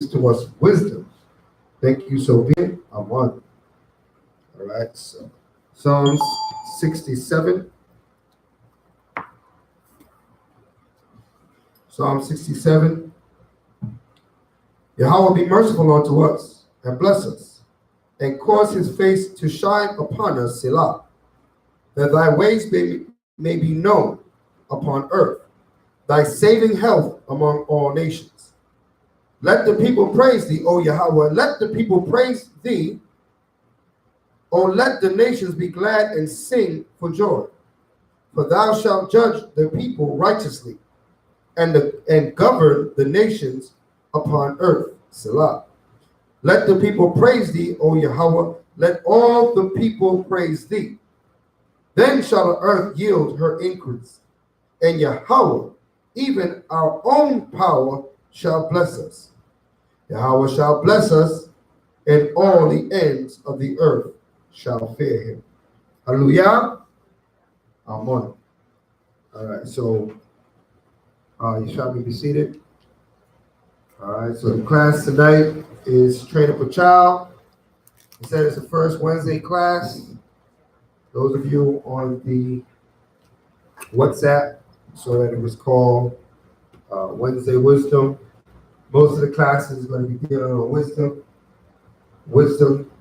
to us wisdom. Thank you so much. I'm on. All right. So Psalms 67. Psalm 67. Yahweh be merciful unto us and bless us, and cause his face to shine upon us, Selah, that thy ways may be known upon earth, thy saving health among all nations. Let the people praise thee, O Yahweh. Let the people praise thee. O let the nations be glad and sing for joy. For thou shalt judge the people righteously, and govern the nations upon earth. Selah. Let the people praise thee, O Yahweh. Let all the people praise thee. Then shall the earth yield her increase, and Yahweh, even our own power, shall bless us. Yahweh shall bless us, and all the ends of the earth shall fear him. Hallelujah. Amen. All right, so you shall be seated. All right, so the class tonight is Train Up a Child. I said it's the first Wednesday class. Those of you on the WhatsApp, so that it was called Wednesday Wisdom. Most of the classes is going to be dealing on wisdom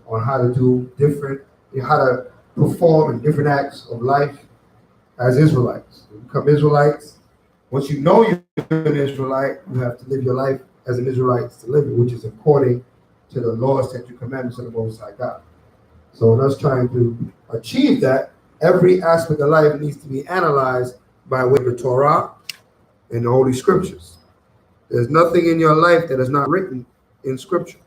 on how to do different, how to perform in different acts of life as Israelites. You become Israelites. Once you know you're an Israelite, you have to live your life as an Israelite to live it, which is according to the laws, statutes, commandments of the Most High God. So in us trying to achieve that, every aspect of life needs to be analyzed by way of the Torah and the Holy Scriptures. There's nothing in your life that is not written in Scripture.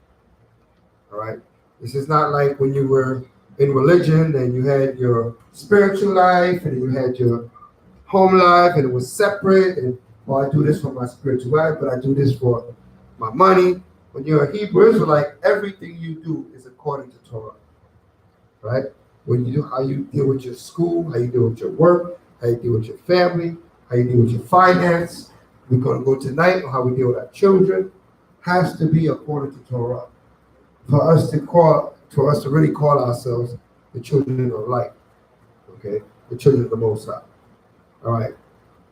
All right? This is not like when you were in religion and you had your spiritual life and you had your home life and it was separate. And, well, I do this for my spiritual life, but I do this for my money. When you're a Hebrew Israelite, everything you do is according to Torah. Right? When you do how you deal with your school, how you deal with your work, how you deal with your family, how you deal with your finance. We're going to go tonight on how we deal with our children. Has to be according to Torah. For us to really call ourselves the children of light. Okay? The children of the Most High. All right.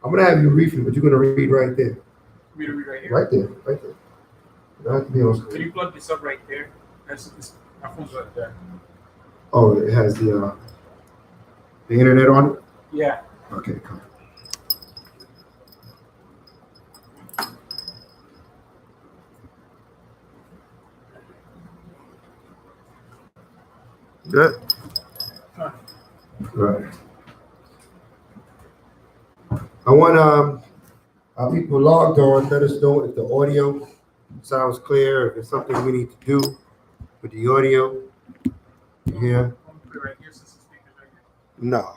I'm going to have you read from it, but you're going to read right there. Me to read right here? Right there. Right there. You don't have to be on screen. Can you plug this up right there? My phone's right there. Oh, it has the internet on it? Yeah. Okay, come. Good. Right. I want our people logged on. Let us know if the audio sounds clear. If there's something we need to do with the audio. Here. Put it right here since the speaker's right here. No.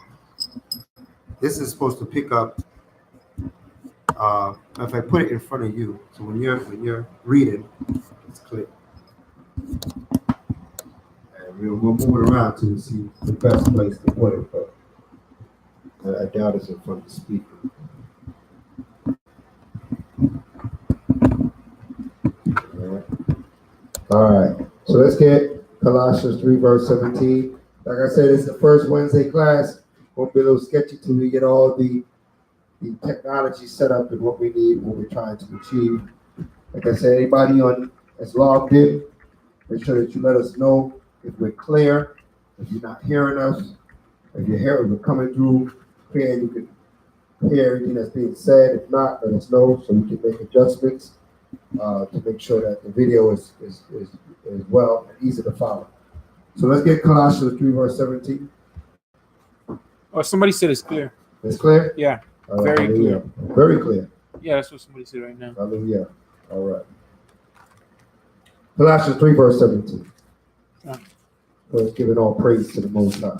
This is supposed to pick up. If I put it in front of you, so when you're reading, it's clear. And we'll move it around to see the best place to put it, but I doubt it's in front of the speaker. All right. So let's get Colossians 3, verse 17. Like I said, it's the first Wednesday class. Won't be a little sketchy till we get all the technology set up and what we need, what we're trying to achieve. Like I said, anybody that's logged in, make sure that you let us know if we're clear, if you're not hearing us, if you're hearing, we're coming through clear, you can hear everything that's being said. If not, let us know so we can make adjustments to make sure that the video is well and easy to follow. So let's get Colossians 3, verse 17. Oh, somebody said it's clear. It's clear? Yeah. Very clear. Very clear. Yeah, that's what somebody said right now. Hallelujah. All right. Colossians 3, verse 17. Let's give it all praise to the Most High.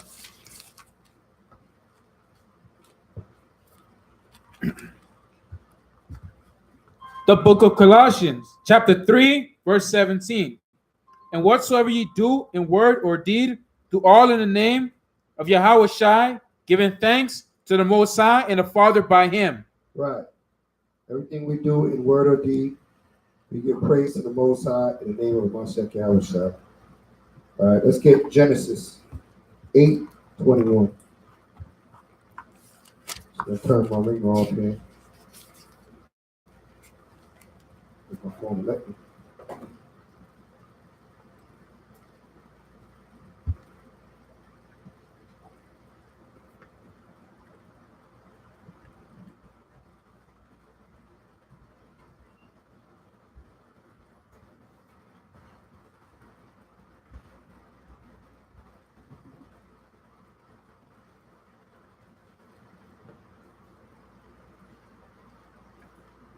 The book of Colossians, chapter 3, verse 17. And whatsoever ye do in word or deed, do all in the name of Yahweh Shai, giving thanks to the Most High and the Father by him. Right. Everything we do in word or deed, We give praise to the Most High in the name of Mashiach Yahushua. All right, let's get Genesis 8:21. So I turn my ring off here. If my phone let me.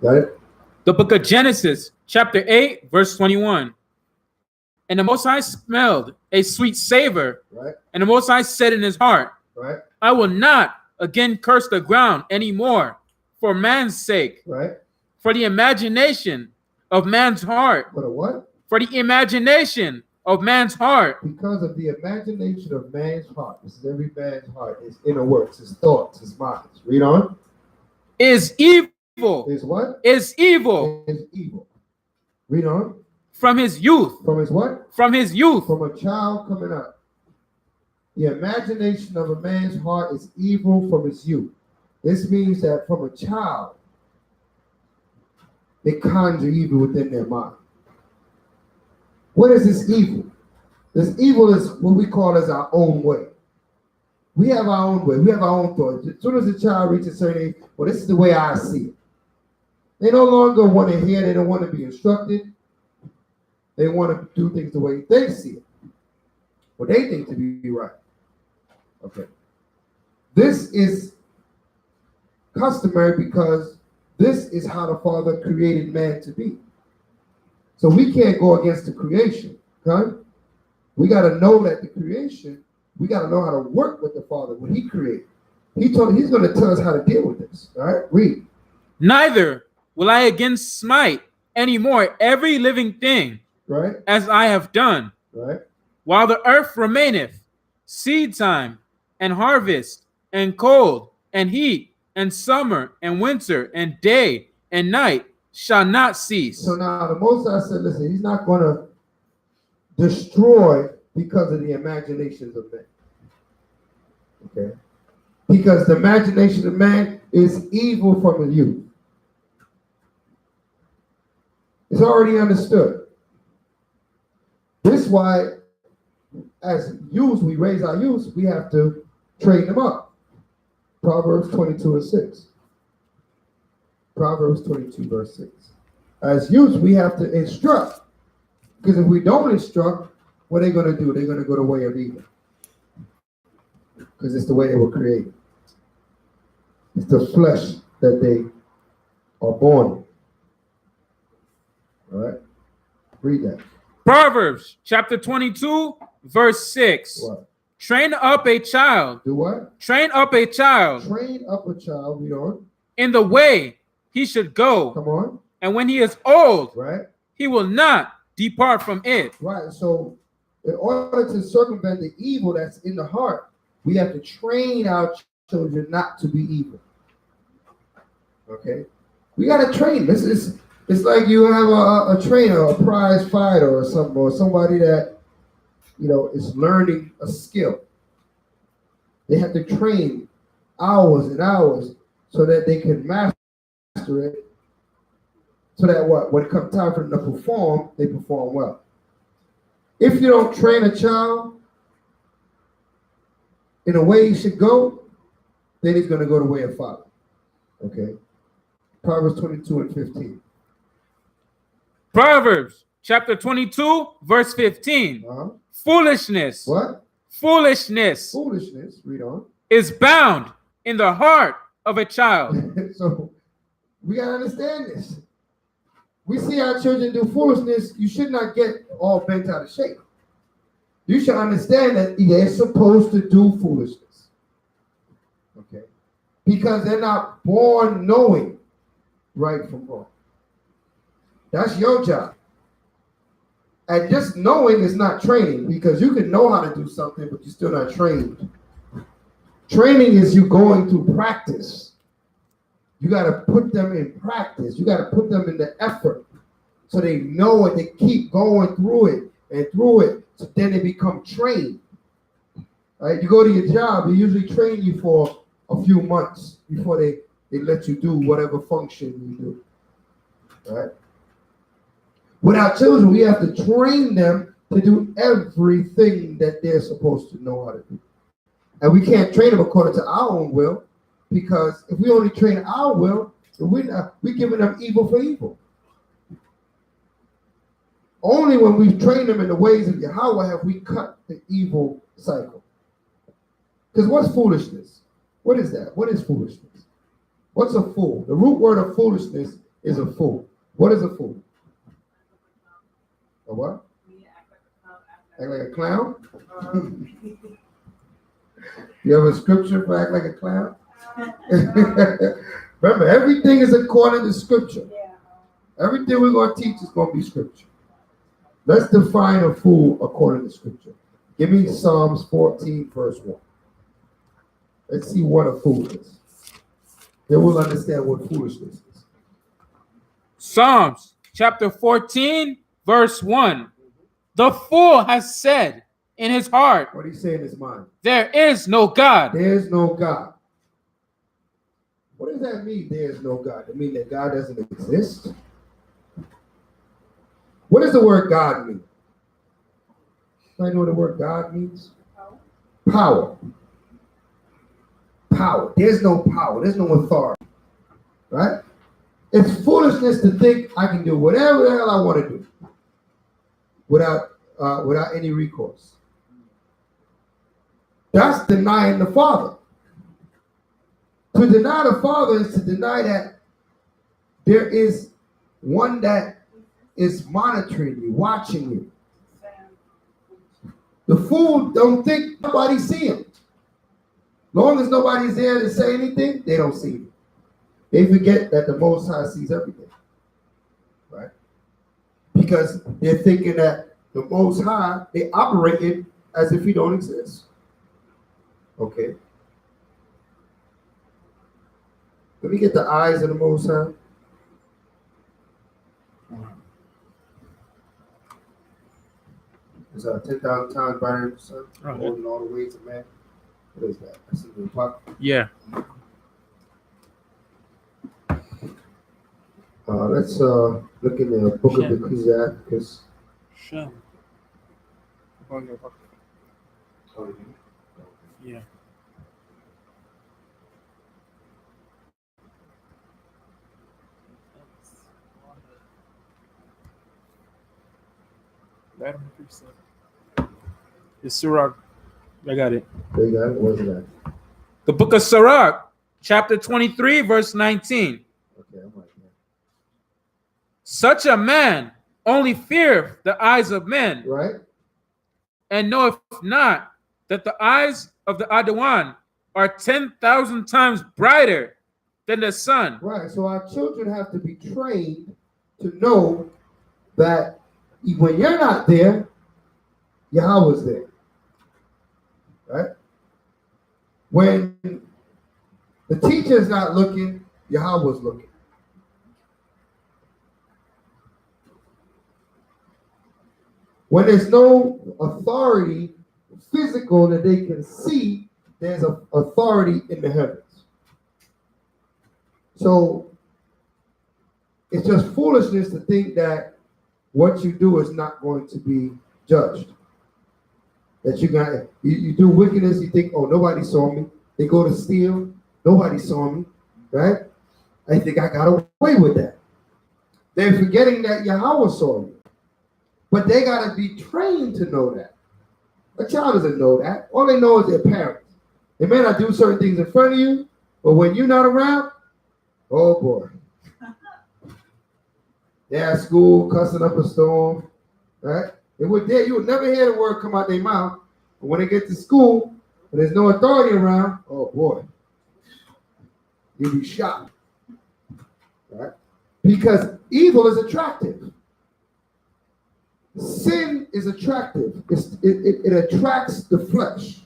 Got it? The book of Genesis, chapter 8, verse 21. And the Most High smelled a sweet savor, Right? and the Most High said in his heart, Right? I will not again curse the ground anymore for man's sake, Right? for the imagination of man's heart, For the what? for the imagination of man's heart Because of the imagination of man's heart. This is every man's heart. His inner works, his thoughts, his minds. Read on. is evil, Is what? is evil Is evil. Read on. from his youth, From his what? from his youth. From a child coming up. The imagination of a man's heart is evil from his youth. This means that from a child, they conjure evil within their mind. What is this evil? This evil is what we call as our own way. We have our own way. We have our own thoughts. As soon as a child reaches a certain age, well, this is the way I see it. They no longer want to hear. They don't want to be instructed. They want to do things the way they see it. What they think to be right. Okay. This is customary because this is how the Father created man to be. So we can't go against the creation. Okay? We got to know that the creation, we got to know how to work with the Father, what he created. He's going to tell us how to deal with this. All right? Read. Neither will I again smite anymore every living thing, Right? as I have done, Right? while the earth remaineth, seed time and harvest, and cold and heat, and summer and winter, and day and night shall not cease. So now the Most High said, listen, he's not going to destroy because of the imaginations of men. Okay? Because the imagination of man is evil from his youth. It's already understood. This is why, as youth, we raise our youth, we have to train them up. Proverbs 22:6. Proverbs 22, verse 6. As youth, we have to instruct. Because if we don't instruct, what are they going to do? They're going to go the way of evil. Because it's the way they were created. It's the flesh that they are born in. All right? Read that. Proverbs chapter 22, verse 6. What? Train up a child. Do what? Train up a child Train up a child, read on. in the way he should go. Come on. And when he is old, Right? he will not depart from it. Right. So in order to circumvent the evil that's in the heart, we have to train our children not to be evil. Okay? We got to train. It's like you have a trainer, a prize fighter or something, or somebody that, is learning a skill. They have to train hours and hours so that they can master it, so that when it comes time for them to perform, they perform well. If you don't train a child in a way he should go, then he's going to go the way of father. Okay? Proverbs 22:15. Proverbs chapter 22, verse 15. Foolishness. What? Foolishness Foolishness, read on. is bound in the heart of a child. So we got to understand this. We see our children do foolishness. You should not get all bent out of shape. You should understand that they're supposed to do foolishness. Okay? Because they're not born knowing right from wrong. That's your job. And just knowing is not training, because you can know how to do something, but you're still not trained. Training is you going through practice. You got to put them in practice. You got to put them in the effort So they know it, they keep going through it and through it. So then they become trained. Right? You go to your job, they usually train you for a few months before they let you do whatever function you do. Right? With our children, we have to train them to do everything that they're supposed to know how to do. And we can't train them according to our own will, because if we only train our will, we're giving them evil for evil. Only when we train them in the ways of Yahweh have we cut the evil cycle. Because what's foolishness? What is that? What is foolishness? What's a fool? The root word of foolishness is a fool. What is a fool? A what? Act like a clown? You have a scripture for act like a clown? Remember, everything is according to scripture. Everything we're going to teach is going to be scripture. Let's define a fool according to scripture. Give me Psalms 14, verse 1. Let's see what a fool is. Then we'll understand what foolishness is. Psalms chapter 14, verse 1. The fool has said in his heart, What did he say in his mind? there is no God. There is no God. What does that mean, there is no God? It mean that God doesn't exist? What does the word God mean? Do I know what the word God means? Power. Power. There's no power. There's no authority. Right? It's foolishness to think I can do whatever the hell I want to do without any recourse. That's denying the Father. To deny the Father is to deny that there is one that is monitoring you, watching you. The fool don't think nobody see him. Long as nobody's there to say anything, they don't see him. They forget that the Most High sees everything. Right? Because they're thinking that the Most High, they operate it as if he don't exist. Okay. Let me get the eyes of the Most High. It's 10,000 times brighter than the sun, holding all the weights of man. What is that? That's in the pocket. Yeah. Let's look in the book of Ecclesiastes. Sure. Yeah. It's Sirach. I got it. There you got it. Where's it at? The book of Sirach, chapter 23, verse 19. Okay, I'm right there. Such a man only feareth the eyes of men, Right? and knoweth not that the eyes of the Adawan are 10,000 times brighter than the sun. Right. So our children have to be trained to know that when you're not there, Yahweh's there. Right? When the teacher's not looking, Yahweh's looking. When there's no authority physical that they can see, there's an authority in the heavens. So it's just foolishness to think that what you do is not going to be judged. That you do wickedness, you think, oh, nobody saw me. They go to steal, nobody saw me, right? I think I got away with that. They're forgetting that Yahweh saw you. But they got to be trained to know that. A child doesn't know that. All they know is their parents. They may not do certain things in front of you, but when you're not around, oh boy. They're at school cussing up a storm, right? You would never hear the word come out their mouth. But when they get to school and there's no authority around, oh boy, you'll be shocked, right? Because evil is attractive. Sin is attractive. It attracts the flesh.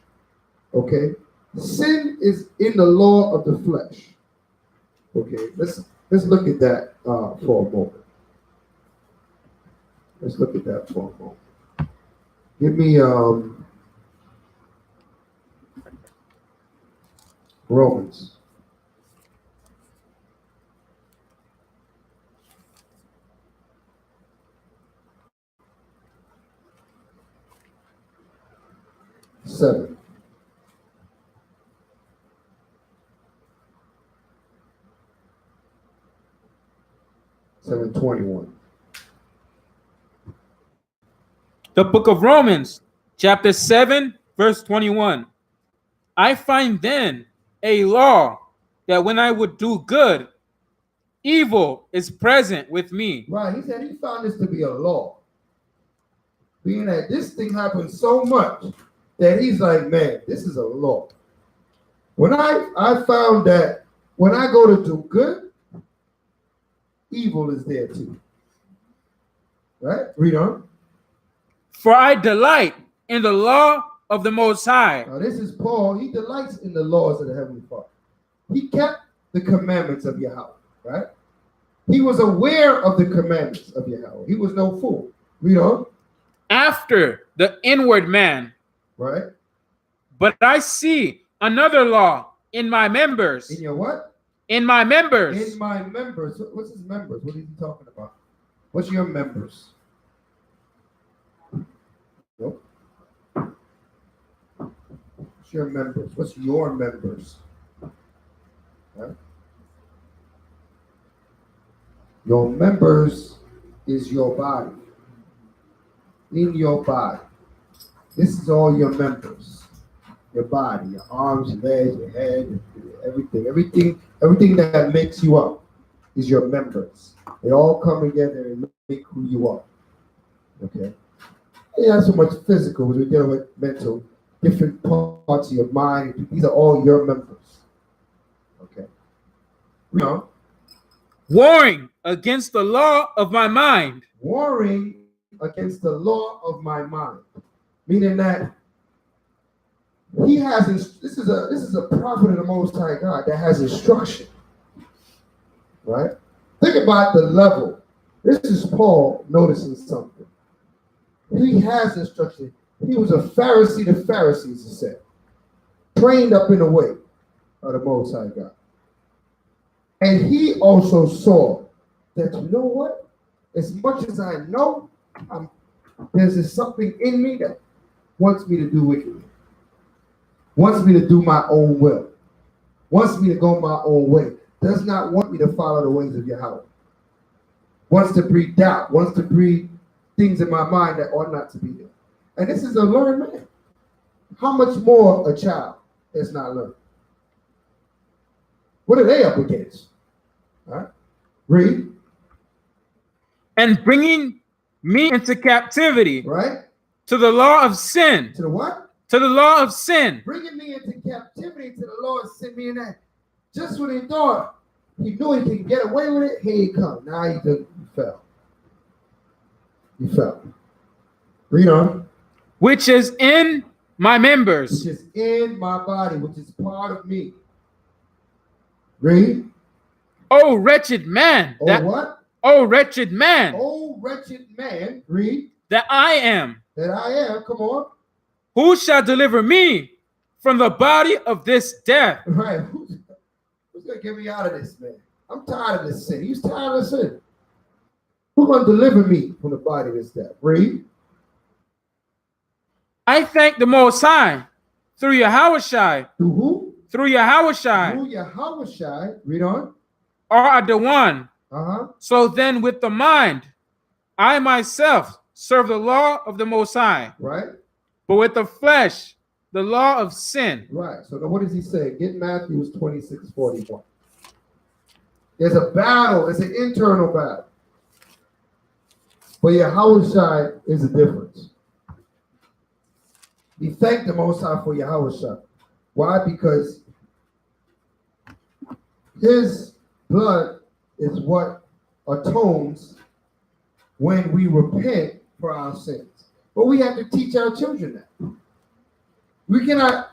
Okay? Sin is in the law of the flesh. Okay, let's look at that for a moment. Let's look at that for a moment. Give me Romans. Seven. 7:21. The book of Romans, chapter 7, verse 21. I find then a law that when I would do good, evil is present with me. Right, he said he found this to be a law. Being that this thing happens so much that he's like, man, this is a law. When I found that when I go to do good, evil is there too. Right? Read on. For I delight in the law of the Most High. Now this is Paul. He delights in the laws of the Heavenly Father. He kept the commandments of Yahweh, right? He was aware of the commandments of Yahweh. He was no fool. Read on. After the inward man. Right? But I see another law in my members. In your what? In my members. In my members. What's his members? What is he talking about? What's your members? Nope. What's your members? What's your members? Right? Your members is your body. In your body. This is all your members. Your body, your arms, your legs, your head, everything that makes you up is your members. They all come together and make who you are. Okay? It's not so much physical, we're dealing with mental, different parts of your mind. These are all your members. Okay? You know? Warring against the law of my mind. Warring against the law of my mind. Meaning that he has this is a prophet of the Most High God that has instruction. Right? Think about the level. This is Paul noticing something. He has instruction. He was a Pharisee to Pharisees, he said. Trained up in the way of the Most High God. And he also saw that, you know what? As much as I know, there's something in me that wants me to do wickedly. Wants me to do my own will. Wants me to go my own way. Does not want me to follow the ways of Yahweh. Wants to breed doubt. Wants to breed things in my mind that ought not to be there. And this is a learned man. How much more a child that's not learned? What are they up against? All right? Read. And bringing me into captivity. Right? To the law of sin. To the what? To the law of sin. Bringing me into captivity to the law of sin. Meaning that just when he thought he knew he could get away with it, here he come. Now he fell. He fell. Read on. Which is in my members. Which is in my body, which is part of me. Read. Oh, wretched man. What? Oh, wretched man. Oh, wretched man. Read. That I am. That I am. Come on. Who shall deliver me from the body of this death? Right. Who's going to get me out of this, man? I'm tired of this sin. He's tired of sin. Who's going to deliver me from the body of this death? Read. I thank the Most High through Yahushai. Through who? Through Yahushai. Through Yahushai. Read on. Are the one. Uh-huh. So then with the mind, I myself serve the law of the Most High. Right. But with the flesh, the law of sin. Right. So now what does he say? Get Matthew 26:41. There's a battle. There's an internal battle. But Yahushai is the difference. He thanked the Most High for Yahushai. Why? Because his blood is what atones when we repent for our sins. But we have to teach our children that. We cannot,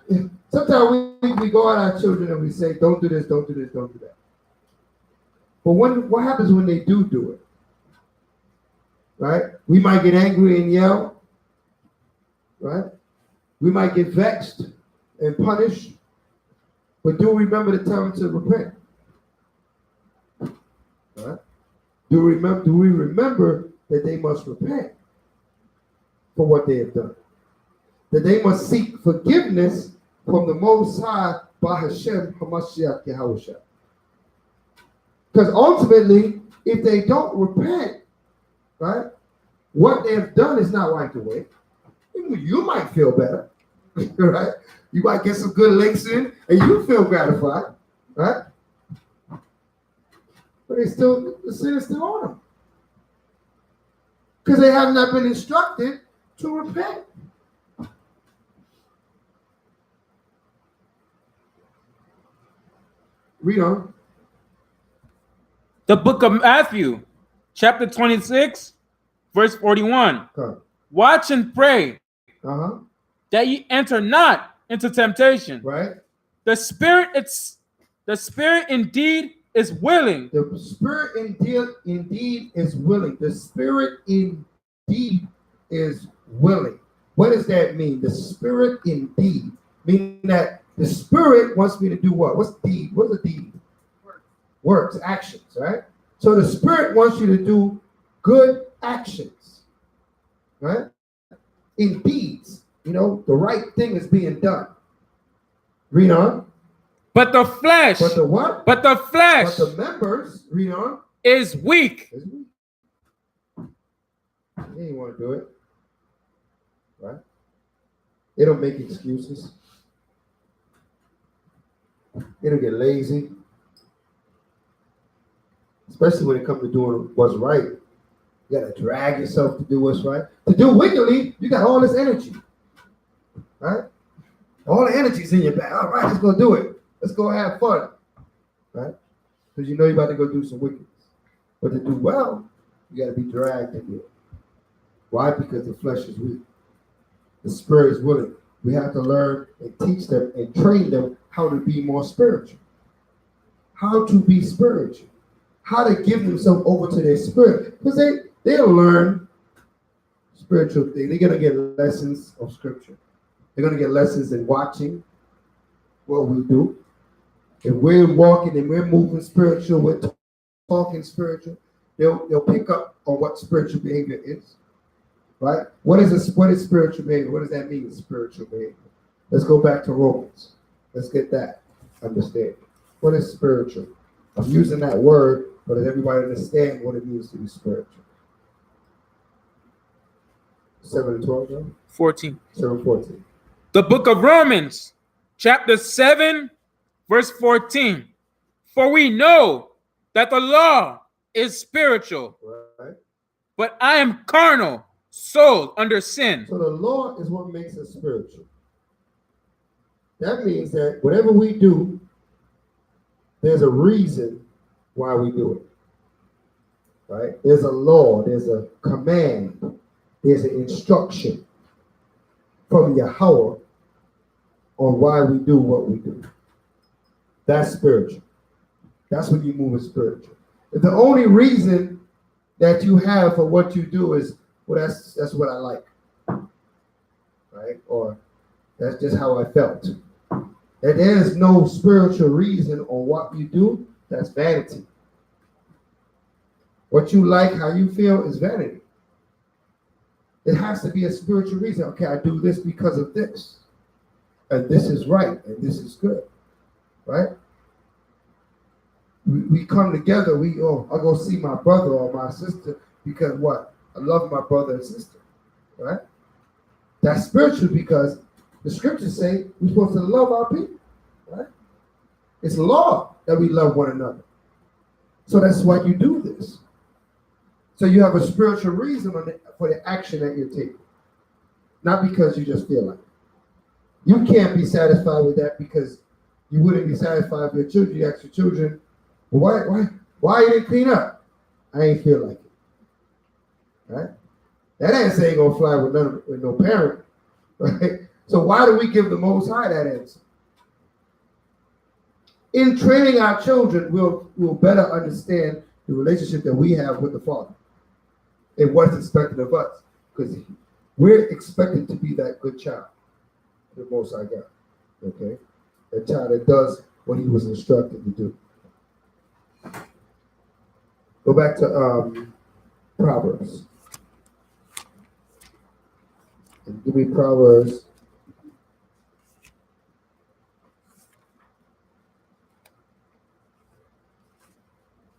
sometimes we go at our children and we say, don't do this, don't do this, don't do that. But what happens when they do it? right? We might get angry and yell, right? We might get vexed and punished, but do remember to tell them to repent, right? Do we remember that they must repent for what they have done? That they must seek forgiveness from the Most High by Hashem HaMashiach Yahushua. Because ultimately, if they don't repent, right, what they have done is not wiped away. You might feel better, right? You might get some good licks in, and you feel gratified, right? But the sin is still on them. Because they have not been instructed to repent. Read on. The book of Matthew, chapter 26, verse 41. Watch and pray that ye enter not into temptation. Right. The spirit indeed is willing. The spirit indeed is willing. The spirit indeed is willing. What does that mean? The spirit indeed. Meaning that the spirit wants me to do what? What's deed? What's a deed? Works, actions, right? So the spirit wants you to do good actions, right? In deeds, the right thing is being done. Read on. But the flesh. But the what? But the flesh. But the members, read on. Is weak. You ain't want to do it, right? They don't make excuses. They don't get lazy. Especially when it comes to doing what's right. You got to drag yourself to do what's right. To do wickedly, you got all this energy. Right? All the energy's in your back. All right, let's go do it. Let's go have fun. Right? Because you know you're about to go do some wickedness. But to do well, you got to be dragged into it. Why? Because the flesh is weak. The spirit is willing. We have to learn and teach them and train them how to be more spiritual. How to be spiritual. How to give themselves over to their spirit. Because they'll learn spiritual things. They're going to get lessons of scripture. They're going to get lessons in watching what we do. If we're walking and we're moving spiritual, we're talking spiritual, they'll pick up on what spiritual behavior is. Right? What is spiritual behavior? What does that mean, spiritual behavior? Let's go back to Romans. Let's get that understanding. What is spiritual? I'm using that word, but does everybody understand what it means to be spiritual? 7 and 12, right? 14. 7:14. The book of Romans, chapter 7, verse 14. For we know that the law is spiritual, right? But I am carnal, sold under sin. So the law is what makes us spiritual. That means that whatever we do, there's a reason why we do it. Right? There's a law, there's a command, there's an instruction from Yahweh on why we do what we do. That's spiritual. That's when you move as spiritual. If the only reason that you have for what you do is, well, that's what I like, right? Or that's just how I felt. And there's no spiritual reason on what you do, that's vanity. What you like, how you feel is vanity. It has to be a spiritual reason. Okay, I do this because of this. And this is right, and this is good, right? We come together, I go see my brother or my sister because what? I love my brother and sister, right? That's spiritual because the scriptures say we're supposed to love our people, right? It's law that we love one another. So that's why you do this. So you have a spiritual reason for the action that you're taking, not because you just feel like it. You can't be satisfied with that because you wouldn't be satisfied with your children. You ask your children, well, why you didn't clean up? I ain't feel like it. Right? That answer ain't gonna fly with no parent. Right? So why do we give the Most High that answer? In training our children, we'll better understand the relationship that we have with the Father. and what's expected of us, because we're expected to be that good child, the Most High God. Okay, a child that does what he was instructed to do. Go back to Proverbs. And give me Proverbs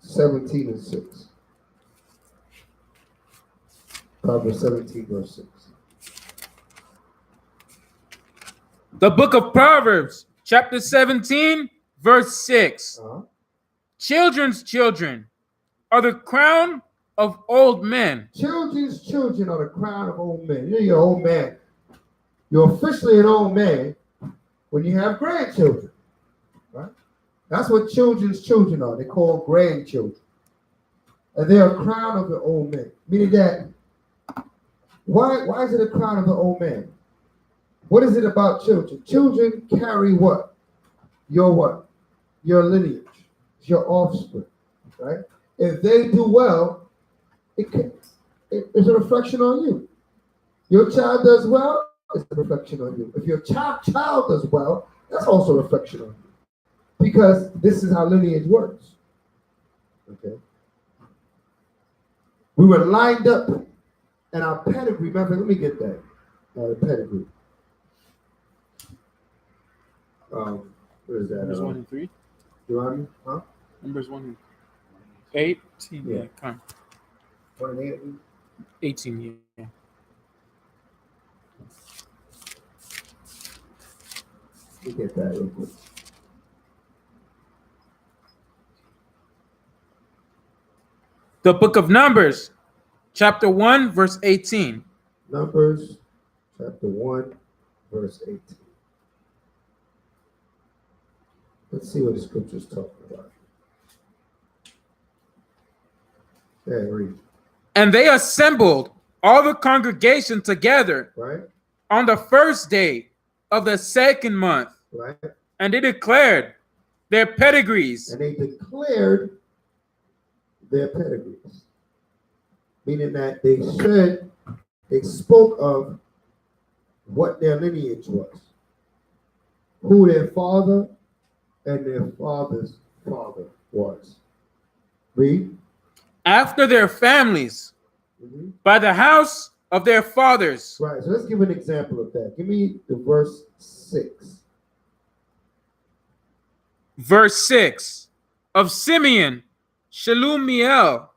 17 and 6. Proverbs 17, verse 6. The book of Proverbs, chapter 17, verse 6. Children's children are the crown of old men. Children's children are the crown of old men. You're an old man. You're officially an old man when you have grandchildren, right? That's what children's children are. They're called grandchildren. And they're a crown of the old man. Meaning that, why is it a crown of the old man? What is it about children? Children carry what? Your lineage, your offspring, right? If they do well, it's a reflection on you. Your child does well, it's a reflection on you. If your child does well, that's also a reflection on you. Because this is how lineage works. Okay. We were lined up and our pedigree. Remember, let me get that. Pedigree. What is that? Numbers 1 and 3. Deuteronomy? Huh? Numbers 1 and 18. Yeah. Come. 1 and 8. 18, yeah. Let me get that real quick. The book of Numbers, chapter 1, verse 18. Numbers, chapter 1, verse 18. Let's see what the scripture is talking about. Yeah, read. And they assembled all the congregation together, Right? on the first day of the second month, Right? and they declared their pedigrees. And they declared their pedigrees. Meaning that they spoke of what their lineage was. Who their father and their father's father was. Read. After their families, by the house of their fathers. Right, so let's give an example of that. Give me the verse 6. Verse 6. Of Simeon, Shelumiel,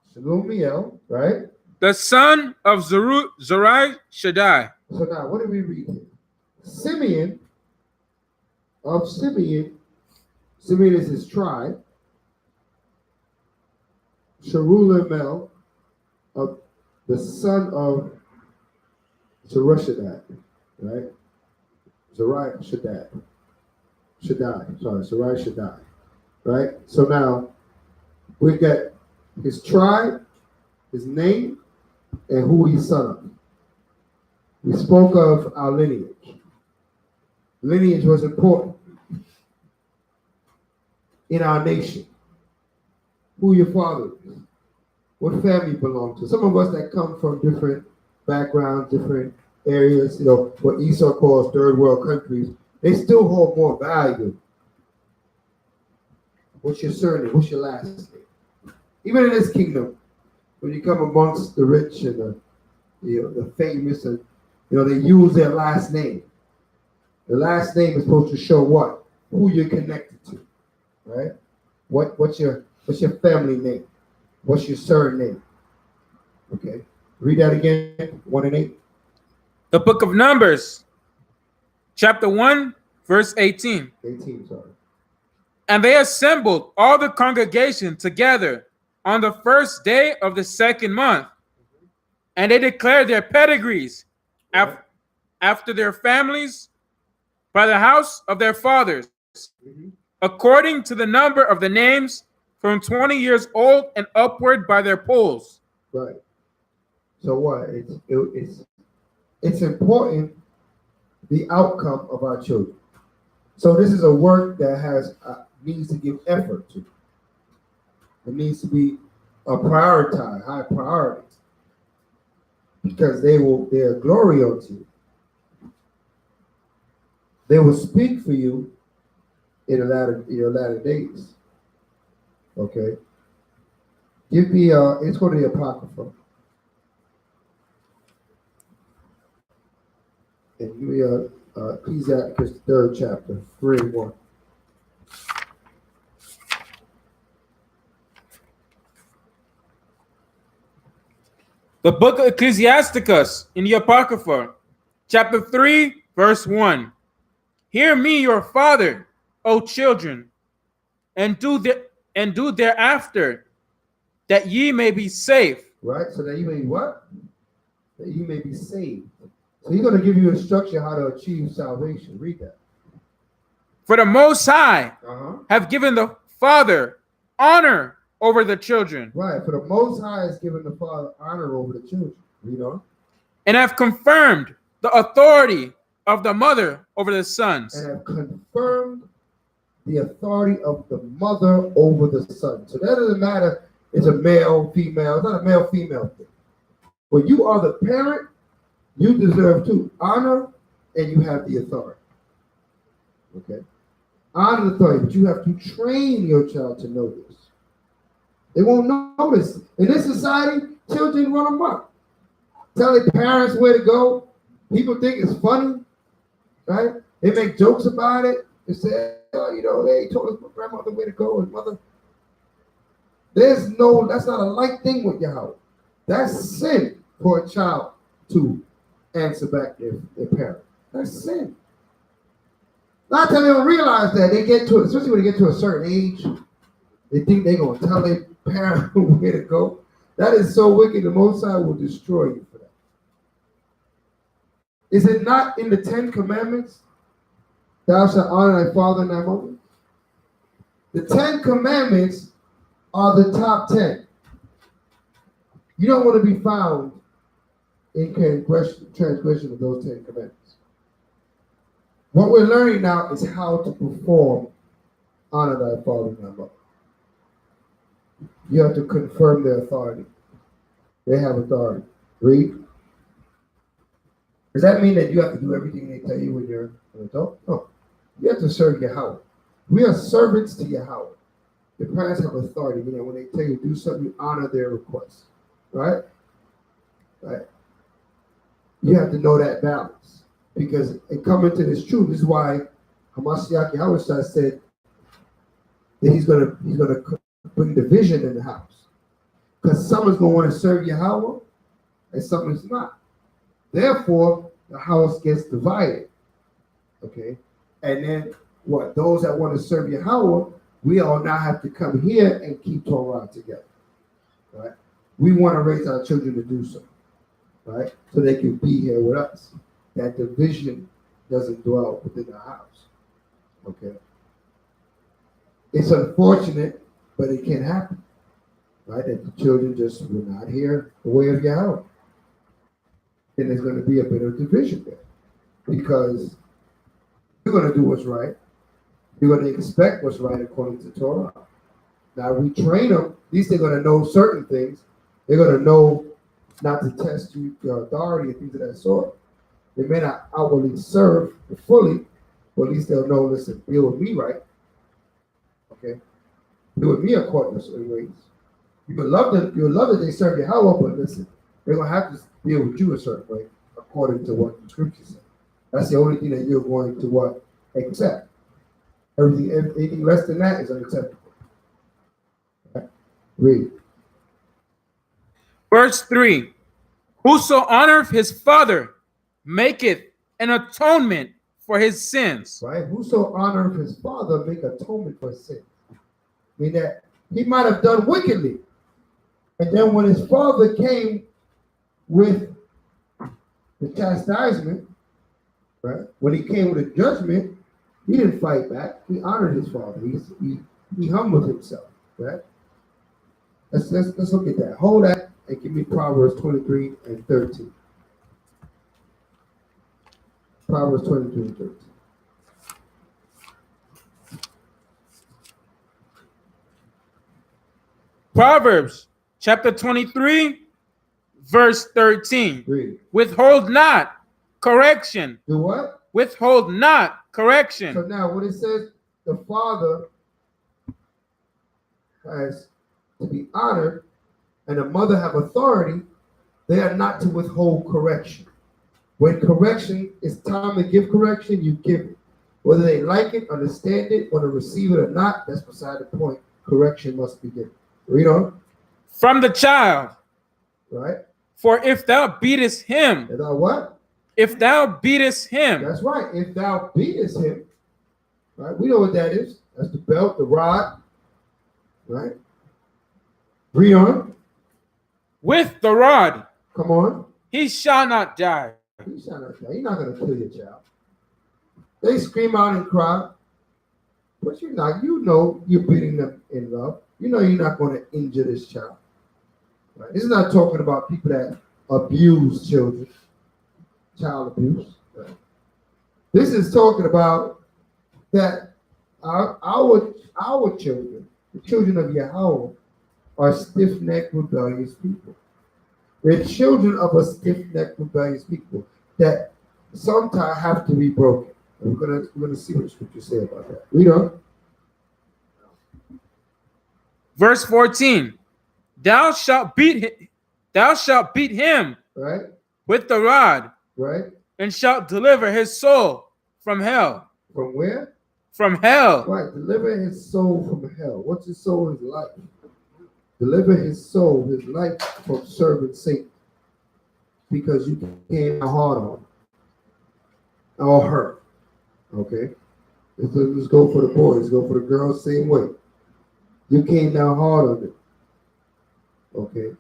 Right? the son of Zerai Shaddai. So now, what do we read here? Simeon, of Simeon is his tribe. Shelumiel, of the son of Zerai, right? Zerai Shaddai, right? So now we got his tribe, his name, and who he's son of. We spoke of our lineage. Lineage was important in our nation. Who your father is, what family you belong to. Some of us that come from different backgrounds, different areas, what Esau calls third world countries, they still hold more value. What's your surname? What's your last name? Even in this kingdom, when you come amongst the rich and the famous, and they use their last name. The last name is supposed to show what? Who you're connected to, right? What's your family name? What's your surname? Okay, read that again. 1 and 8. The book of Numbers, chapter 1, verse 18. 18, sorry. And they assembled all the congregation together on the first day of the second month, and they declared their pedigrees after their families by the house of their fathers, according to the number of the names from 20 years old and upward by their polls. Right. So what? It's important, the outcome of our children. So this is a work that needs to give effort to. It needs to be a high priority. because they will bear glory unto you. They will speak for you in your latter days. Okay. Give me let's go to the Apocrypha. And give me Ecclesiastes 3rd chapter, 3:1. The book of Ecclesiasticus in the Apocrypha, chapter 3, verse 1. Hear me, your father, O children, and do thereafter, that ye may be safe. Right? So that you may what? That you may be saved. So he's going to give you instruction how to achieve salvation. Read that. For the Most High have given the Father honor over the children. Right. For the Most High has given the Father honor over the children. Read on. And have confirmed the authority of the mother over the sons. And have confirmed the authority of the mother over the son. So that doesn't matter. It's a male, female. It's not a male, female thing. When you are the parent, you deserve to honor and you have the authority. Okay? Honor the authority, but you have to train your child to know this. They won't notice. In this society, children run amok. Tell their parents where to go. People think it's funny, right? They make jokes about it. They say, oh, they told us my grandmother where to go and mother. That's not a light thing with Yahweh. That's sin for a child to answer back their parent. That's sin. A lot of times they don't realize that. They get to it, especially when they get to a certain age, they think they're going to tell their parent where to go. That is so wicked. The Most High will destroy you for that. Is it not in the 10 Commandments? Thou shalt honor thy father and thy mother. The 10 Commandments are the top 10. You don't want to be found in transgression of those 10 Commandments. What we're learning now is how to perform honor thy father and thy mother. You have to confirm their authority. They have authority. Read. Does that mean that you have to do everything they tell you when you're an adult? No. You have to serve Yahweh. We are servants to Yahweh. The parents have authority. When they tell you to do something, you honor their request. Right? Right. You have to know that balance. Because it coming to this truth, this is why Hamashiach Yahweh said that he's gonna bring division in the house. Because someone's gonna want to serve Yahweh and someone's not. Therefore, the house gets divided. Okay? And then what? Those that want to serve Yahweh, we all now have to come here and keep Torah together. Right? We want to raise our children to do so. Right? So they can be here with us. That division doesn't dwell within the house. Okay? It's unfortunate, but it can happen. Right? That the children just will not hear the way of Yahweh. And there's going to be a bit of division there. Because you're going to do what's right. You're going to expect what's right according to Torah. Now, we train them. At least they're going to know certain things. They're going to know not to test your authority and things of that sort. They may not outwardly serve fully, but at least they'll know, listen, deal with me right. Okay? Deal with me according to certain ways. You would love that they serve Yahweh, but listen, they're going to have to deal with you a certain way according to what the scriptures say. That's the only thing that you're going to accept. Anything less than that is unacceptable. Okay? Read. Verse 3. Whoso honoreth his father maketh an atonement for his sins. Right? Whoso honoreth his father make atonement for his sins. I mean that he might have done wickedly. And then when his father came with the chastisement, right? When he came with a judgment, he didn't fight back. He honored his father. He humbled himself, right? Let's look at that. Hold that and give me Proverbs 23 and 13. Proverbs 23 and 13. Proverbs chapter 23, verse 13. Read. Withhold not correction. Do what? Withhold not So correction. now when it says the father has to be honored and the mother have authority, they are not to withhold correction. When correction is time to give correction, you give it. Whether they like it, understand it, want to receive it or not, that's beside the point. Correction must be given. Read on. From the child. Right? For if thou beatest him, And thou what? if thou beatest him, That's right. If thou beatest him, right? We know what that is. That's the belt, the rod. Right? Read on. with the rod, Come on. he shall not die. He's not going to kill your child. They scream out and cry, but you're not. You know you're beating them in love. You know you're not going to injure this child. Right? This is not talking about people that abuse children, child abuse. Right? This is talking about that our children, the children of Yahweh, are stiff-necked, rebellious people. They're children of a stiff-necked, rebellious people that sometimes have to be broken. And we're gonna see what the scriptures say about that. Read on. Verse 14. Thou shalt beat him Right? with the rod, Right? and shalt deliver his soul from hell. From where? From hell. Right. Deliver his soul from hell. What's his soul? His life. Deliver his soul, his life from serving Satan. Because you came hard on him. Or her. Okay? Let's go for the boys. Go for the girls, same way. You came down hard on them. Okay?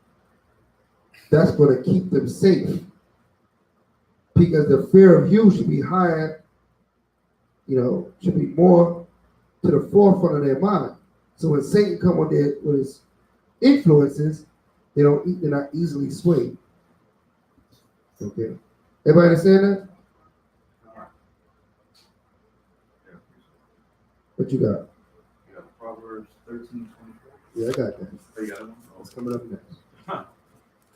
That's going to keep them safe. Because the fear of you should be higher, should be more to the forefront of their mind. So when Satan come with his influences, they're not easily swayed. Okay? Everybody understand that? What you got? You got Proverbs 13:24. Yeah, I got that. Oh, you got it? It's coming up next. Huh.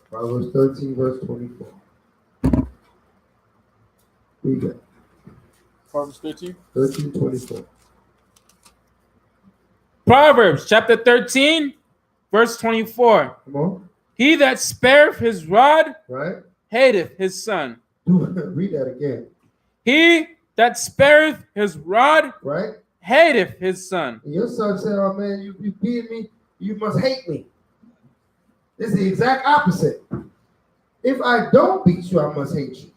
Proverbs 13, verse 24. Read that. Proverbs 13. 13, 24. Proverbs chapter 13, verse 24. Come on. He that spareth his rod Right? hateth his son. Read that again. He that spareth his rod Right? hateth his son. And your son said, oh man, you beat me, you must hate me. This is the exact opposite. If I don't beat you, I must hate you.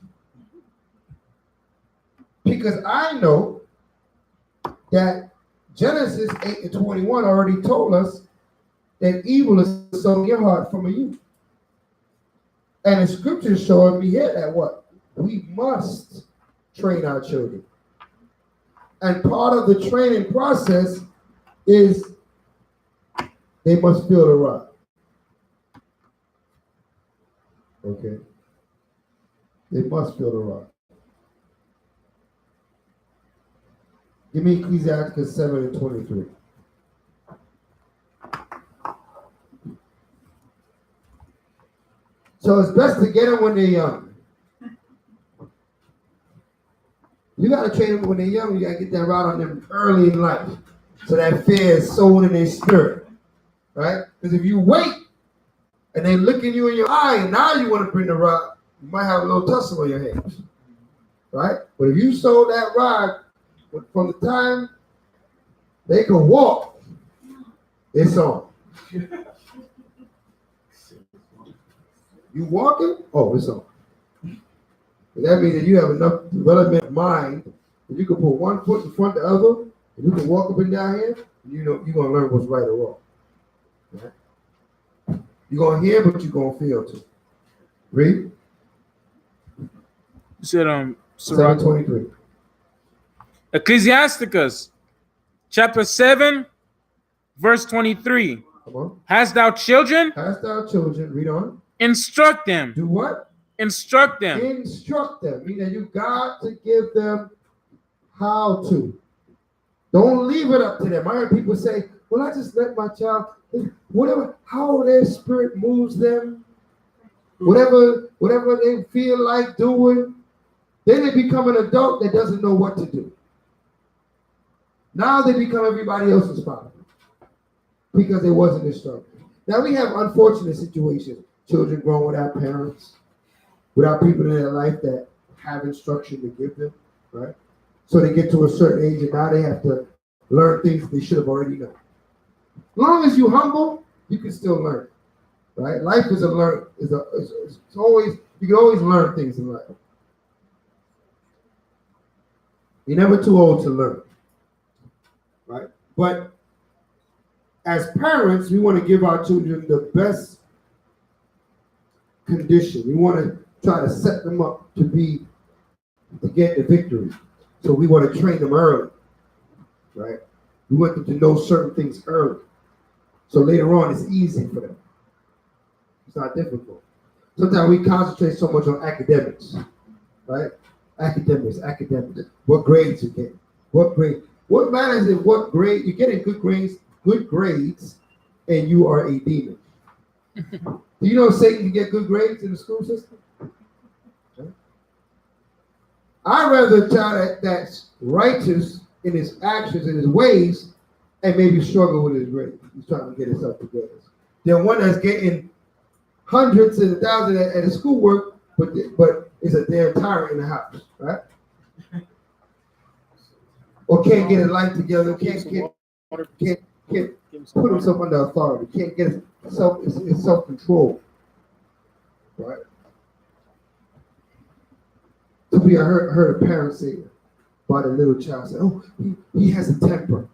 Because I know that Genesis 8:21 already told us that evil is sown in your heart from a youth. And the scriptures showing me here that what? We must train our children. And part of the training process is they must feel the rod. Okay? They must feel the rod. Give me Ecclesiastes 7:23. So it's best to get them when they're young. You got to train them when they're young. You got to get that rod on them early in life. So that fear is sown in their spirit. Right? Because if you wait and they look at you in your eye and now you want to bring the rod, you might have a little tussle on your hands. Right? But if you sow that rod from the time they can walk, it's on. You walking? Oh, it's on. And that means that you have enough development mind that you can put one foot in front of the other, and you can walk up and down here, and you're going to learn what's right or wrong. Right? You're going to hear, but you're going to feel too. Read. You said, 7:23. Ecclesiasticus chapter 7, verse 23. Come on. Hast thou children? Hast thou children, read on. Instruct them. Do what? Instruct them. Instruct them. Meaning you got to give them how to. Don't leave it up to them. I heard people say, well, I just let my child, whatever, how their spirit moves them, whatever they feel like doing. Then they become an adult that doesn't know what to do. Now they become everybody else's problem because they wasn't instructed. Now we have unfortunate situations. Children growing without parents, without people in their life that have instruction to give them, right? So they get to a certain age and now they have to learn things they should have already known. As long as you humble, you can still learn, right? Life is a learn. It's always, you can always learn things in life. You're never too old to learn, right? But as parents, we want to give our children the best condition. We want to try to set them up to get the victory. So we want to train them early, right? We want them to know certain things early. So later on, it's easy for them. It's not difficult. Sometimes we concentrate so much on academics, right? Academics. What grades you get? What grade? What matters is what grade you're getting. Good grades, and you are a demon. Do you know Satan can get good grades in the school system? Okay. I'd rather a child that's righteous in his actions and his ways and maybe struggle with his grades. He's trying to get himself together. Than one that's getting hundreds and thousands at his schoolwork, but is a damn tyrant in the house, right? Or can't get his life together, can't put himself under authority, can't get his self-control, right? So I heard a parent say about a little child, say, oh, he has a temper.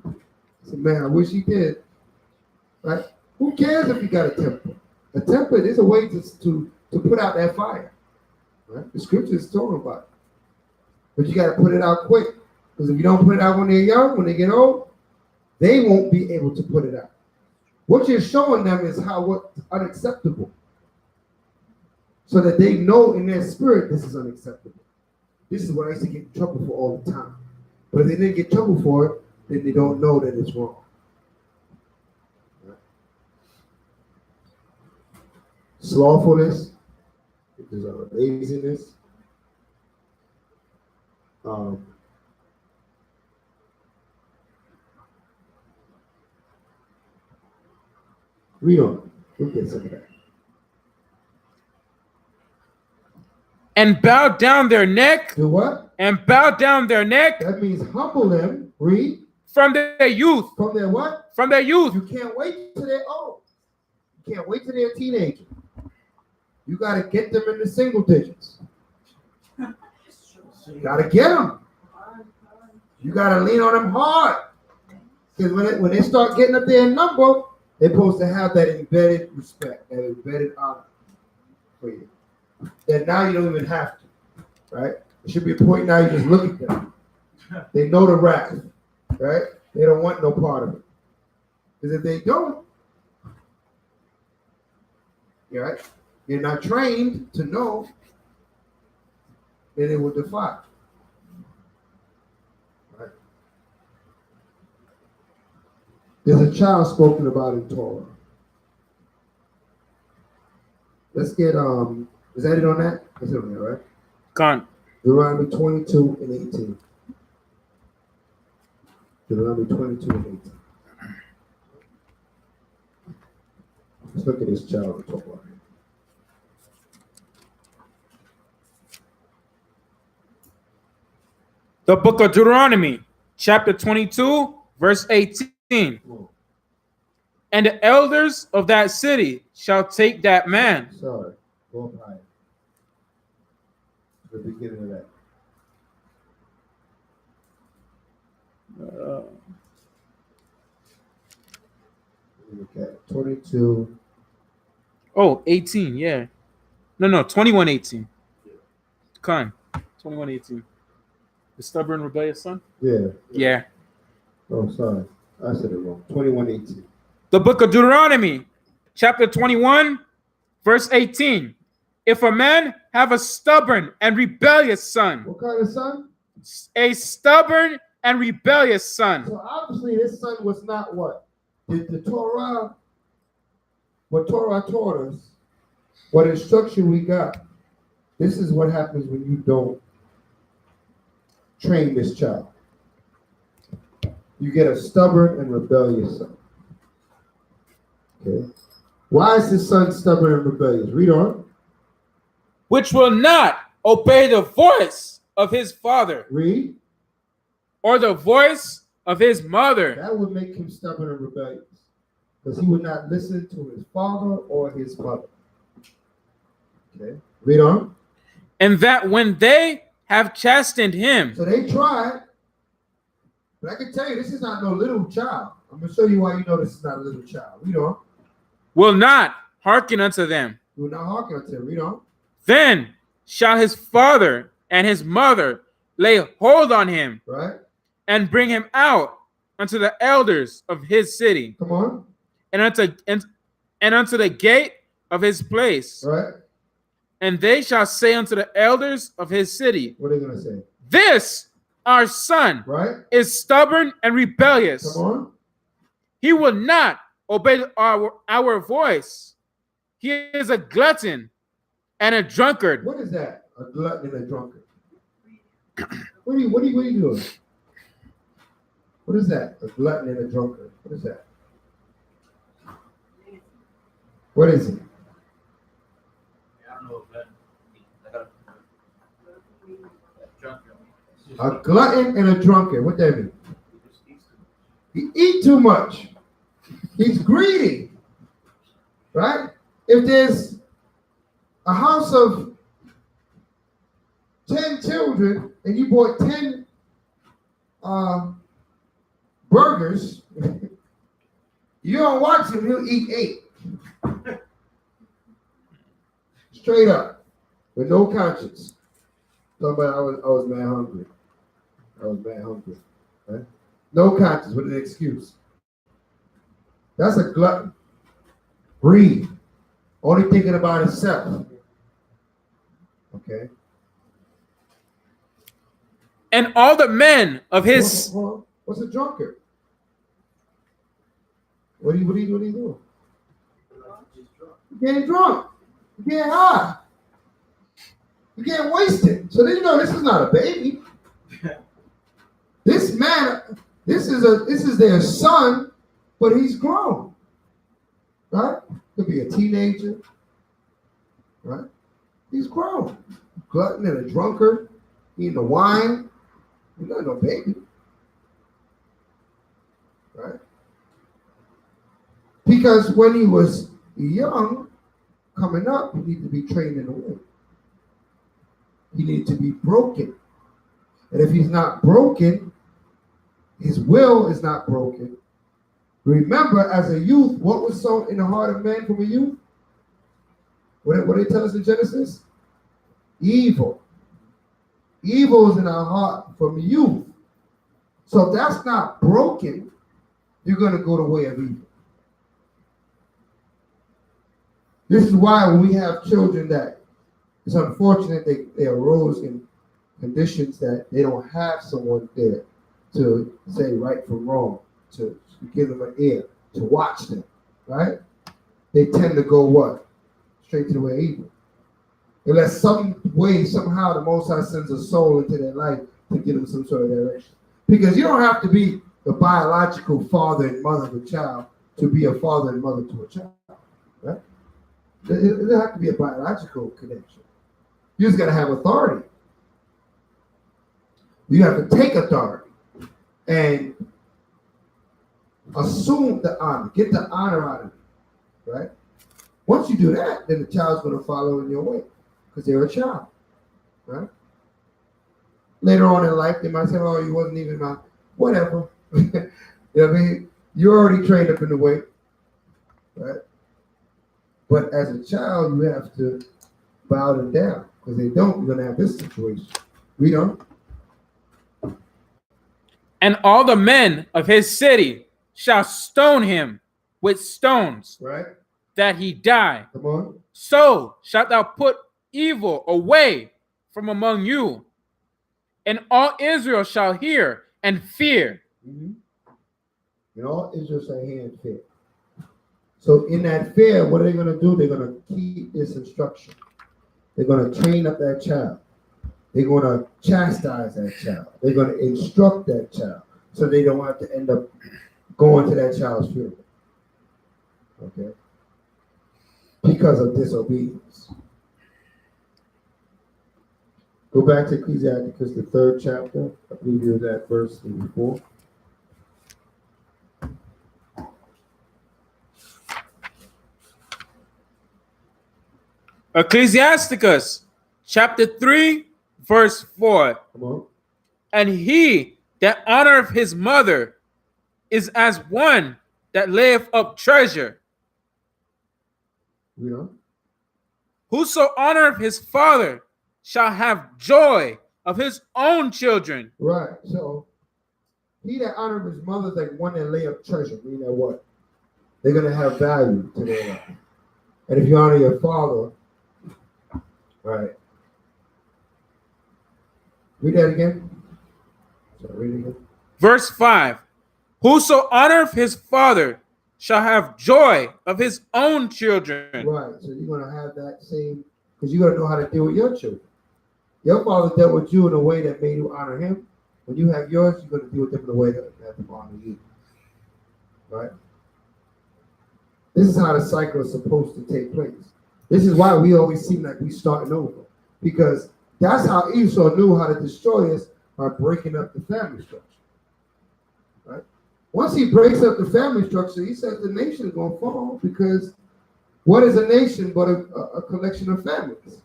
I said, man, I wish he did, right? Who cares if he got a temper? A temper is a way to put out that fire, right? The scripture is talking about it. But you got to put it out quick. Because if you don't put it out when they're young, when they get old, they won't be able to put it out. What you're showing them is what's unacceptable. So that they know in their spirit this is unacceptable. This is what I used to get in trouble for all the time. But if they didn't get in trouble for it, then they don't know that it's wrong. Right? Slothfulness, which is laziness. Read on. We'll get some of that. And bow down their neck. Do what? And bow down their neck. That means humble them. Read. From their youth. From their what? From their youth. You can't wait till they're old. You can't wait till they're a teenager. You got to get them in the single digits. You got to get them. You got to lean on them hard. Because when they start getting up there in number, they're supposed to have that embedded respect, that embedded honor for you. That now you don't even have to, right? It should be a point now you just look at them. They know the wrath, right? They don't want no part of it. Because if they don't, right? You're not trained to know, then it will defy. Right? There's a child spoken about in Torah. Let's get is that it on that? That's it on there, right? Gone. Deuteronomy 22 and 18. Deuteronomy 22 and 18. Let's look at this child in Torah. The book of Deuteronomy, chapter 22, verse 18. And the elders of that city shall take that man. Sorry, go up higher. The beginning of that. Look at 22. Oh, 18, yeah. No, 21:18. Con. 21:18. The stubborn, rebellious son? Yeah. Oh, sorry. I said it wrong. 21:18. The book of Deuteronomy, chapter 21, verse 18. If a man have a stubborn and rebellious son. What kind of son? A stubborn and rebellious son. So obviously his son was not what? The Torah, what Torah taught us What instruction we got? This is what happens when you don't train this child. You get a stubborn and rebellious son. Okay. Why is this son stubborn and rebellious? Read on. Which will not obey the voice of his father Read. or the voice of his mother. That would make him stubborn and rebellious. Because he would not listen to his father or his mother. Okay. Read on. And that when they have chastened him, So they tried. But I can tell you, this is not no little child. I'm going to show you why you know this is not a little child. Read on. will not hearken unto them. You will not hearken unto him. Read on. Then shall his father and his mother lay hold on him Right? and bring him out unto the elders of his city Come on. and unto the gate of his place. Right? And they shall say unto the elders of his city, What are they going to say? this our son Right? is stubborn and rebellious. Come on. He will not obey our voice. He is a glutton and a drunkard. What is that? A glutton and a drunkard. What are you doing? What is that? A glutton and a drunkard. What is that? What is it? I don't know if that. A glutton and a drunkard. What that mean? He eat too much. He's greedy. Right? If there's a house of 10 children and you bought 10 burgers, you don't watch him, he'll eat 8. Straight up. With no conscience. Talking about I was mad hungry. Right? No conscience with an excuse. That's a glutton. Greed. Only thinking about himself. Okay. And all the men of his What's a drunkard? What are you doing? You getting drunk. You getting high. You getting wasted. So then you know this is not a baby. This man, this is their son, but he's grown. Right? Could be a teenager. Right? He's grown. Glutton and a drunkard, eating the wine. He's not no baby. Right? Because when he was young, coming up, he needed to be trained in the womb. He needed to be broken. And if he's not broken, his will is not broken. Remember, as a youth, what was sown in the heart of man from a youth? What did they tell us in Genesis? Evil. Evil is in our heart from youth. So if that's not broken, you're going to go the way of evil. This is why when we have children that it's unfortunate they arose in conditions that they don't have someone there to say right from wrong, to give them an ear, to watch them, right? They tend to go what? Straight to the way of evil. Unless some way, somehow, the Most High sends a soul into their life to give them some sort of direction. Because you don't have to be the biological father and mother of a child to be a father and mother to a child, right? It doesn't have to be a biological connection. You just got to have authority. You have to take authority and assume the honor. Get the honor out of it, right? Once you do that, then the child's going to follow in your way because they're a child, right? Later on in life, they might say, oh, you wasn't even my, whatever. You know what I mean? You're already trained up in the way, right? But as a child, you have to bow them down because they don't, you're going to have this situation. Read on. and all the men of his city shall stone him with stones, Right? that he die. Come on. So shalt thou put evil away from among you, and all Israel shall hear and fear. Mm-hmm. And all Israel shall hear and fear. So in that fear, what are they going to do? They're going to keep this instruction. They're going to train up that child. They're going to chastise that child. They're going to instruct that child so they don't have to end up going to that child's funeral. Okay? Because of disobedience. Go back to Ecclesiasticus, the 3rd chapter. I believe you that verse before. Ecclesiasticus chapter 3, verse 4. Come on. And he that honoreth his mother is as one that layeth up treasure. You know? Whoso honoreth his father shall have joy of his own children. Right. So he that honoreth his mother is like one that lay up treasure. Meaning that what? They're going to have value to their life. And if you honor your father, right. Read that again. Sorry, read it again. Verse 5. Whoso honoreth his father shall have joy of his own children. Right. So you're going to have that same, because you're going to know how to deal with your children. Your father dealt with you in a way that made you honor him. When you have yours, you're going to deal with them in a way that have them honor you. Right? This is how the cycle is supposed to take place. This is why we always seem like we're starting over. Because that's how Esau knew how to destroy us, by breaking up the family structure. Right? Once he breaks up the family structure, he says the nation is going to fall, because what is a nation but a collection of families?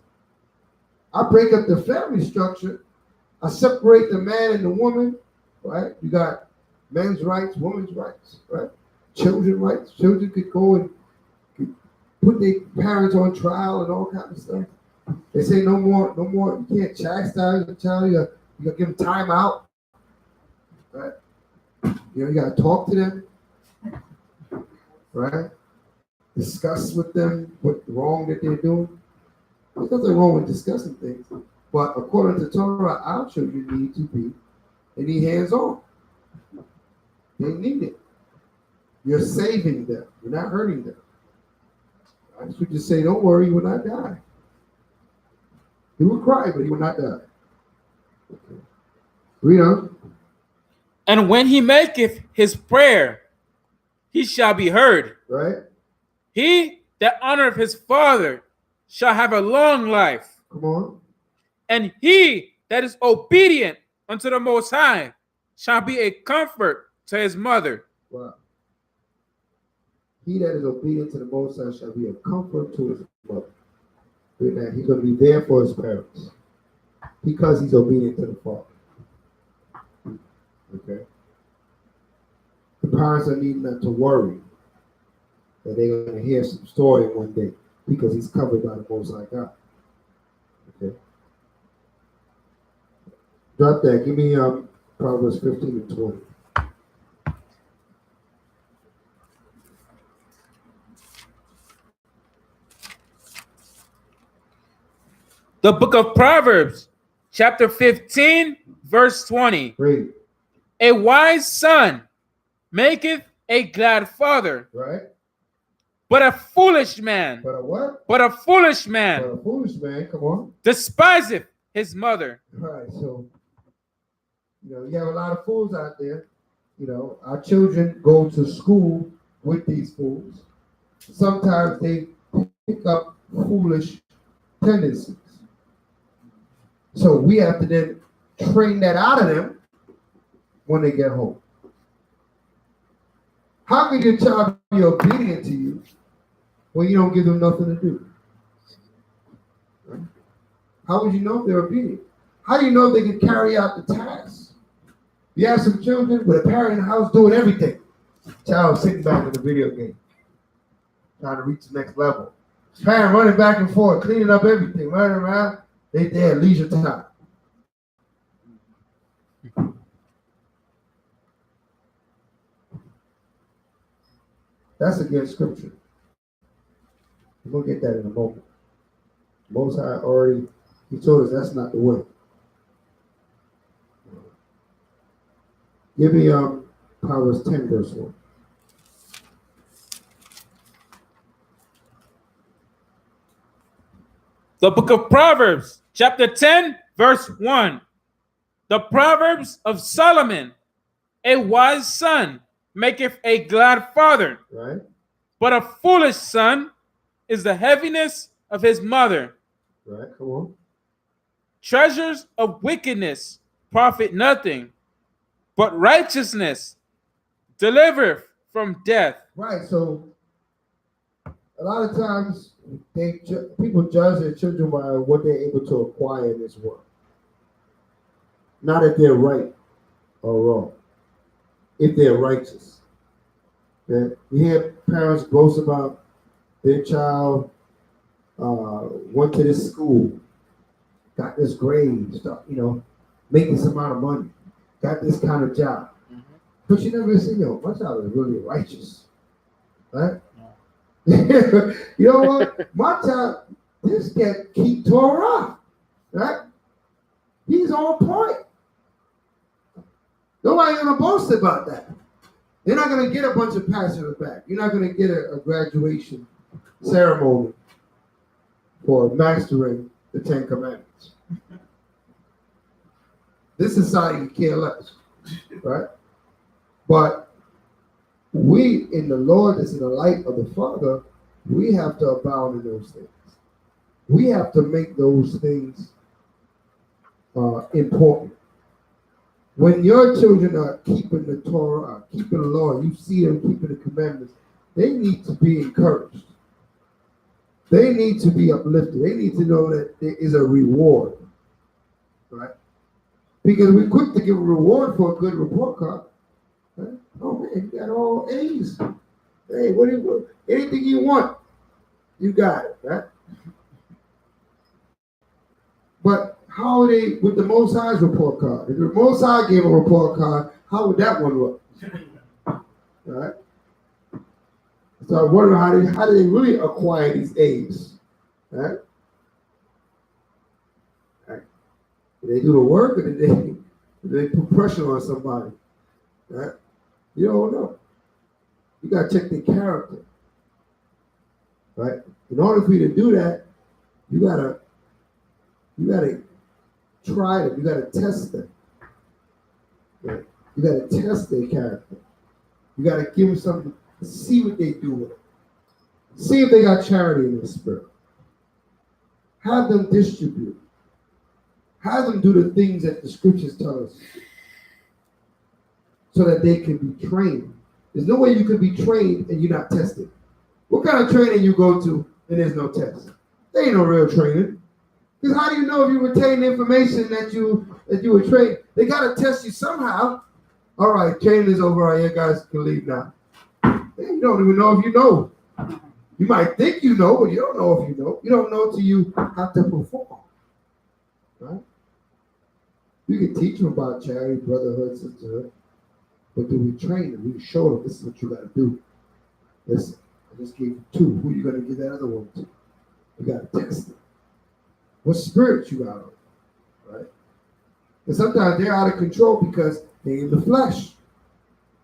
I break up the family structure. I separate the man and the woman, right? You got men's rights, women's rights, right? Children's rights. Children could go and put their parents on trial and all kinds of stuff. They say no more, you can't chastise the child. You got to give them time out, right? You got to talk to them, right? Discuss with them what wrong that they're doing. There's nothing wrong with discussing things, but according to Torah, our children they need hands-on. They need it. You're saving them. You're not hurting them. I should just say, don't worry, you will not die. He will cry, but he will not die. Okay. Read on. And when he maketh his prayer, he shall be heard. Right? He that honoreth his father shall have a long life. Come on. And he that is obedient unto the Most High shall be a comfort to his mother. Wow. He that is obedient to the Most High shall be a comfort to his mother. He's going to be there for his parents because he's obedient to the Father. Okay? The parents are needing not to worry that they're going to hear some story one day because he's covered by the Most High God. Okay? Drop that. Give me Proverbs 15 and 20. The book of Proverbs, chapter 15, verse 20. Read. A wise son maketh a glad father, Right? but a foolish man. But a what? But a foolish man But a foolish man, come on. despiseth his mother. Right, so, you have a lot of fools out there. Our children go to school with these fools. Sometimes they pick up foolish tendencies. So we have to then train that out of them when they get home. How can your child be obedient to you when you don't give them nothing to do? Right? How would you know if they're obedient? How do you know if they can carry out the tasks? You have some children with a parent in the house doing everything. Child sitting back in the video game, trying to reach the next level. Parent running back and forth, cleaning up everything, running around. They there at leisure time. That's against scripture. We're going to get that in a moment. Most High he told us that's not the way. Give me Proverbs 10, verse 1. The book of Proverbs, chapter 10, verse 1. The Proverbs of Solomon, a wise son maketh a glad father, Right? but a foolish son is the heaviness of his mother. Right? Come on. Treasures of wickedness profit nothing, but righteousness delivereth from death. Right. So a lot of times people judge their children by what they're able to acquire in this world. Not if they're right or wrong. If they're righteous. Okay? You hear parents boast about their child went to this school, got this grade, stuff, making this amount of money, got this kind of job. But you never say, my child is really righteous. Right? You know what? My child, this cat keep Torah. Right? He's on point. Nobody's gonna boast about that. They're not gonna get a bunch of pats on the back. You're not gonna get a graduation ceremony for mastering the 10 Commandments. This society care less, right? But we, in the Lord, that's in the light of the Father, we have to abound in those things. We have to make those things important. When your children are keeping the Torah, keeping the law, you see them keeping the commandments, they need to be encouraged. They need to be uplifted. They need to know that there is a reward, right? Because we're quick to give a reward for a good report card. Right? Oh man, you got all A's. Hey, what do you want? Anything you want, you got it, right? But how are they with the Most High's report card? If the Most High gave a report card, how would that one look? Right? So I wonder how do they really acquire these A's? Right? Right? Did they do the work, or did they put pressure on somebody? Right? You don't know. You gotta check their character. Right? In order for you to do that, you gotta try them. You gotta test them. Right? You gotta test their character. You gotta give them something. See what they do with it. See if they got charity in their spirit. Have them distribute. Have them do the things that the scriptures tell us so that they can be trained. There's no way you can be trained and you're not tested. What kind of training you go to and there's no test? There ain't no real training. Because how do you know if you retain the information that you were trained? They got to test you somehow. All right, training is over. All right, you guys can leave now. You don't even know if you know. You might think you know, but you don't know if you know. You don't know till you have to perform. Right? We can teach them about charity, brotherhood, sisterhood. But do we train them? We show them this is what you got to do. Listen, I just gave you 2. Who are you going to give that other one to? You got to test them. What spirit you got on? Right? And sometimes they're out of control because they're in the flesh.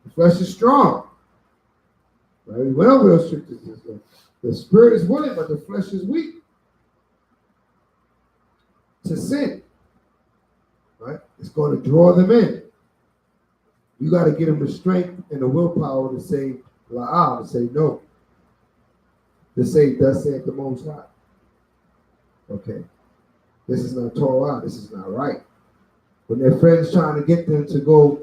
The flesh is strong. Right? We went over those scriptures. The spirit is willing, but the flesh is weak to sin. Right? It's going to draw them in. You got to give them the strength and the willpower to say la'ah, to say no. To say, thus saith the Most High. Okay. This is not Torah. This is not right. When their friends trying to get them to go,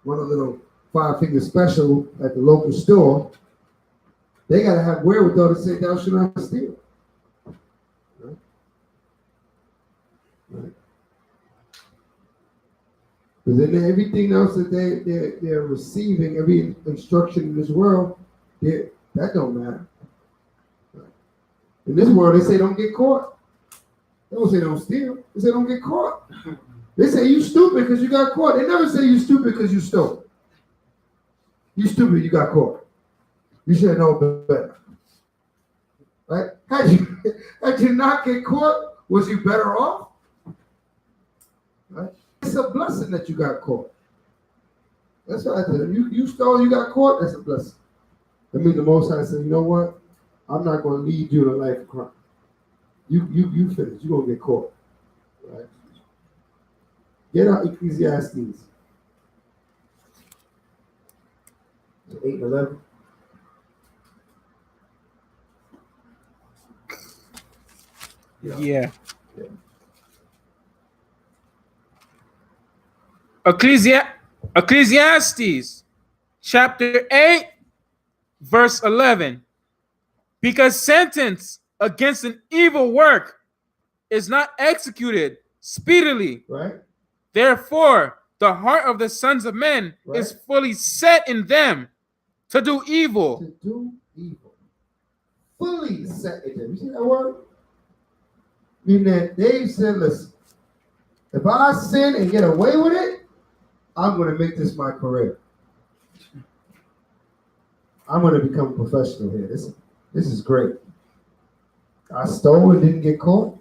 run a little 5-figure special at the local store, they got to have wherewithal to say, thou shalt not steal. Right? Right. Because then everything else that they're receiving, every instruction in this world, that don't matter. Right? In this world, they say don't get caught. They don't say don't steal. They say don't get caught. They say you stupid because you got caught. They never say you stupid because you stole. You stupid, you got caught. You should know better. Right? Had you not get caught, was you better off? Right? It's a blessing that you got caught. That's what I said. You stole, you got caught, that's a blessing. That means the Most High said, you know what? I'm not going to lead you to life of crime. You finish. You're going to get caught. Right? Get out Ecclesiastes. 8 and 11. Yeah. Yeah. Ecclesiastes chapter 8, verse 11. Because sentence against an evil work is not executed speedily. Right? Therefore, the heart of the sons of men is fully set in them to do evil. To do evil. Fully set in them. You see that word? Meaning that Dave said, listen, if I sin and get away with it, I'm going to make this my career. I'm going to become a professional here. This is great. I stole and didn't get caught.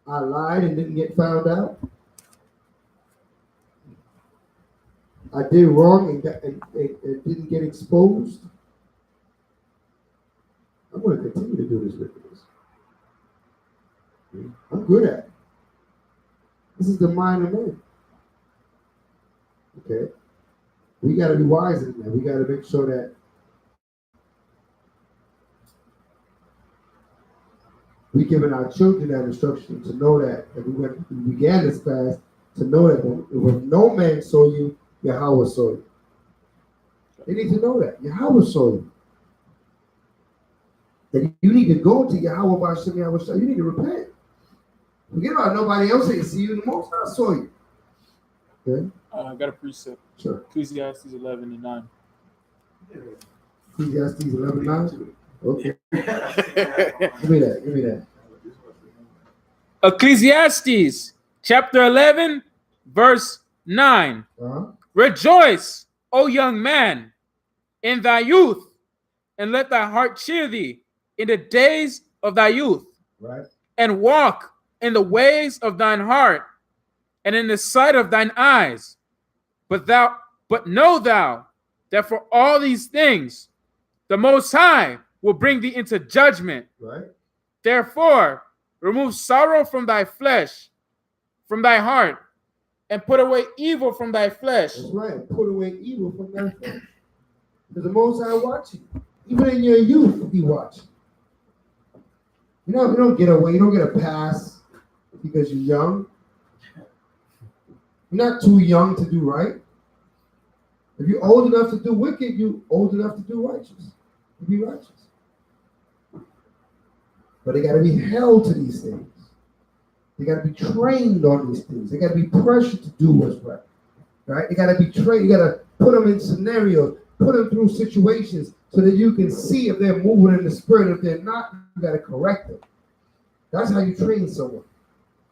I lied and didn't get found out. I did wrong and didn't get exposed. I'm going to continue to do this wickedness. I'm good at it. This is the mind of man. Okay? We got to be wise in that. We got to make sure that we're giving our children that instruction to know that, and we began this fast, to know that when no man saw you, Yahweh saw you. They need to know that. Yahweh saw you. That you need to go to Yahweh by Shem Yahweh. You need to repent. Forget about nobody else ain't see you. The Most High saw you. Okay? I got a precept. Sure. Ecclesiastes 11 and 9. Ecclesiastes 11:9. Okay. Give me that. Ecclesiastes chapter 11, verse 9. Uh-huh. Rejoice, O young man, in thy youth, and let thy heart cheer thee in the days of thy youth. Right. And walk in the ways of thine heart, and in the sight of thine eyes. But know thou that for all these things the Most High will bring thee into judgment. Right. Therefore, remove sorrow from thy flesh, from thy heart, and put away evil from thy flesh. That's right. Put away evil from thy flesh. Because the Most High watching. Even in your youth, He watching. You don't get away. You don't get a pass because you're young. You're not too young to do right. If you're old enough to do wicked, you're old enough to do righteous. To be righteous. But they got to be held to these things. They got to be trained on these things. They got to be pressured to do what's right. Right? They got to be trained. You got to put them in scenarios, put them through situations so that you can see if they're moving in the spirit. If they're not, you got to correct them. That's how you train someone.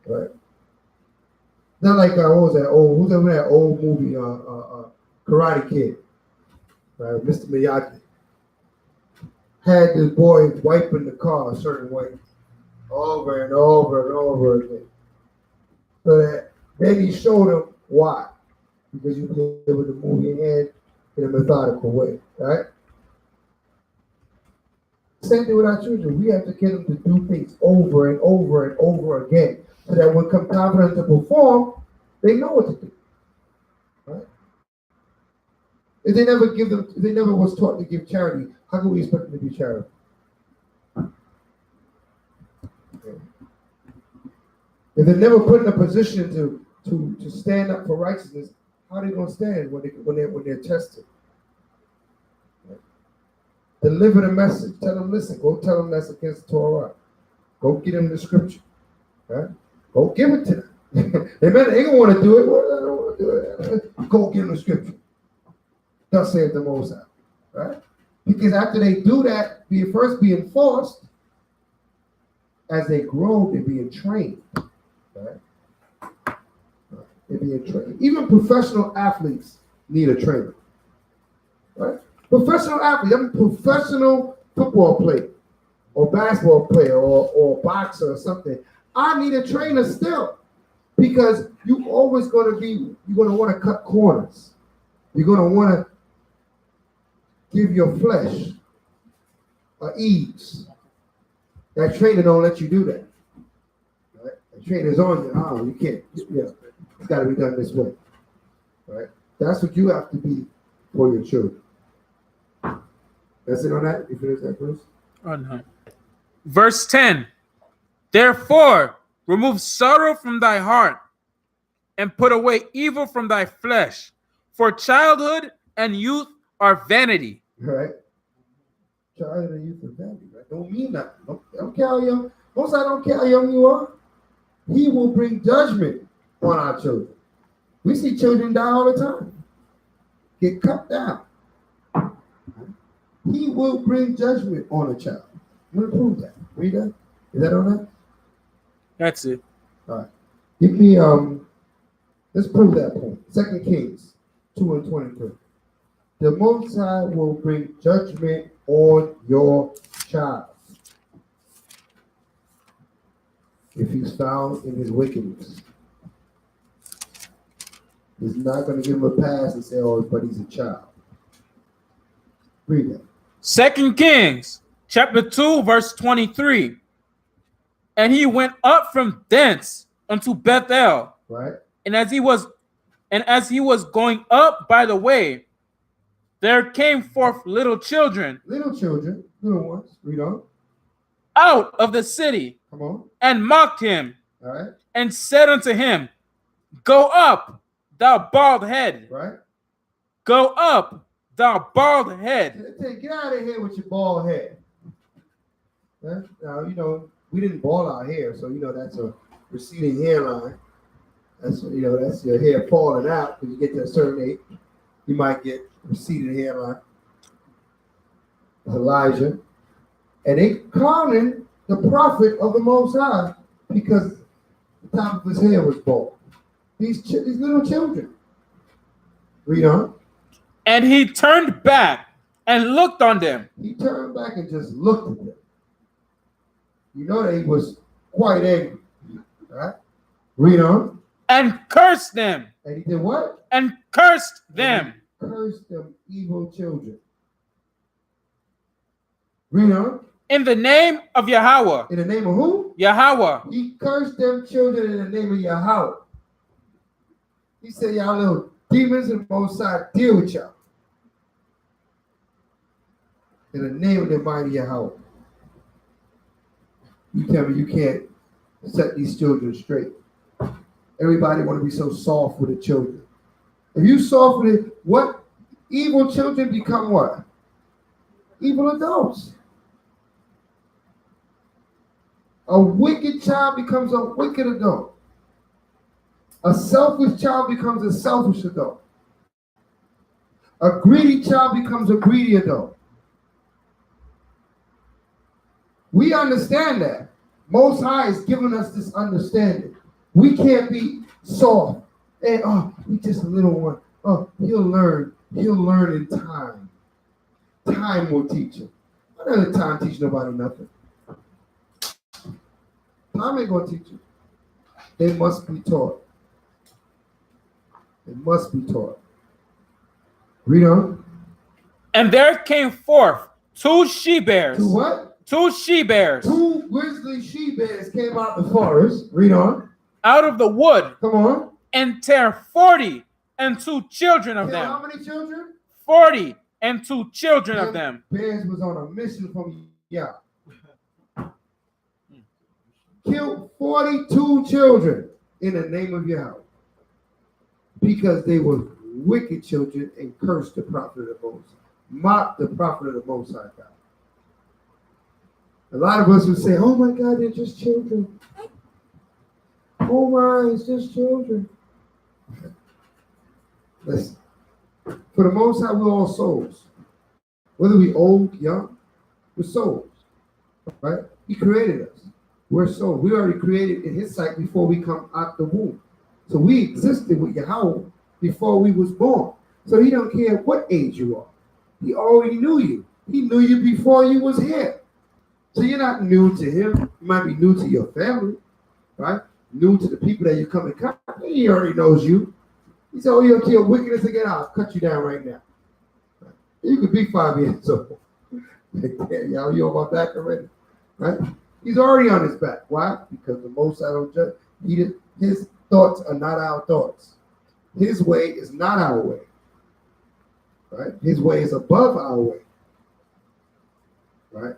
Right? Not like who's that old movie, Karate Kid, right? Mr. Miyagi had this boy wiping the car a certain way, over and over and over again. So that then he showed him why, because you be able to move your hand in a methodical way, right? Same thing with our children. We have to get them to do things over and over and over again, so that when come time for them to perform, they know what to do. Right? If they never was taught to give charity, how can we expect them to be charitable? Okay. If they're never put in a position to stand up for righteousness, how are they going to stand when they're tested? Right? Deliver the message. Tell them, listen. Go tell them that's against the Torah. Go get them the scripture. Right? Go give it to them. They gonna want to do it. Well, I don't want to do it. Go give them the scripture. Thus saith the Most High. Right? Because after they do that, first being forced, as they grow, they're being trained. Right? They're being trained. Even professional athletes need a trainer. Right? Professional athlete, I'm a professional football player, or basketball player, or boxer or something. I need a trainer still. Because you're always going to want to cut corners. You're going to want to give your flesh ease. That trainer don't let you do that. Right? That trainer's on you. Oh, you can't. Yeah, it's got to be done this way. Right? That's what you have to be for your children. That's it on that. You finish that verse? Oh, no. Verse 10. Therefore, remove sorrow from thy heart and put away evil from thy flesh. For childhood and youth are vanity. Right? Childhood and youth are vanity. Right? Don't mean nothing. Don't care how young. Most I don't care how young you are. He will bring judgment on our children. We see children die all the time. Get cut down. He will bring judgment on a child. I'm going to prove that. Read that. Is that on that? That's it. All right. Give me, let's prove that point. 2 Kings 2:23. The Most High will bring judgment on your child if he's found in his wickedness. He's not going to give him a pass and say, oh, but he's a child. Read that. 2 Kings chapter 2, verse 23. And he went up from thence unto Bethel. Right? And as he was going up by the way, there came forth little children Little children, little ones. Read on. out of the city Come on. and mocked him All right. and said unto him, Go up, thou bald head. Right? Go up, thou bald head. Get out of here with your bald head. Huh? Now, you know, we didn't bald our hair, so, you know, that's a receding hairline. That's, you know, that's your hair falling out. When you get to a certain age, you might get receding hairline. Elijah. And they clowning the prophet of the Most High because the top of his hair was bald. These little children. Read on. And he turned back and looked on them. He turned back and just looked at them. You know that he was quite angry. Right? Read on. And cursed them. And he did what? And cursed them. He cursed them evil children. Read on. In the name of Yahweh. In the name of who? Yahweh. He cursed them children in the name of Yahweh. He said, y'all little demons and Most High deal with y'all. In the name of the mighty Yahweh. You tell me you can't set these children straight. Everybody want to be so soft with the children. If you soft with it, what? Evil children become what? Evil adults. A wicked child becomes a wicked adult. A selfish child becomes a selfish adult. A greedy child becomes a greedy adult. We understand that. Most High has given us this understanding. We can't be soft. And, oh, he's just a little one. Oh, he'll learn. He'll learn in time. Time will teach him. I don't let time teach nobody nothing. Time ain't going to teach you. They must be taught. They must be taught. Read on. And there came forth 2 she-bears. To what? 2 she-bears 2 grizzly she-bears came out the forest. Read on. out of the wood Come on. and tear 40 and 2 children of Tell how them. many children? 40 and 2 children of them. Bears was on a mission from Yah. Killed 42 children in the name of Yahweh because they were wicked children and cursed the prophet of the Most High, mocked the prophet of the Most High God. A lot of us would say, oh my God, they're just children. Oh my, it's just children. Listen, for the Most High, we're all souls. Whether we old, young, we're souls, right? He created us. We're souls. We already created in his sight before we come out the womb. So we existed with Yahweh before we was born. So he don't care what age you are. He already knew you. He knew you before you was here. So you're not new to him. You might be new to your family, right? New to the people that you come in contact. He already knows you. He said, oh, you're to your wickedness again. I'll cut you down right now. You could be 5 years old. Y'all, you on my back already, right? He's already on his back. Why? Because the Most High don't judge. His thoughts are not our thoughts. His way is not our way, right? His way is above our way, right?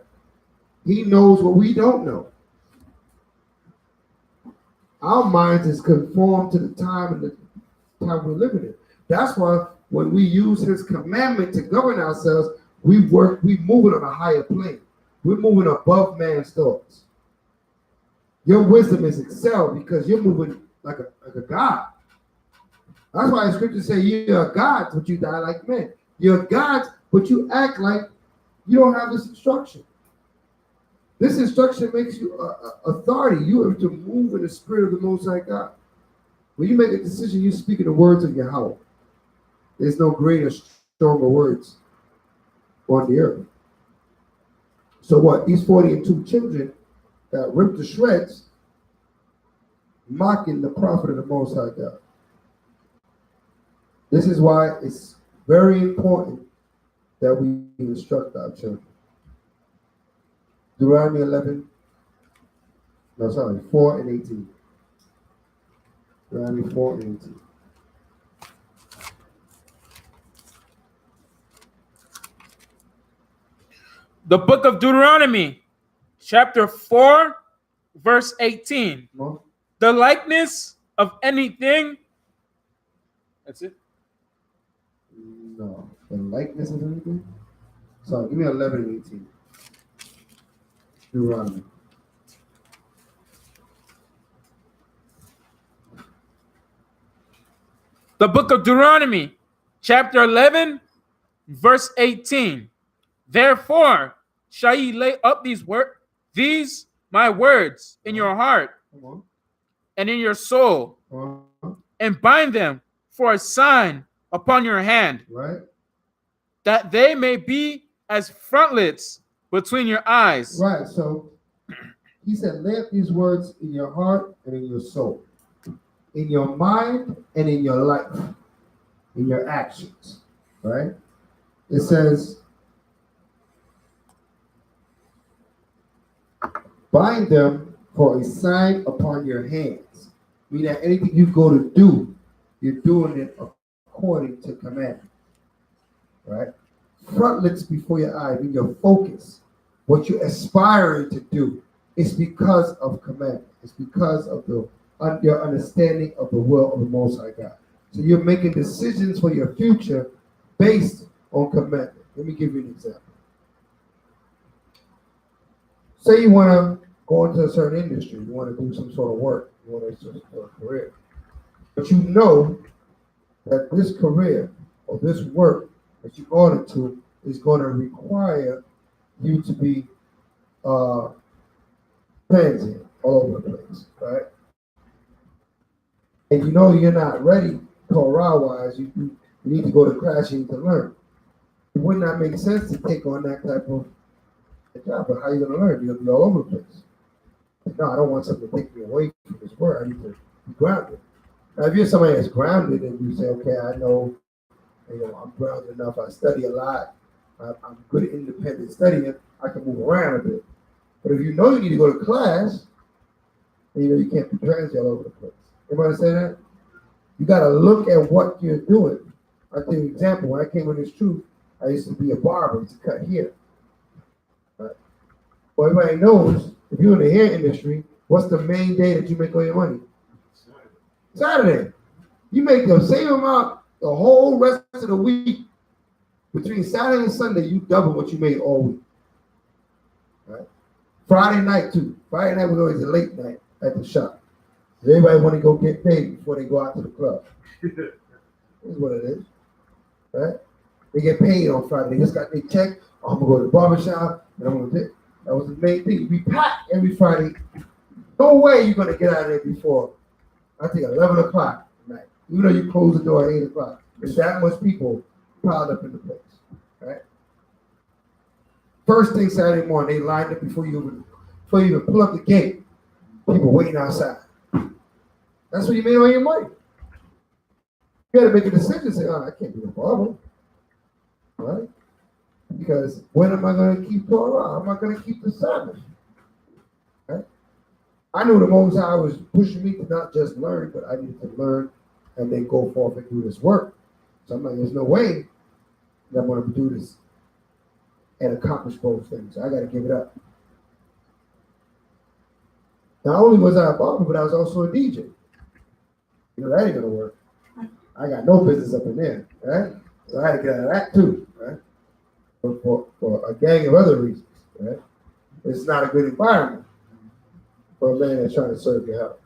He knows what we don't know. Our minds is conformed to the time and the time we're living in. That's why when we use his commandment to govern ourselves, we moving on a higher plane. We're moving above man's thoughts. Your wisdom is excelled because you're moving like a God. That's why the scriptures say you're gods, but you die like men. You're gods, but you act like you don't have this instruction. This instruction makes you authority. You have to move in the spirit of the Most High God. When you make a decision, you speak in the words of Yahweh. There's no greater, stronger words on the earth. So what? These 42 children got ripped to shreds, mocking the prophet of the Most High God. This is why it's very important that we instruct our children. Deuteronomy 4 and 18. Deuteronomy 4 and 18. The book of Deuteronomy, chapter 4, verse 18. The likeness of anything. That's it? No. The likeness of anything? So give me 11 and 18. Deuteronomy. The book of Deuteronomy, chapter 11, verse 18. Therefore shall ye lay up these my words in your heart and in your soul, and bind them for a sign upon your hand, right? That they may be as frontlets between your eyes. Right. So he said, lay up these words in your heart and in your soul, in your mind and in your life, in your actions, right? It says, bind them for a sign upon your hands. Meaning that anything you go to do, you're doing it according to commandment, right? Frontlets before your eyes, in your focus, what you're aspiring to do, is because of commandment. It's because of your understanding of the will of the Most High God. So you're making decisions for your future based on commandment. Let me give you an example. Say you want to go into a certain industry, you want to do some sort of work, you want to do a career, but you know that this career or this work that you're going into is going to require you to be transient all over the place, right? And you know you're not ready Torah-wise, you need to go to crashing to learn. It would not make sense to take on that type of job, but how are you going to learn? You're going to be all over the place. No, I don't want something to take me away from this work. I need to be grounded. Now, if you're somebody that's grounded and you say, okay, I know, I'm grounded enough, I study a lot, I'm good at independent studying, I can move around a bit. But if you know you need to go to class, and you can't be transient all over the place. Everybody say that? You got to look at what you're doing. I'll give you an example. When I came in this truth, I used to be a barber. I used to cut hair. Right? Well, everybody knows, if you're in the hair industry, what's the main day that you make all your money? Saturday. You make the same amount the whole rest of the week. Between Saturday and Sunday, you double what you made all week. Right? Friday night, too. Friday night was always a late night at the shop. Everybody want to go get paid before they go out to the club. That's what it is. Right? They get paid on Friday. They just got their check. I'm going to go to the barbershop, and I'm going to do. That was the main thing. We packed every Friday. No way you're going to get out of there before, I think, 11 o'clock at night. Even though you close the door at 8 o'clock. There's that much people piled up in the place. Right? First thing Saturday morning, they lined up before you even pull up the gate. People waiting outside. That's when you made all your money. You got to make a decision and say, I can't be a barber. Right? Because when am I going to keep Torah? Am I going to keep the Sabbath? Right? I knew the Most High was pushing me to not just learn, but I needed to learn and then go forth and do this work. So I'm like, there's no way that I'm going to do this and accomplish both things. I got to give it up. Not only was I a barber, but I was also a DJ. You know, that ain't going to work. I got no business up in there, right? So I had to get out of that too, right? For a gang of other reasons, right? It's not a good environment for a man that's trying to serve your house.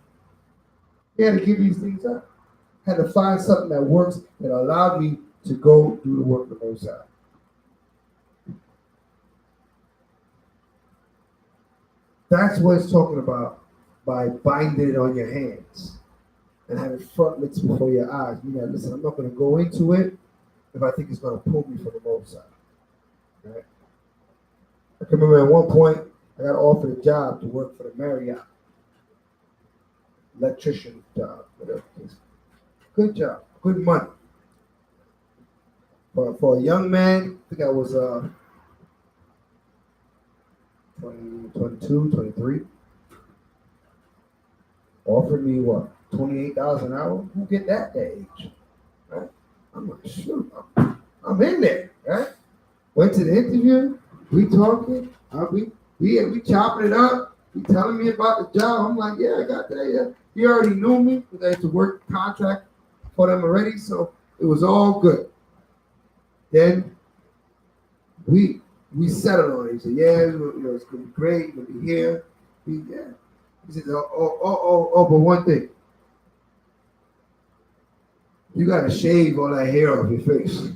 You had to give these things up. Had to find something that works that allowed me to go do the work of the Most High. That's what it's talking about by binding it on your hands and having frontlets before your eyes. You know, listen, I'm not going to go into it if I think it's going to pull me from the Most High. Right? I can remember at one point I got offered a job to work for the Marriott, electrician job, whatever it is. Good job, good money. But for a young man, I think I was 22, 23. Offered me what, $28 an hour? Who get that age? Right? I'm like, shoot, I'm in there, right? Went to the interview, we talking, we chopping it up, he telling me about the job. I'm like, yeah, I got that. Yeah. He already knew me because I had to work contract for them already, so it was all good. Then we settled on it. He said, yeah, you know, it's gonna be great, you're gonna be here. He said, oh, but one thing. You gotta shave all that hair off your face.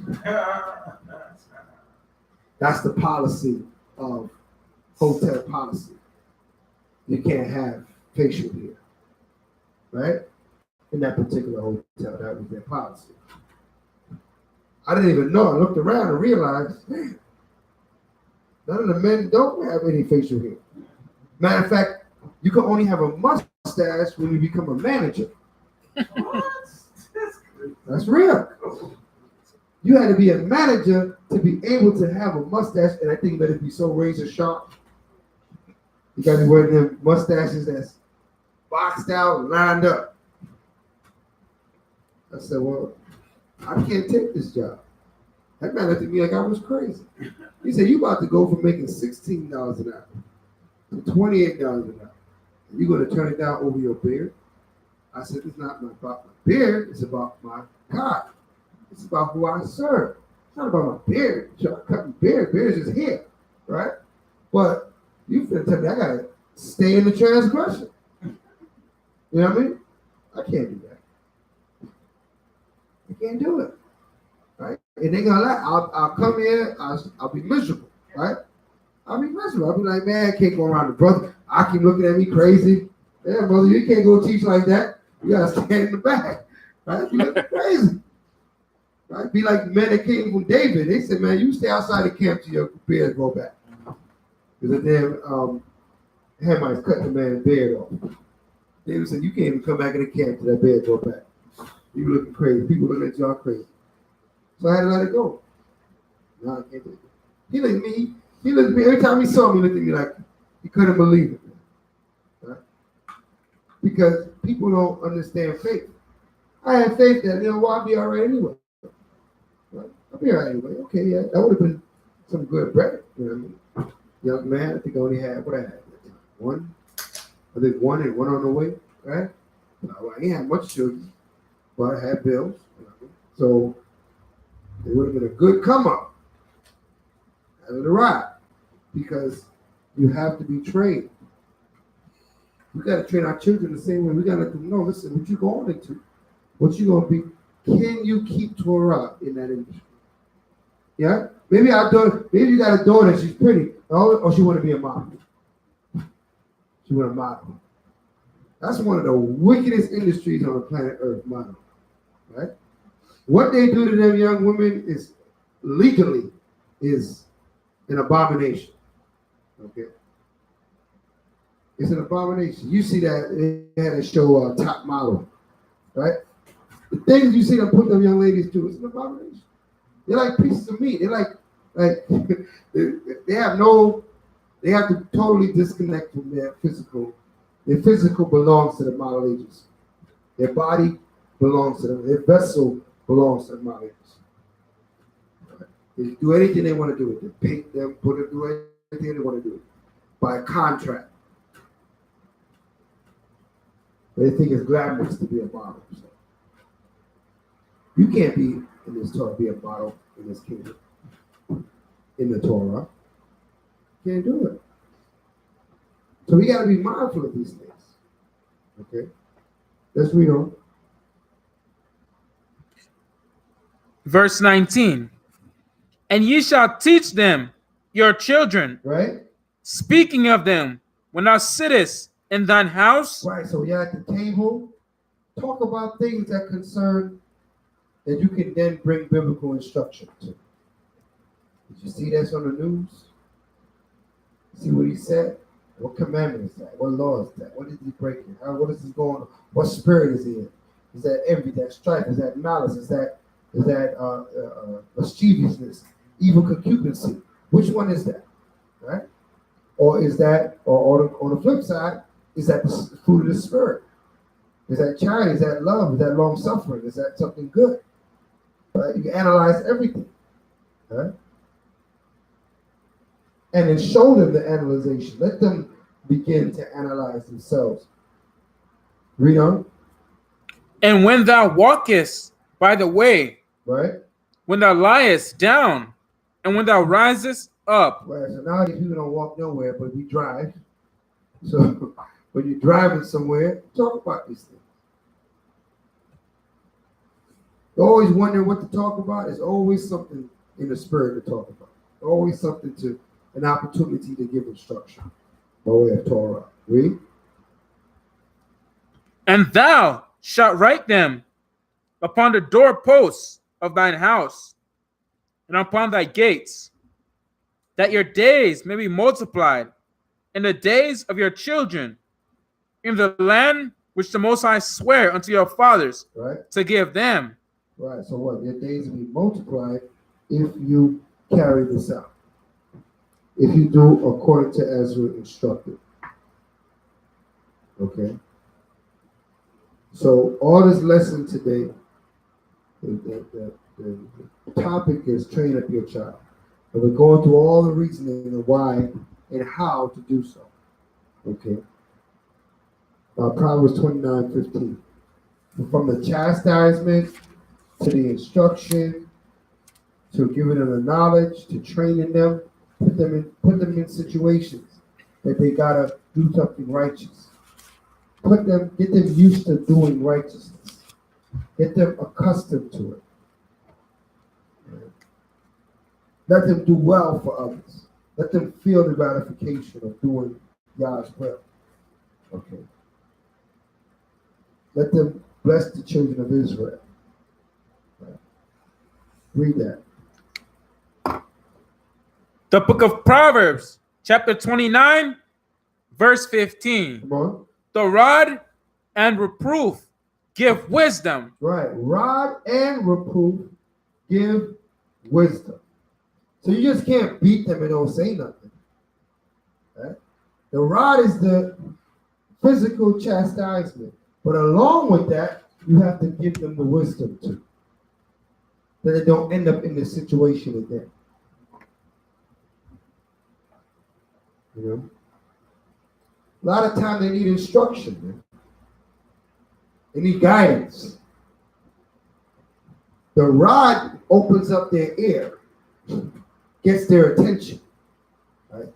That's the policy of hotel policy. You can't have facial hair, right? In that particular hotel, that was their policy. I didn't even know. I looked around and realized, man, none of the men don't have any facial hair. Matter of fact, you can only have a mustache when you become a manager. What? That's real. You had to be a manager to be able to have a mustache, and I think that it'd be so razor sharp. You got to be wearing them mustaches that's boxed out and lined up. I said, well, I can't take this job. That man looked at me like I was crazy. He said, you about to go from making $16 an hour to $28 an hour. You're going to turn it down over your beard? I said, it's not about my beard. It's about my God. It's about who I serve. It's not about my beard. Cutting beard. Beard is just here, right? But you finna tell me I got to stay in the transgression. You know what I mean? I can't do that. I can't do it. Right? And they gonna lie. I'll come here. I'll be miserable. Right? I'll be miserable. I'll be like, man, I can't go around the brother. I keep looking at me crazy. Yeah, brother, you can't go teach like that. You gotta stand in the back. Right? You look crazy. Right? Be like the men that came from David. They said, man, you stay outside the camp till your beard grow back. Because the damn Hamites cut the man's beard off. David said, you can't even come back in the camp till that beard grow back. You looking crazy. People looking at y'all crazy. So I had to let it go. No, I can't do it. He looked at me. He looked at me. Every time he saw me, he looked at me like he couldn't believe it. Right? Because people don't understand faith. I had faith that, you know, well, I'll be all right anyway. Right? I'll be all right anyway. Okay, yeah. That would have been some good bread. You know what I mean? Young man, I think I only had, what I had? One. I think one and one on the way. Right? No, I ain't had much children, but I had bills. You know? So it would have been a good come up. As it arrived. Because you have to be trained. We got to train our children the same way. We got to let them know, listen, what you going into? What you going to be? Can you keep Torah in that industry? Yeah? Maybe you got a daughter, she's pretty. Or she want to be a model. She want to model. That's one of the wickedest industries on the planet Earth, model. Right? What they do to them young women is legally is an abomination. Okay? It's an abomination. You see that they had a show Top Model, right? The things you see them put them young ladies through, it's an abomination. They're like pieces of meat. They're like Like they have to totally disconnect from their physical. Their physical belongs to the model ages. Their body belongs to them. Their vessel belongs to the model ages. They do anything they want to do with it. Paint them, do anything they want to do by contract. They think it's glamorous to be a model. So you can't be in this Torah, be a model in this kingdom. In the Torah. Can't do it. So we got to be mindful of these things. Okay? Let's read on. Verse 19. And ye shall teach them your children, Right? speaking of them when thou sittest in thine house. Right. So you're at the table. Talk about things that concern that you can then bring biblical instruction to. Did you see this on the news? See what he said? What commandment is that? What law is that? What is he breaking? What is he going on? What spirit is he in? Is that envy, that strife? Is that malice? Is that lasciviousness, evil concupiscence? Which one is that? Right? Or is that, or on the flip side, is that the fruit of the spirit? Is that charity? Is that love? Is that long suffering? Is that something good? Right? You can analyze everything. Right? And then show them the analyzation. Let them begin to analyze themselves. Read on. And when thou walkest by the way, Right? when thou liest down, and when thou risest up. Right. So now these people don't walk nowhere, but we drive. So when you're driving somewhere, talk about these things. You're always wondering what to talk about. There's always something in the spirit to talk about. Always something an opportunity to give instruction by way of Torah. Read. And thou shalt write them upon the doorposts of thine house and upon thy gates, that your days may be multiplied in the days of your children in the land which the Most High swear unto your fathers, Right. to give them. Right. So what? Your days will be multiplied if you carry this out. If you do according to Ezra instructed. Okay. So all this lesson today, the topic is train up your child. And we're going through all the reasoning and why and how to do so. Okay. Proverbs 29:15. From the chastisement to the instruction, to giving them the knowledge, to training them, put them in situations that they gotta do something righteous. Get them used to doing righteousness. Get them accustomed to it. Let them do well for others. Let them feel the gratification of doing God's will. Okay. Let them bless the children of Israel. Right. Read that. The book of Proverbs, chapter 29, verse 15. Come on. The rod and reproof give wisdom. Right. Rod and reproof give wisdom. So you just can't beat them and don't say nothing. Right? The rod is the physical chastisement. But along with that, you have to give them the wisdom too. That they don't end up in this situation again. You know? A lot of times they need instruction, man. They need guidance. The rod opens up their ear, gets their attention. Right?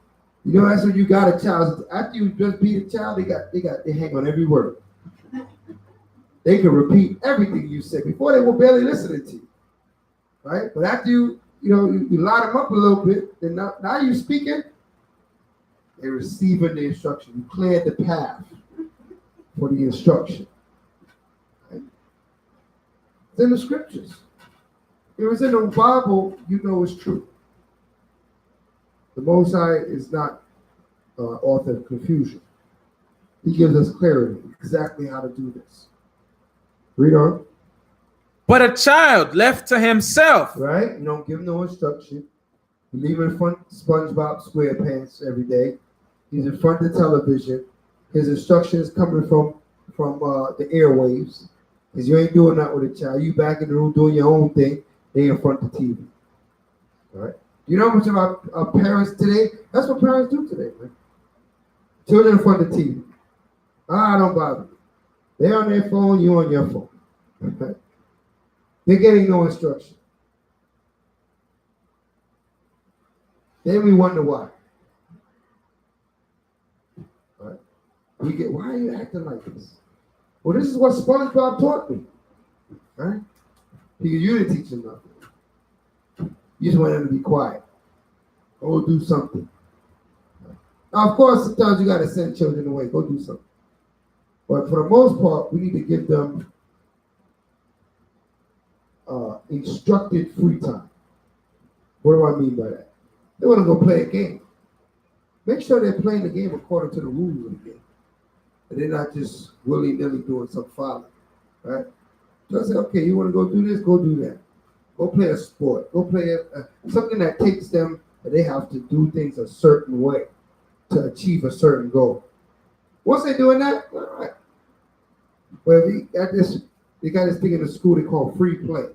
You know, that's when you got a child. After you just beat a child, they hang on every word. They can repeat everything you said. Before they were barely listening to you. Right? But after you light them up a little bit, then now you're speaking, they're receiving the instruction. You cleared the path for the instruction. Right? It's in the scriptures. If it's in the Bible, you know it's true. The Most High is not author of confusion. He gives us clarity, exactly how to do this. Read on. But a child left to himself. Right? You don't give no instruction. You leave in front of SpongeBob SquarePants every day. He's in front of the television. His instructions coming from the airwaves. Because you ain't doing that with a child. You back in the room doing your own thing. They in front of the TV. All right. You know how much of our parents today? That's what parents do today, man. Children in front of the TV. Don't bother me. They're on their phone, you on your phone. Okay? They're getting no instruction. Then we wonder why. All right? Why are you acting like this? Well, this is what SpongeBob taught me. Right? Because you didn't teach him nothing. You just wanted him to be quiet. Go do something. Now, of course, sometimes you got to send children away. Go do something. But for the most part, we need to give them instructed free time. What do I mean by that? They want to go play a game. Make sure they're playing the game according to the rules of the game. And they're not just willy-nilly doing some folly. Right? So I say, okay, you want to go do this? Go do that. Go play a sport. Go play something that takes them, that they have to do things a certain way to achieve a certain goal. Once they're doing that, all right. Well, they got this thing in the school they call free play.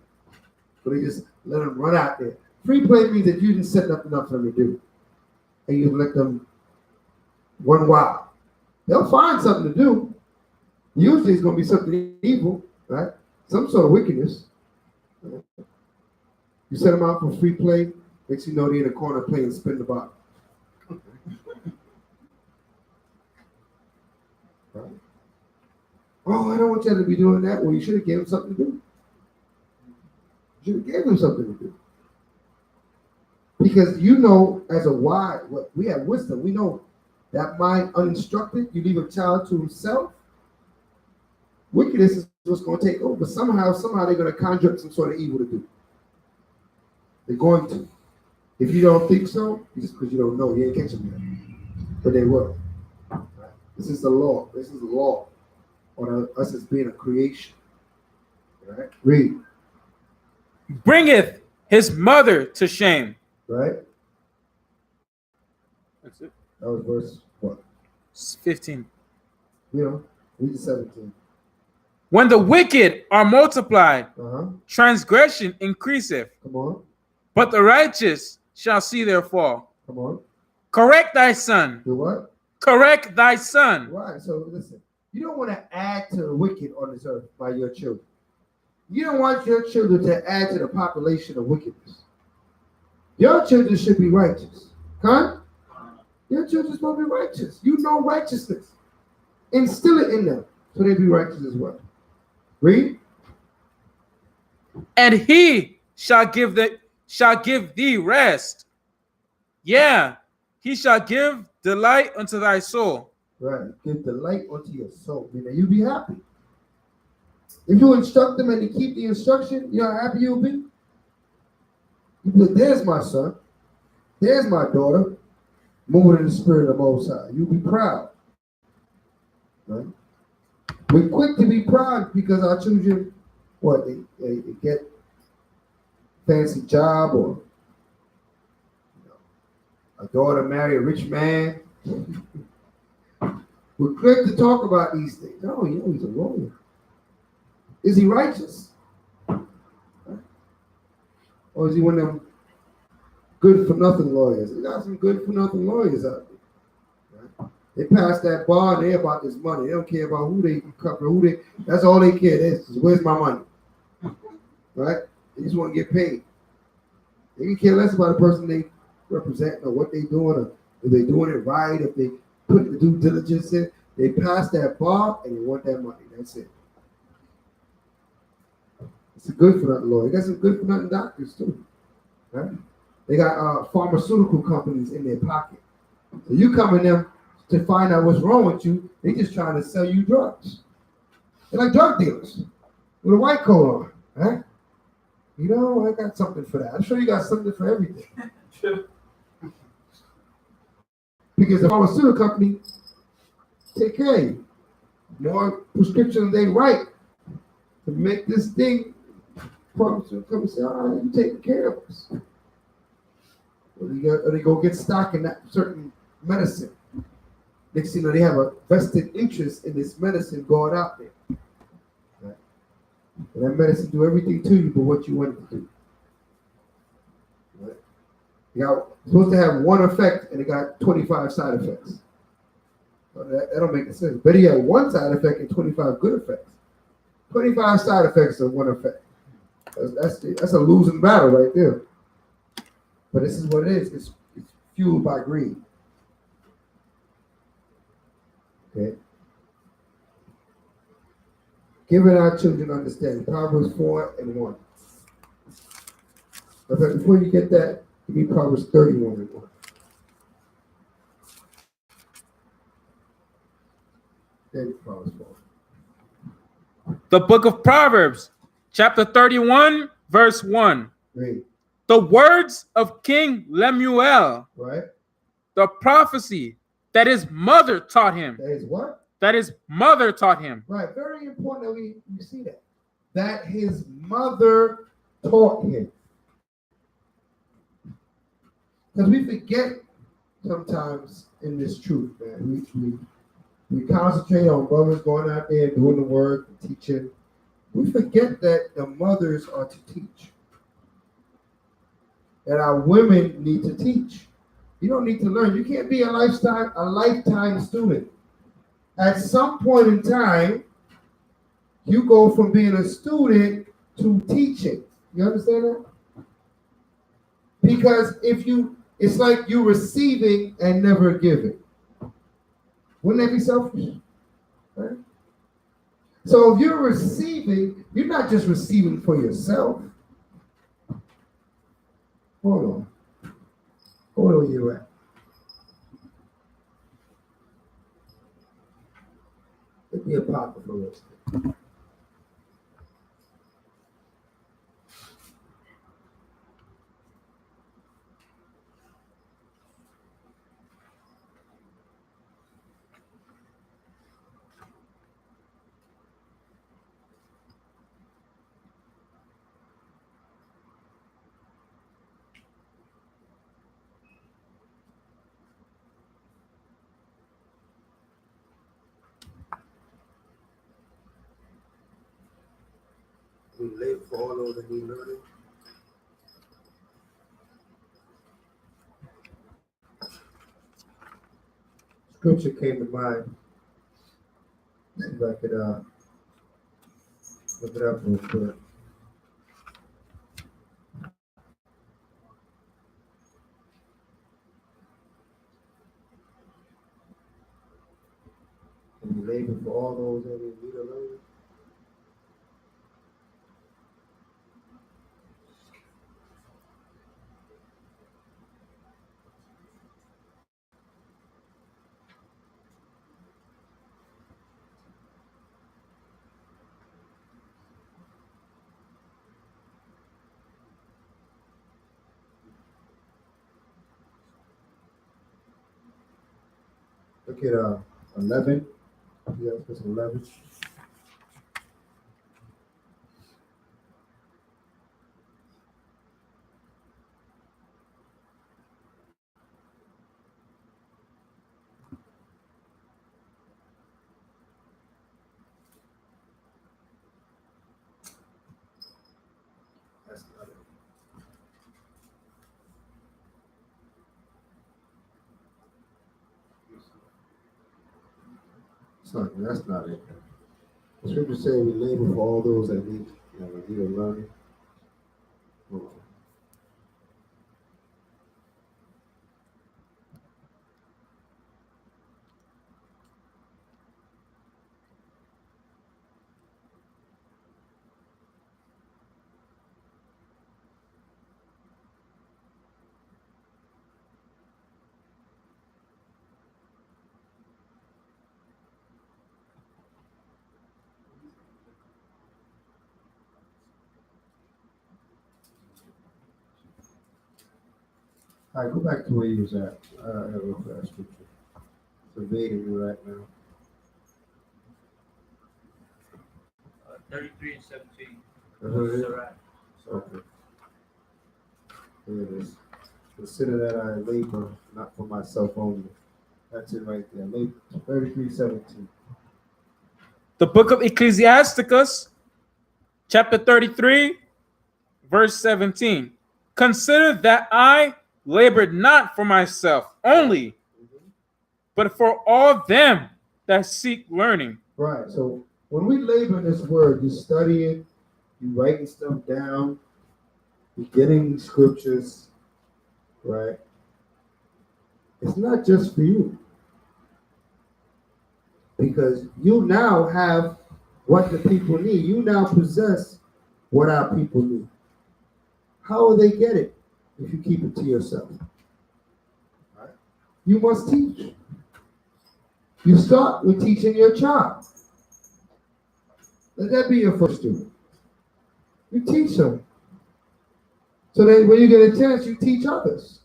So they just let them run out there. Free play means that you didn't set nothing up for them to do. And you let them run wild. They'll find something to do. Usually it's going to be something evil, right? Some sort of wickedness. You set them out for free play, next you know they're in the corner playing spin the bottle. Right? Oh, I don't want you to be doing that. Well, you should have gave them something to do. You should have gave them something to do. Because you know, as a wise, we have wisdom. We know that mind uninstructed, you leave a child to himself, wickedness is what's going to take over. Somehow they're going to conjure up some sort of evil to do. They're going to. If you don't think so, it's just because you don't know. You ain't catching them. But they will. Right? This is the law. This is the law on us as being a creation. Right? Read. Bringeth his mother to shame. Right? That's it. That was verse what? 15. You know, read 17. When the wicked are multiplied, Uh-huh. transgression increaseth, Come on. but the righteous shall see their fall. Come on. Correct thy son. Do what? Correct thy son. Right. So listen, you don't want to add to the wicked on this earth by your children. You don't want your children to add to the population of wickedness. Your children should be righteous. Huh? Your children supposed to be righteous. You know righteousness. Instill it in them so they be righteous as well. Read. And he shall give thee rest. Yeah, he shall give delight unto thy soul. Right. Give delight unto your soul. Meaning you be happy. If you instruct them and you keep the instruction, you know how happy you'll be? You be like, there's my son. There's my daughter. Moving in the spirit of the Most High. You'll be proud. Right? We're quick to be proud because our children, what, they get fancy job or a daughter marry a rich man. We're quick to talk about these things. Oh, you know, he's a lawyer. Is he righteous? Or is he one of them good-for-nothing lawyers? We got some good-for-nothing lawyers out there. Right? They pass that bar and they're about this money. They don't care about who they cover, that's all they care. Is where's my money? Right? They just want to get paid. They can care less about the person they represent or what they're doing, or if they're doing it right, if they put the due diligence in. They pass that bar and they want that money. That's it. It's a good-for-nothing lawyer. They got some good-for-nothing doctors too. Right? They got pharmaceutical companies in their pocket. So you come in them to find out what's wrong with you, they just trying to sell you drugs. They're like drug dealers with a white coat on, right? You know, I got something for that. I'm sure you got something for everything. Because the pharmaceutical company take care of you. More prescriptions they write to make this thing, pharmaceutical company say, all right, you taking care of us. Or they go get stock in that certain medicine. Next thing you know, they have a vested interest in this medicine going out there. Right? And that medicine do everything to you but what you want it to do. Right? You got supposed to have one effect and it got 25 side effects. So that don't make sense. But he had one side effect and 25 good effects. 25 side effects of one effect. That's a losing battle right there. But this is what it is. It's fueled by greed. Okay. Giving our children understanding. Proverbs 4:1. But before you get that, give me Proverbs 31:1. Then Proverbs 4. The book of Proverbs, chapter 31, verse 1. Read. The words of King Lemuel, Right? the prophecy that his mother taught him. That is what? That his mother taught him. Right. Very important that we see that. That his mother taught him. Because we forget sometimes in this truth, man. We concentrate on brothers going out there and doing the work and teaching. We forget that the mothers are to teach. That our women need to teach. You don't need to learn. You can't be a lifetime student. At some point in time, you go from being a student to teaching. You understand that? Because it's like you receiving and never giving. Wouldn't that be selfish? Right? So if you're receiving, you're not just receiving for yourself. Hold on. Hold on where you're at. Let me apocryphal list. We labor for all those that need learning. Scripture came to mind. See if I could look it up real quick. We labor for all those that need learning. Look at 11. Yeah, that's 11. That's not it. That's not it. The scripture says we labor for all those that need learning. Hold on. All right, go back to where you was at. Real fast scripture. Evading you right now. 33 and 17. That's what it is? All right. Okay. There it is. Consider that I labor not for myself only. That's it right there. Labor 33:17. The book of Ecclesiasticus, chapter 33, verse 17. Consider that I labored not for myself only, but for all them that seek learning. Right. So when we labor in this word, you study it, you writing stuff down, you're getting scriptures, right? It's not just for you. Because you now have what the people need. You now possess what our people need. How will they get it if you keep it to yourself? Right? You must teach. You start with teaching your child. Let that be your first student. You teach them. So that when you get a chance, you teach others.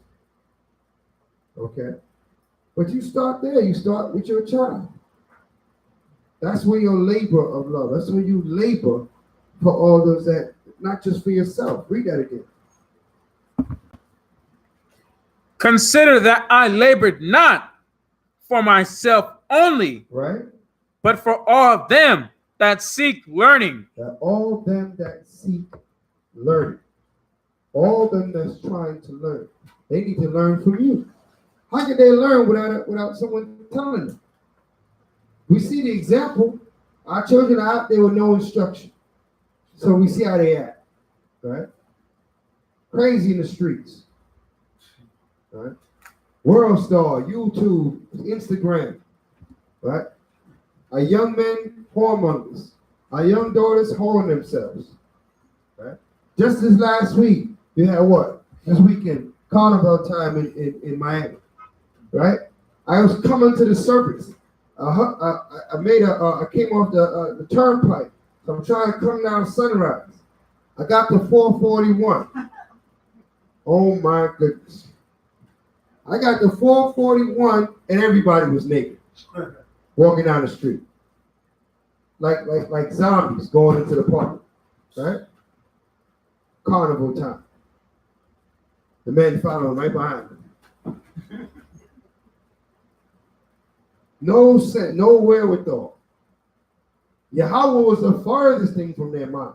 Okay? But you start there. You start with your child. That's where your labor of love. That's where you labor for all those that, not just for yourself. Read that again. Consider that I labored not for myself only, Right? but for all them that seek learning. That all them that seek learning, all them that's trying to learn, they need to learn from you. How can they learn without someone telling them? We see the example. Our children are out there with no instruction. So we see how they act. Right? Crazy in the streets. Right? World star, YouTube, Instagram. Right? Our young men, whoremongers. Our young daughters whoring themselves. Right? Just this last week, you had what? This weekend, carnival time in Miami. Right? I was coming to the service. I came off the turnpike, so I'm trying to come down Sunrise. I got to 441. Oh my goodness! I got to 441, and everybody was naked, walking down the street, like zombies going into the park, right? Carnival time. The men following right behind them. No sense, no wherewithal. Yahweh was the farthest thing from their mind.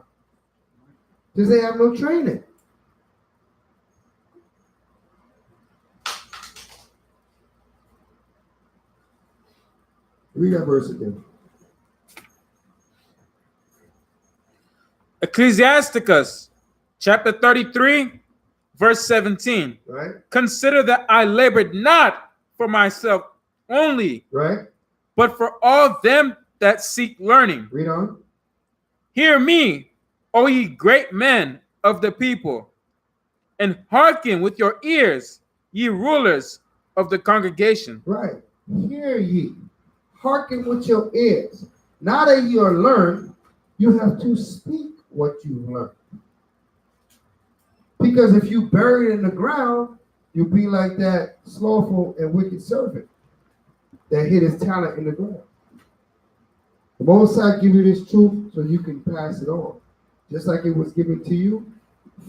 Because they have no training. Read that verse again. Ecclesiasticus, chapter 33, verse 17. Right? Consider that I labored not for myself only, Right? but for all them that seek learning. Read on. Hear me, O ye great men of the people, and hearken with your ears, ye rulers of the congregation. Right. Hear ye. Hearken with your ears. Now that you are learned, you have to speak what you learned. Because if you bury it in the ground, you'll be like that slothful and wicked servant that hid his talent in the ground. The Most High give you this truth so you can pass it on. Just like it was given to you,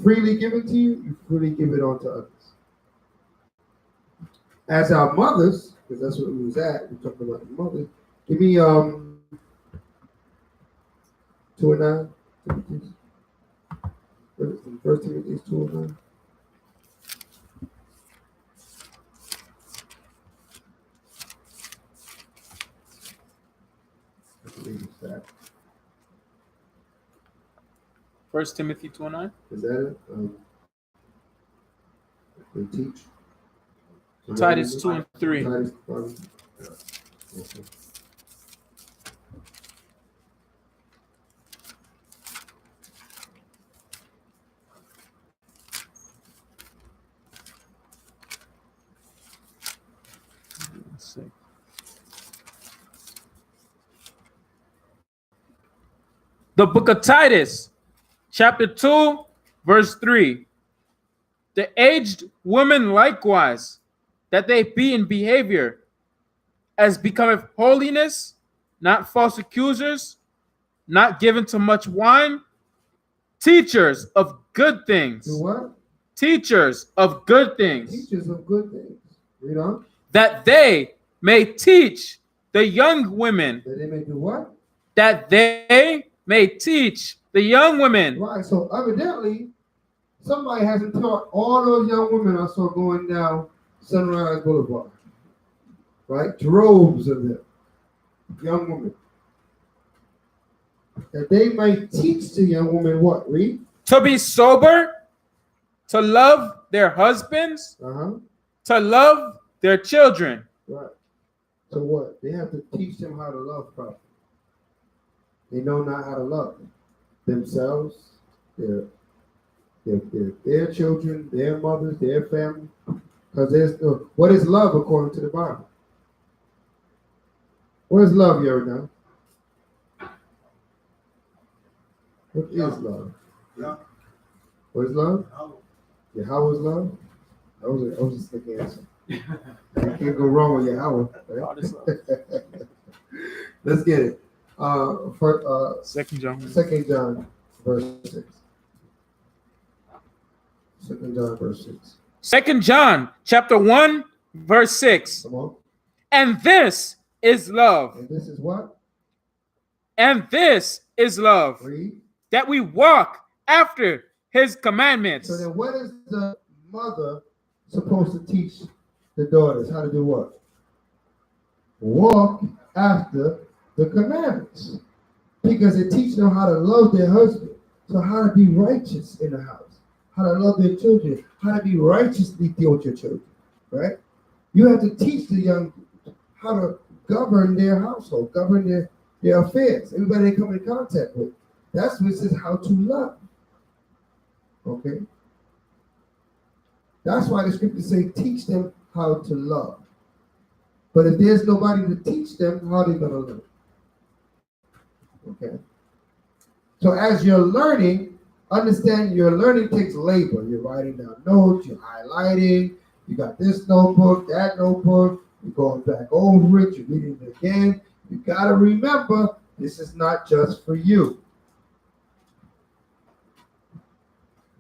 freely given to you, you freely give it on to others. As our mothers, because that's what we was at, we're talking about the mothers. Give me 2 and 9. First Timothy 2 and 9. First Timothy 2:9. Is that it? They teach. Titus 2 and 3. Titus 1. Yeah. Okay. Let's see. The book of Titus, chapter 2, verse 3. The aged women likewise, that they be in behavior, as becometh holiness, not false accusers, not given to much wine, teachers of good things. Do what? teachers of good things, teachers of good things. Read on. that they may teach the young women, That they may do what? that they may teach the young women. Right. So evidently, somebody hasn't taught all those young women I saw going down Sunrise Boulevard. Right? Droves of them. Young women. That they might teach the young women what? Read. To be sober, to love their husbands, Uh-huh. to love their children. Right. So what? They have to teach them how to love properly. They know not how to love themselves, their children, their mothers, their family. Because there's what is love according to the Bible? What is love, you ever know? What is love? Yeah. What is love? Oh. Yahweh is love? I was just thinking answer. You can't go wrong with Yahweh. Right? Let's get it. For 2 John. 2 John verse 6. 2 John verse 6. 2 John chapter 1 verse 6. Come on. And this is love. And this is what? And this is love, Read. that we walk after his commandments. So then what is the mother supposed to teach the daughters? How to do what? Walk after the commandments. Because it teaches them how to love their husband. So how to be righteous in the house. How to love their children. How to be righteously deal with your children. Right? You have to teach the young how to govern their household, govern their affairs. Everybody they come in contact with. That's what it says how to love. Okay? That's why the scriptures say teach them how to love. But if there's nobody to teach them, how are they going to learn? Okay? So as you're learning, understand your learning takes labor. You're writing down notes, you're highlighting, you got this notebook, that notebook, you're going back over it, you're reading it again. You got to remember, this is not just for you.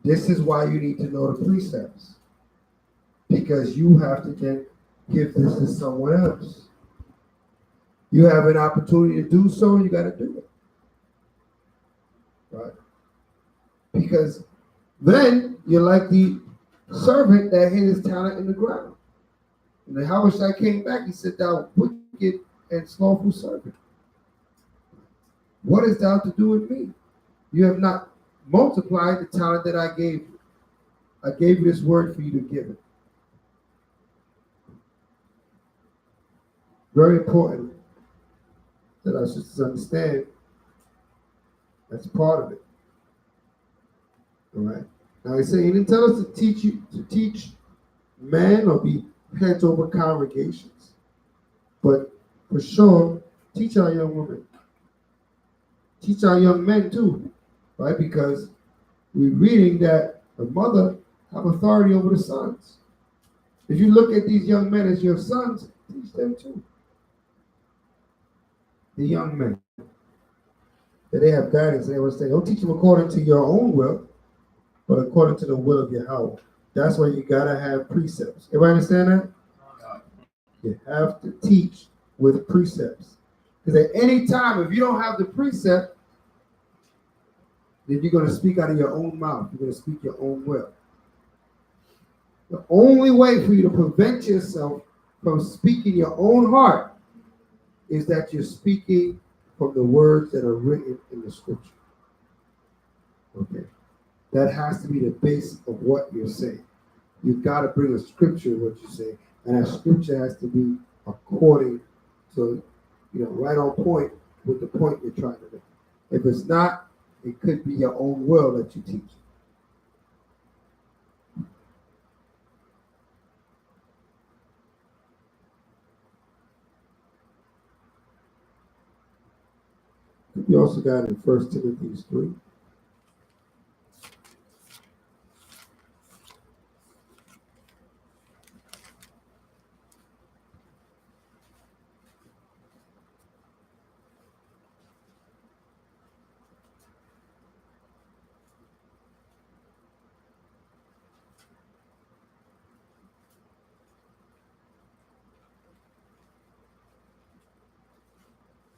This is why you need to know the precepts. Because you have to then give this to someone else. You have an opportunity to do so, you got to do it. Right? Because then you're like the servant that hid his talent in the ground. And the Hawashai came back, he said, thou wicked and slothful servant. What is thou to do with me? You have not multiplied the talent that I gave you. I gave you this word for you to give it. Very important that our sisters understand that's part of it. All right. Now he said he didn't tell us to teach men or be heads over congregations. But for sure, teach our young women. Teach our young men too. Right? Because we're reading that the mother have authority over the sons. If you look at these young men as your sons, teach them too. The young men. That they have guidance. They will say, don't teach them according to your own will, but according to the will of Yahweh. That's why you gotta have precepts. Everybody understand that? You have to teach with precepts. Because at any time, if you don't have the precept, then you're going to speak out of your own mouth. You're going to speak your own will. The only way for you to prevent yourself from speaking your own heart is that you're speaking from the words that are written in the scripture. Okay. That has to be the base of what you're saying. You've got to bring a scripture what you say, and that scripture has to be according to, right on point with the point you're trying to make. If it's not, it could be your own will that you teach. You also got in 1 Timothy 3.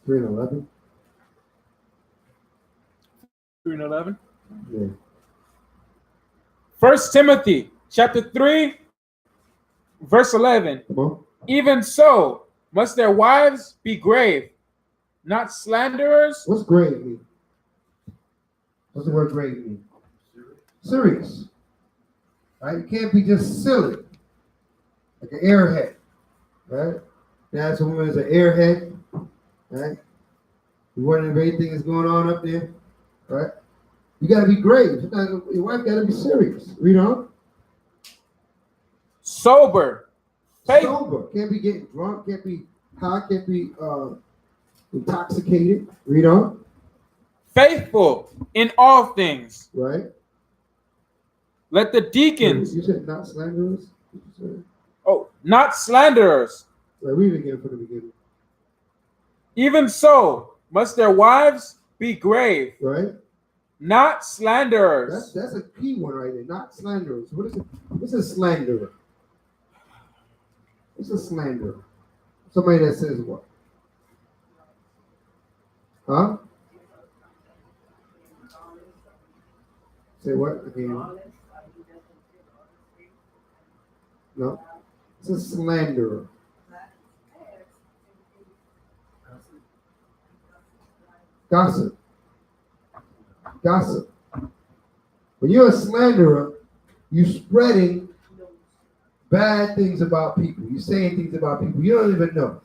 3 and 11. 3 and 11. Yeah. 1 Timothy chapter 3, verse 11. Come on. Even so, must their wives be grave, not slanderers. What's grave mean? What's the word grave mean? Serious. Right? You can't be just silly. Like an airhead. Right? That's a woman is an airhead. Right? You wondering if anything is going on up there. Right? You gotta be grave. Your wife gotta be serious. Read on. Sober. Sober. Can't be getting drunk, can't be high, can't be intoxicated. Read on. Faithful in all things. Right? Let the deacons, You said not slanderers? not slanderers. Right, read it again from the beginning. Even so, must their wives be grave, Right? not slanderers. That's a key one right there. Not slanderers. What is it? What's a slanderer? What's a slanderer? Somebody that says what? Huh? Say what again? No. It's a slanderer. Gossip. Gossip. When you're a slanderer, you're spreading bad things about people. You're saying things about people you don't even know.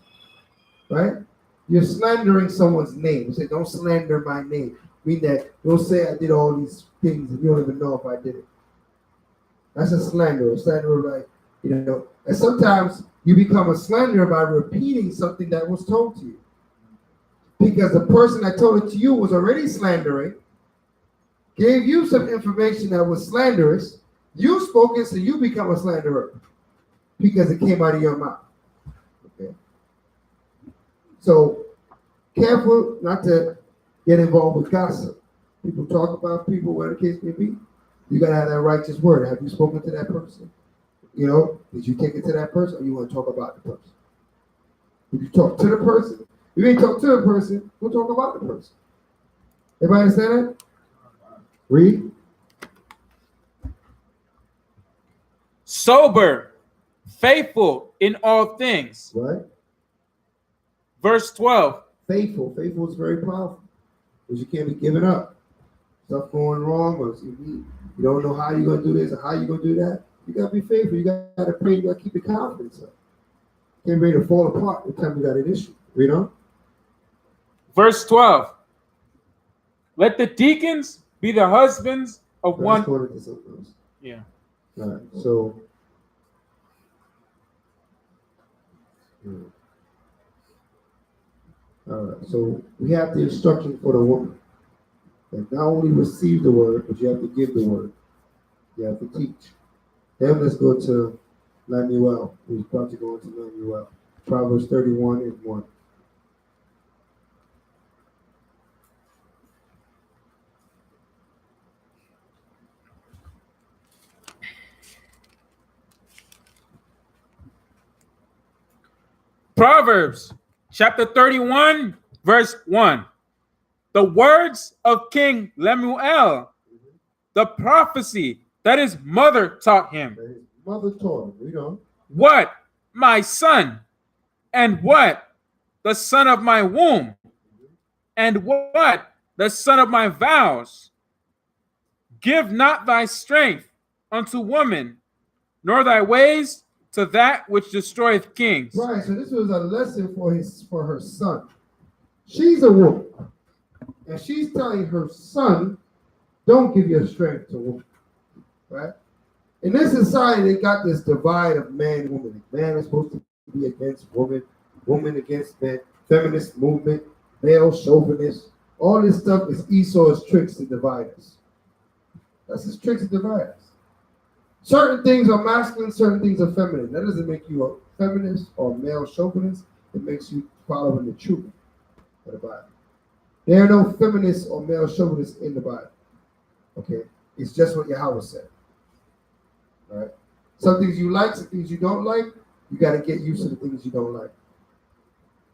Right? You're slandering someone's name. You say, don't slander my name. Mean that don't say I did all these things and you don't even know if I did it. That's a slanderer. Slanderer, right? You know, and sometimes you become a slanderer by repeating something that was told to you. Because the person that told it to you was already slandering, gave you some information that was slanderous. You spoke it, so you become a slanderer because it came out of your mouth. Okay. So careful not to get involved with gossip. People talk about people, whatever the case may be. You gotta have that righteous word. Have you spoken to that person? You know, did you take it to that person, or you want to talk about the person? Did you talk to the person? If you ain't talk to the person, don't talk about the person. Everybody understand that? Read. Sober, faithful in all things. Right. Verse 12. Faithful. Faithful is very powerful. Because you can't be giving up. Stuff going wrong, or you don't know how you're going to do this or how you're going to do that. You got to be faithful. You got to pray. You got to keep your confidence up. Can't ready to fall apart every time you got an issue. Read on. Verse 12. Let the deacons be the husbands of one. Yeah. All right. So. All right. So we have the instruction for the woman that not only receive the word, but you have to give the word. You have to teach. Then let's go to Lemuel. We're about to go into Lemuel. Proverbs 31 and 1. Proverbs chapter 31, verse 1. The words of King Lemuel, the prophecy that his mother taught him. His mother taught him. Read on. What, my son? And what, the son of my womb? And what, the son of my vows? Give not thy strength unto woman, nor thy ways to that which destroyeth kings. Right, so this was a lesson for her son. She's a woman. And she's telling her son, don't give your strength to woman. Right? In this society, they got this divide of man and woman. Man is supposed to be against woman, woman against man, feminist movement, male chauvinist. All this stuff is Esau's tricks to divide us. That's his tricks to divide us. Certain things are masculine, certain things are feminine. That doesn't make you a feminist or male chauvinist. It makes you following the truth of the Bible. There are no feminists or male chauvinists in the Bible. Okay? It's just what Yahweh said. All right? Some things you like, some things you don't like. You got to get used to the things you don't like.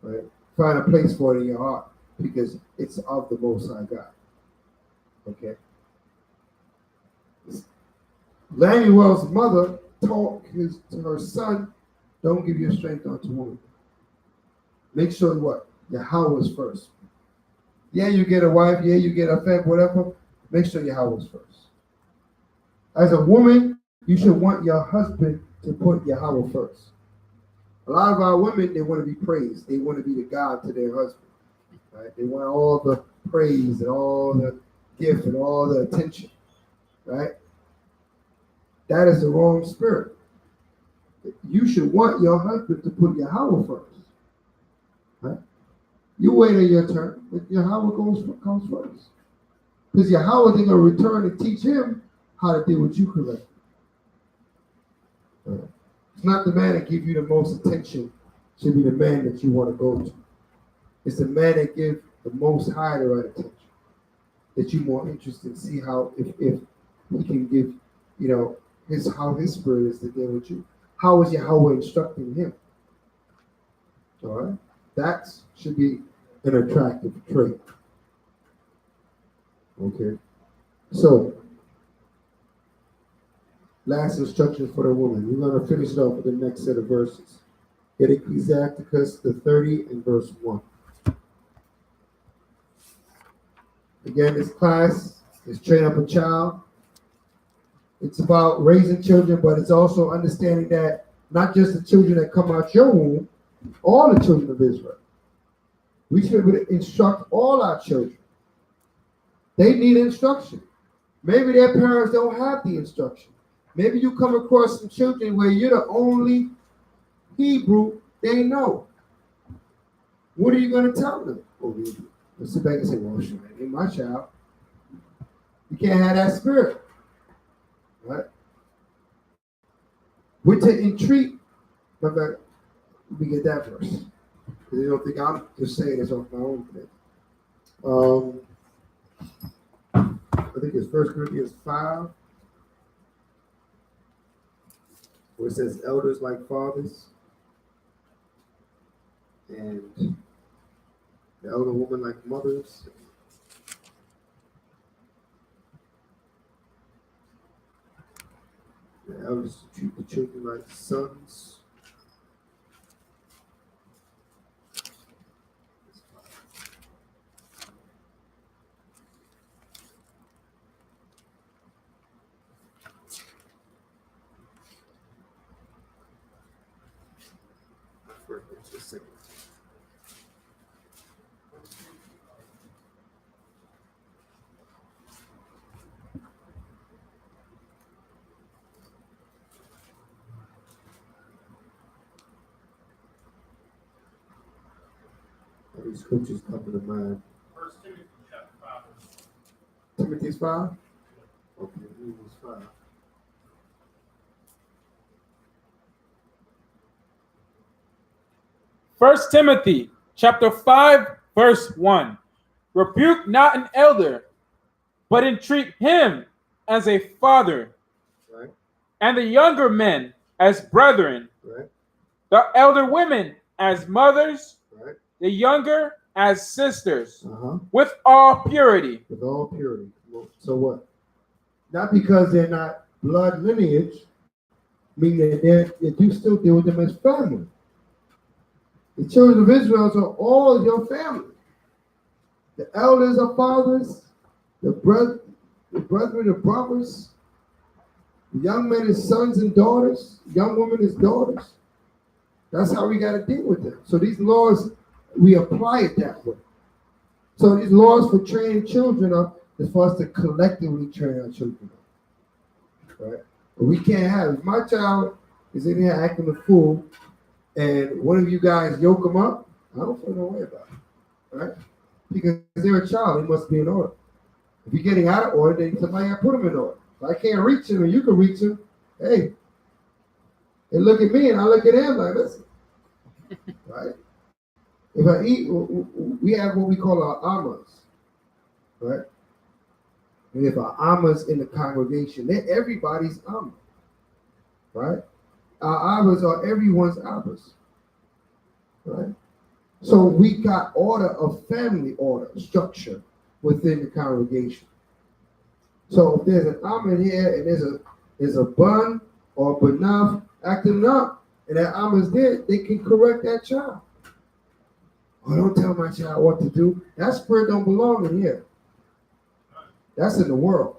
Right? find a place for it in your heart because it's of the Most High God. Okay. Lemuel's mother taught to her son, don't give your strength unto woman. Make sure what? Yahweh is first. Yeah, you get a wife, yeah, you get a fam, whatever. Make sure Yahweh is first. As a woman, you should want your husband to put Yahweh first. A lot of our women, they want to be praised. They want to be the God to their husband. Right? They want all the praise and all the gift and all the attention. Right? That is the wrong spirit. You should want your husband to put Yahweh first. Right? You wait on your turn, but Yahweh comes first. Because Yahweh is going to return and teach him how to deal with you correctly. Right? It's not the man that gives you the most attention, it should be the man that you want to go to. It's the man that gives the most high the right attention. That you're more interested to see how if he can give, how his spirit is to deal with you. How is Yahweh instructing him? All right? That should be an attractive trait. Okay? So, last instruction for the woman. We're going to finish it off with the next set of verses. Get Ecclesiasticus, the 30 and verse 1. Again, this class is train up a child. It's about raising children, but it's also understanding that not just the children that come out your womb, all the children of Israel. We should be able to instruct all our children. They need instruction. Maybe their parents don't have the instruction. Maybe you come across some children where you're the only Hebrew they know. What are you going to tell them? Let's sit back and say, well, sure, ain't my child. You can't have that spirit. Right? We're to entreat. Let me get that verse. Because you don't think I'm just saying this off my own thing. I think it's 1 Corinthians 5. Where it says elders like fathers. And the elder woman like mothers. The elders treat the children like sons. Just a second. These scriptures come to mind. 1 Timothy chapter 5. Timothy's 5? Okay, Timothy's 5. First Timothy chapter 5, verse 1. Rebuke not an elder, but entreat him as a father, Right. and the younger men as brethren, Right. the elder women as mothers, Right. the younger as sisters, Uh-huh. with all purity. With all purity. Well, so what? Not because they're not blood lineage, meaning that you still deal with them as family. The children of Israel are all your family. The elders are fathers, the brethren are brothers, the young men is sons and daughters, young women is daughters. That's how we got to deal with them. So these laws, we apply it that way. So these laws for training children up is for us to collectively train our children up. Right? But we can't have, if my child is in here acting a fool and one of you guys yoke them up, I don't feel no way about it. Right? Because they're a child, they must be in order. If you're getting out of order, then somebody got to put them in order. If I can't reach them and you can reach them, hey, they look at me and I look at them like, listen. Right? If I eat, we have what we call our amas, right? And if our amas in the congregation, they're everybody's amma, right? Our abbas are everyone's abbas, right? So we got order of family order, structure within the congregation. So if there's an almond here and there's a bun or banaf acting up, and that almond's there, they can correct that child. Oh, don't tell my child what to do. That spirit don't belong in here. That's in the world.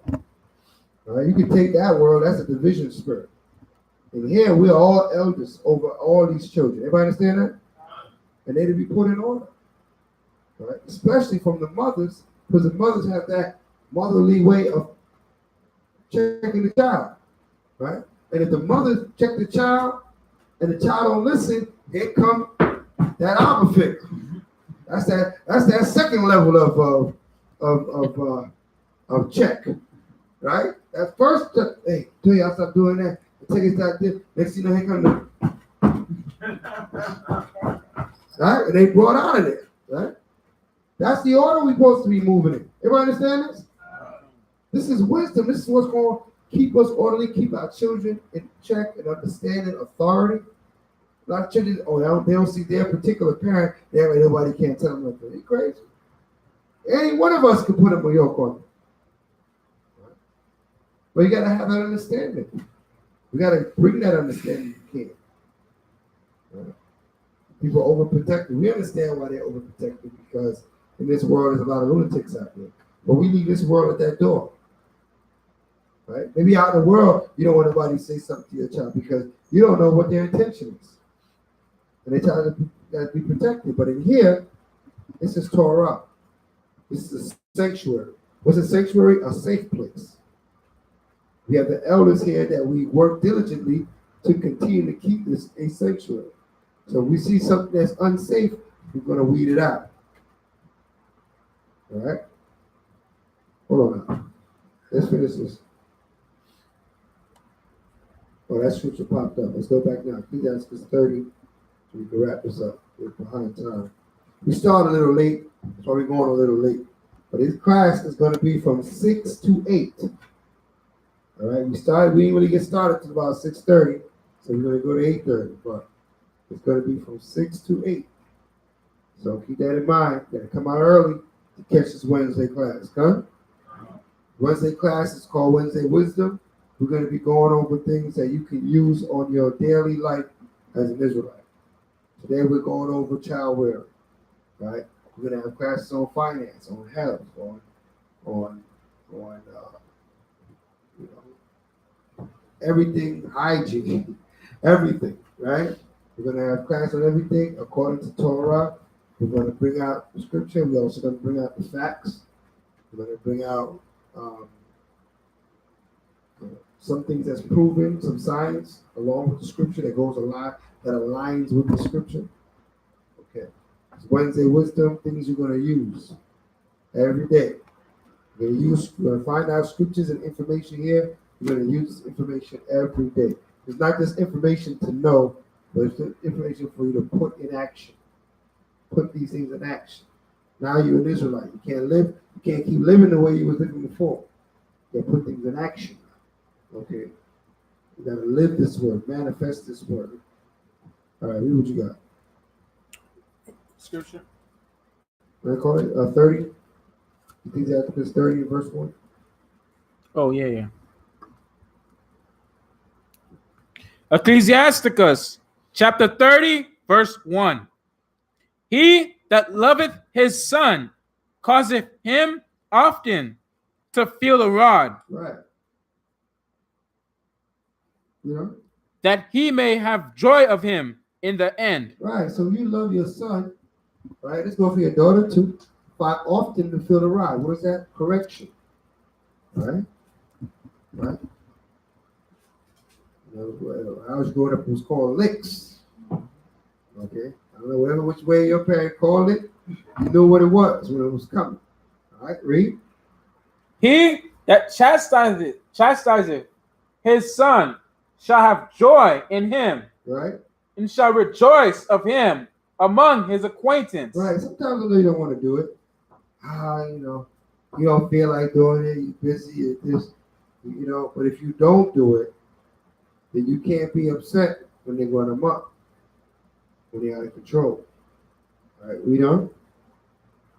All right, you can take that world, that's a division spirit. And here we're all elders over all these children. Everybody understand that? And they to be put in order. All right? Especially from the mothers, because the mothers have that motherly way of checking the child. Right? And if the mother check the child and the child don't listen, here come that Abba figure. That's that second level of check. Right? That first, hey, tell y'all stop doing that. Take it like this. Next thing you know, here come the right? And they brought out of there. Right? That's the order we're supposed to be moving in. Everybody understand this? This is wisdom. This is what's going to keep us orderly, keep our children in check and understanding authority. A lot of children, they don't see their particular parent. That way nobody can't tell them nothing. They crazy. Any one of us can put them on your corner. But you got to have that understanding. We got to bring that understanding if you can. Right? People are overprotected. We understand why they're overprotected because in this world there's a lot of lunatics out there. But we leave this world at that door. Right? Maybe out in the world, you don't want nobody to say something to your child because you don't know what their intention is. And they try to be protected. But in here, this is Torah. This is a sanctuary. What's a sanctuary? A safe place. We have the elders here that we work diligently to continue to keep this a sanctuary. So if we see something that's unsafe, we're going to weed it out. All right? Hold on now. Let's finish this. Oh, that scripture popped up. Let's go back now. Ecclesiastes 30. So we can wrap this up. We're behind time. We started a little late. That's why we're going a little late. But this class is going to be from 6 to 8. All right, we didn't really get started till about 6:30, so we're going to go to 8:30, but it's going to be from 6 to 8. So keep that in mind. Got to come out early to catch this Wednesday class, huh? Wednesday class is called Wednesday Wisdom. We're going to be going over things that you can use on your daily life as an Israelite. Today we're going over child rearing, right? We're going to have classes on finance, on health, on everything, hygiene, everything, right? We're going to have class on everything according to Torah. We're going to bring out the scripture. We're also going to bring out the facts. We're going to bring out some things that's proven, some science along with the scripture that goes that aligns with the scripture. Okay. It's Wednesday Wisdom, things you're going to use every day. We're going to find out scriptures and information here. We're going to use this information every day. It's not just information to know, but it's information for you to put in action. Put these things in action. Now you're an Israelite. You can't keep living the way you were living before. You got to put things in action. Okay? You got to live this word, manifest this word. All right, read what you got. Scripture. What I call it? 30? Ecclesiastes 30 verse 1. Oh, yeah. Ecclesiasticus, chapter 30, verse 1. He that loveth his son causeth him often to feel the rod. Right. You know? That he may have joy of him in the end. Right. So you love your son, right? Let's go for your daughter too. But often to feel the rod. What is that? Correction. Right? Right? I was growing up, it was called licks. Okay? I don't know whatever which way your parent called it, you knew what it was when it was coming. All right, read. He that chastiseth his son shall have joy in him, right? And shall rejoice of him among his acquaintance. Right. Sometimes I know you don't want to do it. You don't feel like doing it, you're busy, you're this, but if you don't do it, then you can't be upset when they run amok, when they're out of control. All right, read on.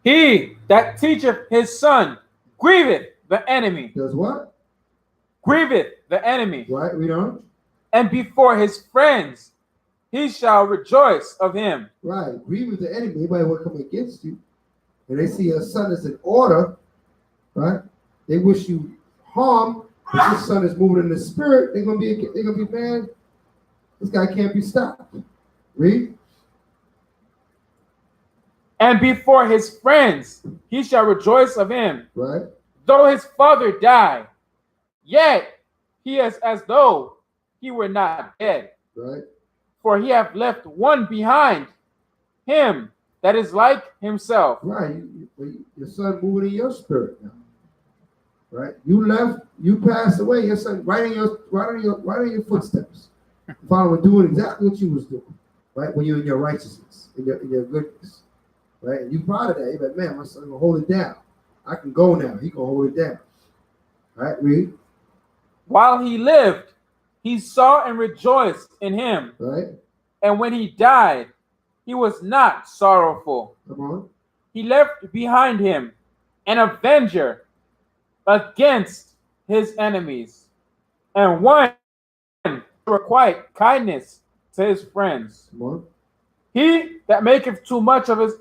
He that teacheth his son grieveth the enemy. Does what? Grieveth the enemy. Right, read on. And before his friends he shall rejoice of him. Right, grieve with the enemy. Anybody will come against you, and they see your son is in order, right? They wish you harm. If your son is moving in the spirit, they're gonna be man. This guy can't be stopped. Read. And before his friends he shall rejoice of him. Right. Though his father die, yet he is as though he were not dead. Right. For he hath left one behind him that is like himself. Right. Your son moving in your spirit now. Right. You left. You passed away. Your son right in your footsteps, following, doing exactly what you was doing. Right. When you're in your righteousness, in your goodness. Right. And you proud of that. You're like, man, my son gonna hold it down. I can go now. He gonna hold it down. Right. Read. While he lived, he saw and rejoiced in him. Right. And when he died, he was not sorrowful. Come on. He left behind him an avenger against his enemies, and one to requite kindness to his friends. Come on. He that maketh too much of his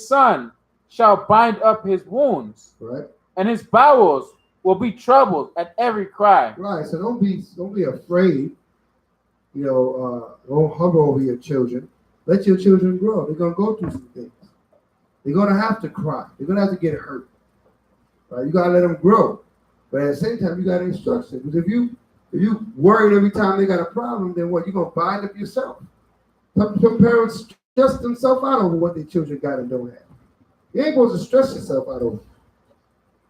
son shall bind up his wounds, Right. and his bowels will be troubled at every cry. Right. So don't be afraid. Don't hover over your children. Let your children grow. They're gonna go through some things. They're gonna have to cry. They're gonna have to get hurt. Right? You gotta let them grow. But at the same time, you gotta instruct them. Because if you worried every time they got a problem, then what? You're gonna bind up yourself. Some parents stress themselves out over what their children got and don't have. You ain't supposed to stress yourself out over it.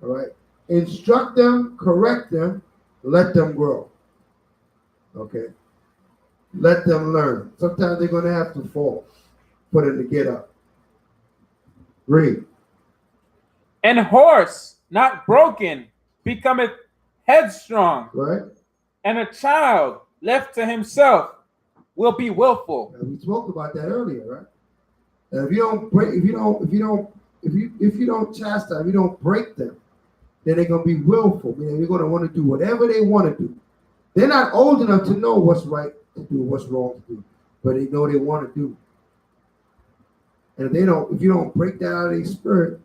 All right. Instruct them, correct them, let them grow. Okay. Let them learn. Sometimes they're gonna have to fall for them to get up. Read. An horse not broken becometh headstrong, Right. and a child left to himself will be willful. And we spoke about that earlier, right? And if you don't chastise, if you don't break them, then they're gonna be willful. Meaning they're gonna want to do whatever they want to do. They're not old enough to know what's right to do, what's wrong to do, but they know they want to do. And if you don't break that out of their spirit,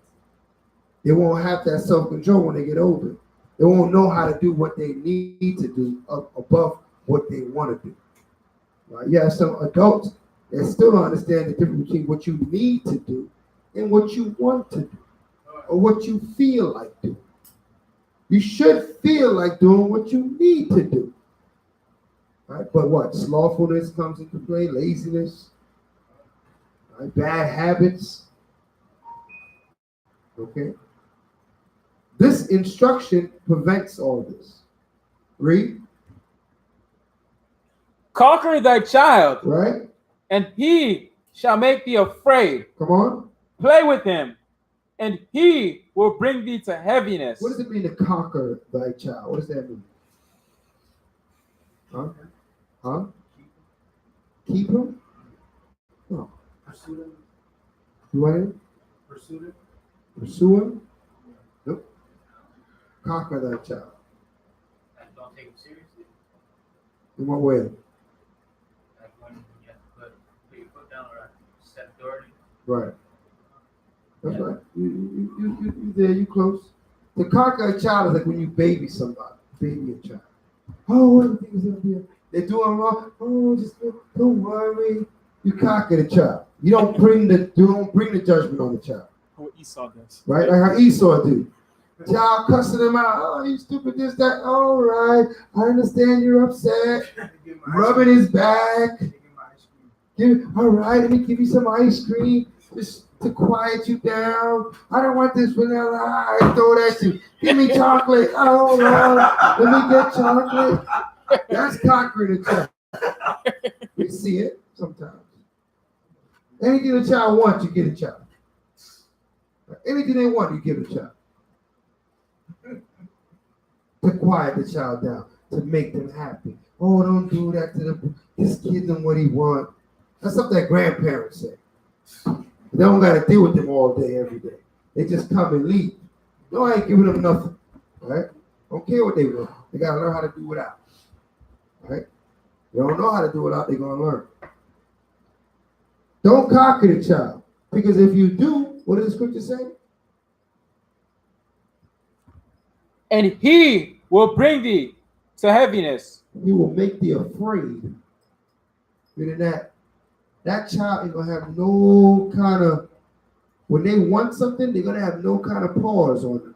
they won't have that self-control when they get older. They won't know how to do what they need to do above what they want to do. Right? You have some adults that still don't understand the difference between what you need to do and what you want to do, or what you feel like doing. You should feel like doing what you need to do. Right? But what? Slothfulness comes into play, laziness, right? Bad habits. Okay? This instruction prevents all this. Read. Conquer thy child, Right? and he shall make thee afraid. Come on. Play with him, and he will bring thee to heaviness. What does it mean to conquer thy child? What does that mean? Huh? Keep him? No. Pursue them. You want him? Pursue them. Pursue him? Nope. Conquer thy child. And don't take them seriously. In what way? Like when you have to put your foot down or set authority. Right. That's right. You there, you close. To conquer a child is like when you baby somebody, baby a child. Oh, what are the things that they're doing wrong? Oh, just don't worry. You conquer the child. You don't bring the judgment on the child. What Esau does. Right? Like how Esau do. Child cussing him out. Oh, you stupid, this, that. All right. I understand you're upset. Rubbing his back. All right, let me give you some ice cream. Just to quiet you down. I don't want this vanilla. I throw that to you. Give me chocolate. Oh, Lord. Let me get chocolate. That's conquering a child. We see it sometimes. Anything a child wants, you get a child. Anything they want, you give a child. To quiet the child down, to make them happy. Oh, don't do that to them. Just give them what he wants. That's something that grandparents say. They don't got to deal with them all day, every day. They just come and leave. No, I ain't giving them nothing. Right? Don't care what they want. They got to learn how to do without. Right? They don't know how to do without, they're going to learn. Don't conquer the child. Because if you do, what does the scripture say? And he will bring thee to heaviness. He will make thee afraid. Meaning that child is going to have no kind of, when they want something, they're going to have no kind of pause on them.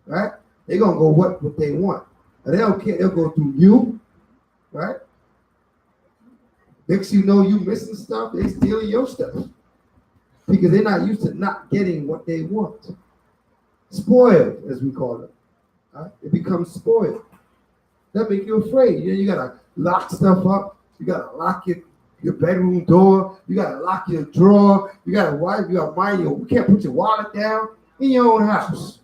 Right? They're going to go what they want. And they don't care. They'll go through you. Right? Next you know you missing stuff, they stealing your stuff. Because they're not used to not getting what they want. Spoiled, as we call it. Right? It becomes spoiled. That make you afraid. You gotta lock stuff up. You gotta lock your bedroom door. You gotta lock your drawer. You gotta mind you can't put your wallet down in your own house.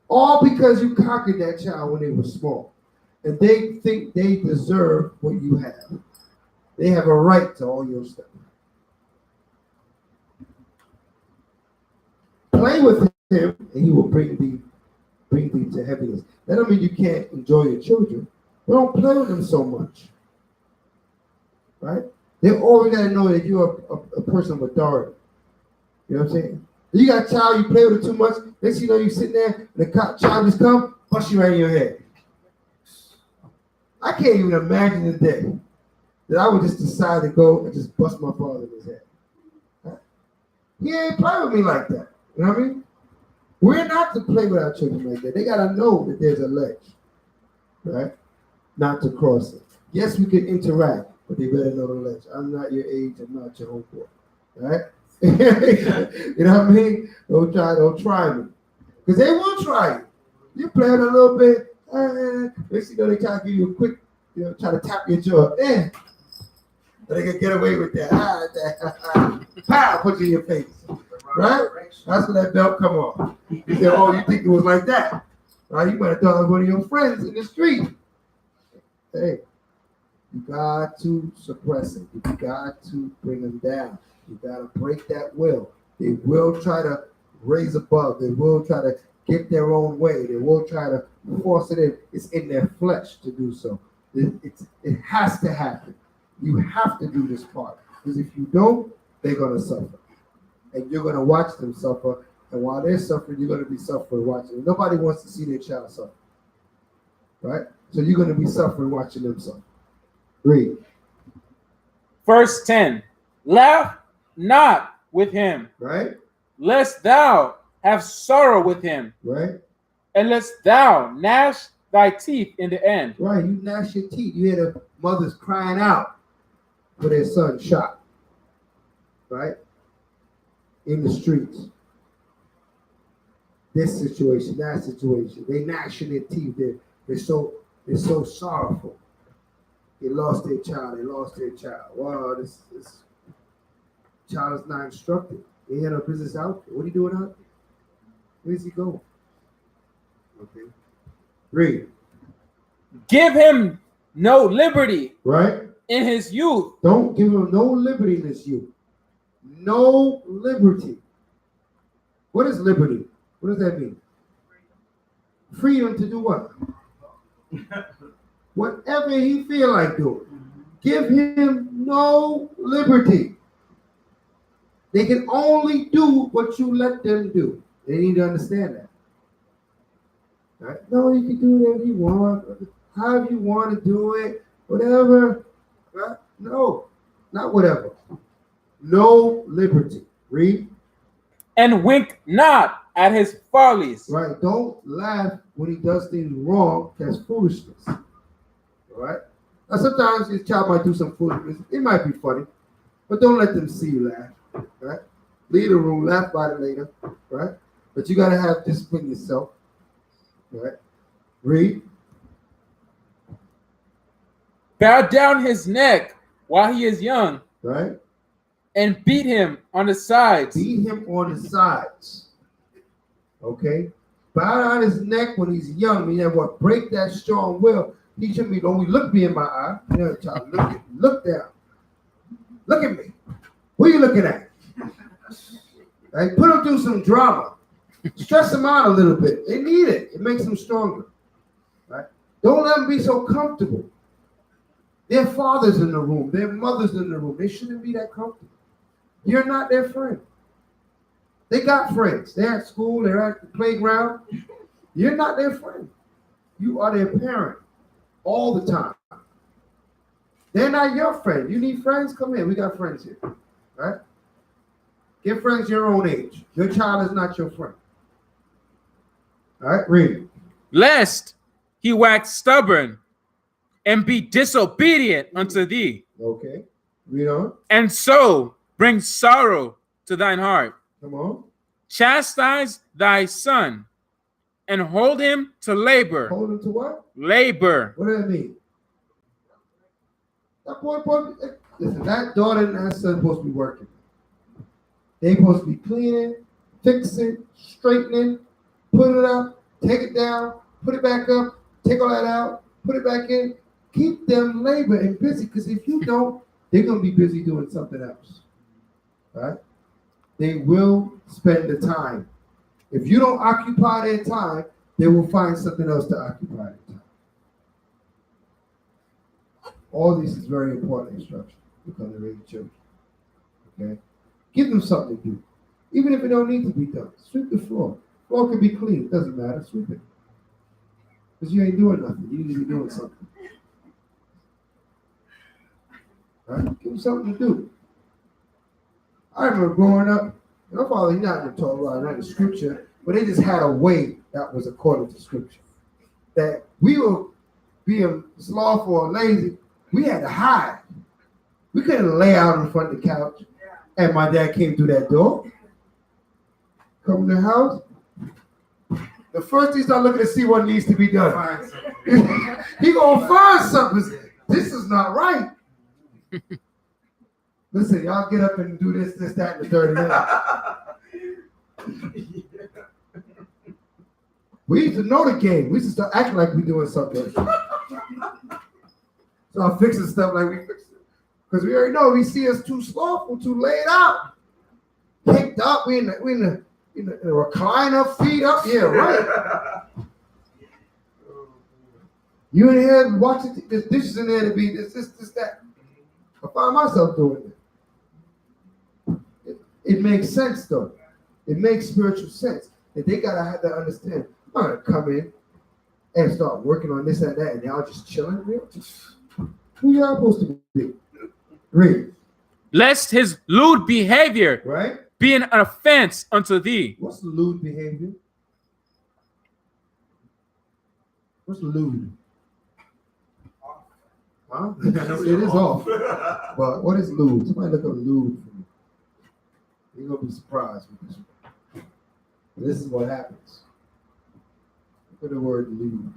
All because you conquered that child when they were small. And they think they deserve what you have. They have a right to all your stuff. Play with him, and he will bring thee to heaviness. That don't mean you can't enjoy your children. But don't play with them so much. Right? They always got to know that you're a person of authority. You know what I'm saying? If you got a child, you play with it too much, next thing you know, you sitting there, and the child just come, bust you right in your head. I can't even imagine the day that I would just decide to go and just bust my father in his head. He ain't play with me like that. You know what I mean? We're not to play with our children like that. They got to know that there's a ledge, right? Not to cross it. Yes, we can interact, but they better know the ledge. I'm not your age. I'm not your homeboy, right? You know what I mean? Don't try me. Because they will try you. You play it a little bit, next you know, they try to give you a quick, try to tap your jaw. They can get away with that. Pow, put you in your face. Right? That's when that belt come off. You say, oh, you think it was like that? Right? You might have thought it was one of your friends in the street. Hey, you got to suppress it. You got to bring them down. You got to break that will. They will try to raise above. They will try to get their own way. They will try to force it in. It's in their flesh to do so. It has to happen. You have to do this part. Because if you don't, they're going to suffer. And you're going to watch them suffer. And while they're suffering, you're going to be suffering watching them. Nobody wants to see their child suffer. Right? So you're going to be suffering watching them suffer. Read. Verse 10. Laugh not with him. Right? Lest thou have sorrow with him. Right? And lest thou gnash thy teeth in the end. Right. You gnash your teeth. You hear the mothers crying out for their son shot. Right? In the streets. This situation, that situation. They gnashing their teeth. They're so sorrowful. They lost their child. Wow, this child is not instructed. He had no business out there. What are you doing out there? Where's he going? Okay. Read. Give him no liberty. Right? In his youth. Don't give him no liberty in his youth. No liberty. What is liberty? What does that mean? Freedom to do what? Whatever he feel like doing. Give him no liberty. They can only do what you let them do. They need to understand that. Right? No, you can do whatever you want, however you want to do it, whatever. Right? No, not whatever. No liberty. Read. And wink not at his follies. Right. Don't laugh when he does things wrong. That's foolishness. All right. Now sometimes your child might do some foolishness. It might be funny, but don't let them see you laugh. Right. Leave the room. Laugh about it later. Right. But you gotta have discipline yourself. Right. Read. Bow down his neck while he is young. Right. And beat him on the sides. Beat him on the sides. Okay? Bow down his neck when he's young. Meaning break that strong will. He should be, don't look me in my eye. Child, look down. Look at me. What are you looking at? Right? Put them through some drama. Stress them out a little bit. They need it. It makes them stronger. Right? Don't let them be so comfortable. Their fathers in the room, their mothers in the room. They shouldn't be that comfortable. You're not their friend. They got friends. They're at school. They're at the playground. You're not their friend. You are their parent all the time. They're not your friend. You need friends? Come here. We got friends here. Right? Get friends your own age. Your child is not your friend. All right, read it. Lest he wax stubborn and be disobedient unto thee, Okay, read on. and so bring sorrow to thine heart. Come on. Chastise thy son and hold him to labor. Hold him to what? Labor. What does that mean? That boy, listen, that daughter and that son supposed to be working. They supposed to be cleaning, fixing, straightening, put it up, take it down, put it back up, take all that out, put it back in. Keep them labor and busy, because if you don't, they're going to be busy doing something else. Right? They will spend the time. If you don't occupy their time, they will find something else to occupy their time. All this is very important instruction because they're raising children. Okay? Give them something to do. Even if it don't need to be done. Sweep the floor. Floor can be clean. It doesn't matter. Sweep it. Because you ain't doing nothing. You need to be doing something. Right? Give them something to do. I remember growing up, my father, he's not in the Torah, not in the scripture, but they just had a way that was according to scripture. That we were being slothful or lazy, we had to hide. We couldn't lay out in front of the couch. And my dad came through that door. Come in the house. The first thing he started looking to see what needs to be done. He gonna find something. This is not right. Listen, y'all get up and do this, that, and the third. We used to know the game. We used to start acting like we doing something. Start fixing stuff like we fixing it. Because we already know we see us too slothful, too laid out. Picked up, we in the recliner, feet up. Yeah, right. You in here watching, there's dishes in there to be this, that. I find myself doing it. It makes sense though. It makes spiritual sense. And they gotta have to understand. I'm not gonna come in and start working on this and that, and y'all just chilling. Who y'all supposed to be? Read. Lest his lewd behavior Right? be an offense unto thee. What's lewd behavior? What's lewd? Huh? It is off. But what is lewd? Somebody look up lewd for me. You're gonna be surprised with this one. This is what happens. Look at the word lewd.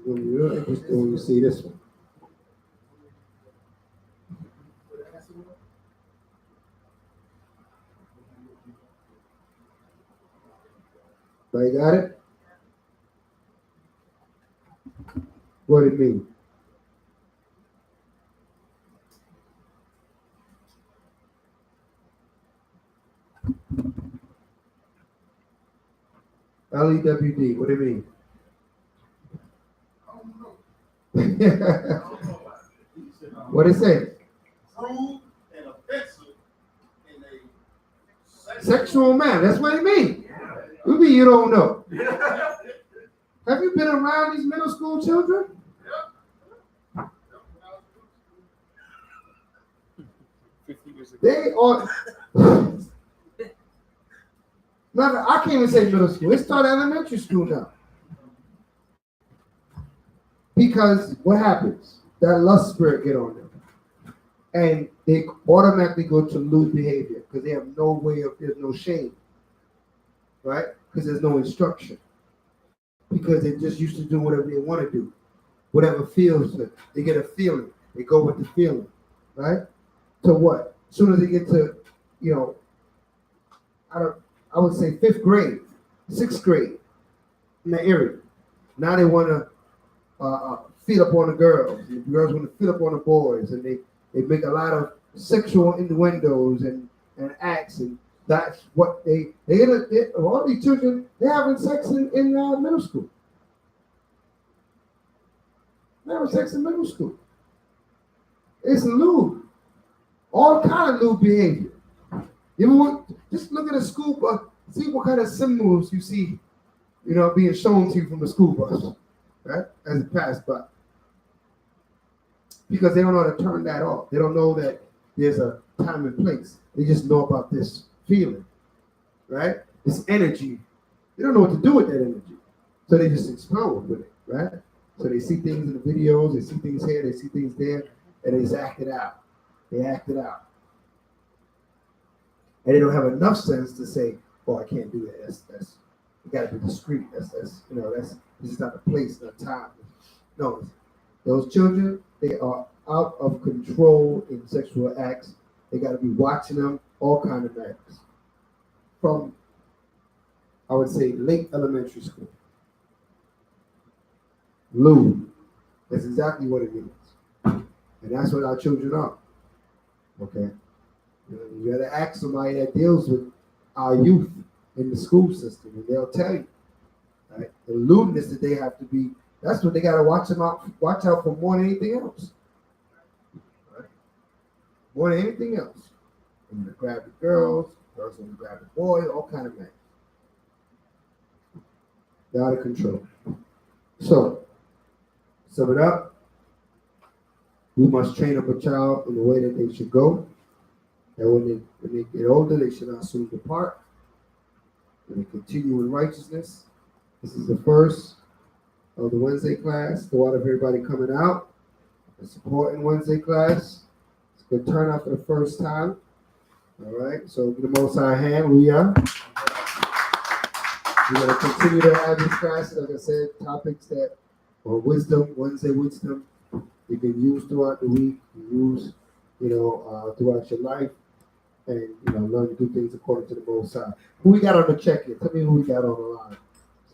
You're interested when you see this one. Everybody got it? What it mean? LEWD, what do you mean? What it say? Rude and offensive in a Sexual man, that's what it mean. Maybe you don't know. Have you been around these middle school children? They are. Now, I can't even say middle school. It started elementary school now. Because what happens? That lust spirit get on them. And they automatically go to lewd behavior because they have no way of, there's no shame. Right? Because there's no instruction. Because they're just used to doing whatever they want to do. Whatever feels good. They get a feeling. They go with the feeling. Right? So what? As soon as they get to, I would say 5th grade, 6th grade in the area. Now they want to feed up on the girls. The girls want to feed up on the boys, and they make a lot of sexual innuendos and acts, and that's what all these children, they're having sex in middle school. They're having sex in middle school. It's lewd. All kind of lewd behavior. Just look at the school bus, see what kind of symbols you see, being shown to you from the school bus, right? As it passed by. Because they don't know how to turn that off. They don't know that there's a time and place. They just know about this feeling, right? This energy. They don't know what to do with that energy. So they just explode with it, right? So they see things in the videos, they see things here, they see things there, and they just act it out. They act it out. And they don't have enough sense to say, "Oh, I can't do that. That's you gotta be discreet. This is not the place, not time." No, those children, they are out of control in sexual acts. They gotta be watching them, all kind of acts. From, I would say, late elementary school. Lewd. That's exactly what it means. And that's what our children are. Okay? You gotta ask somebody that deals with our youth in the school system, and they'll tell you, right? The lewdness that they have to be, that's what they gotta watch out for more than anything else. Right? More than anything else. And to grab the girls want to grab the boys, all kind of men. They're out of control. So, sum it up. We must train up a child in the way that they should go. And when they get older, they should not soon depart. And they continue in righteousness. This is the first of the Wednesday class. The water of everybody coming out and supporting Wednesday class. It's a good turnout for the first time. All right, so give the Most High a hand. Hallelujah. We're going to continue to have these classes, like I said, topics that are wisdom, Wednesday wisdom, you can use throughout the week, use, throughout your life, and, learn to do things according to the Most High. Who we got on the check-in? Tell me who we got on the line,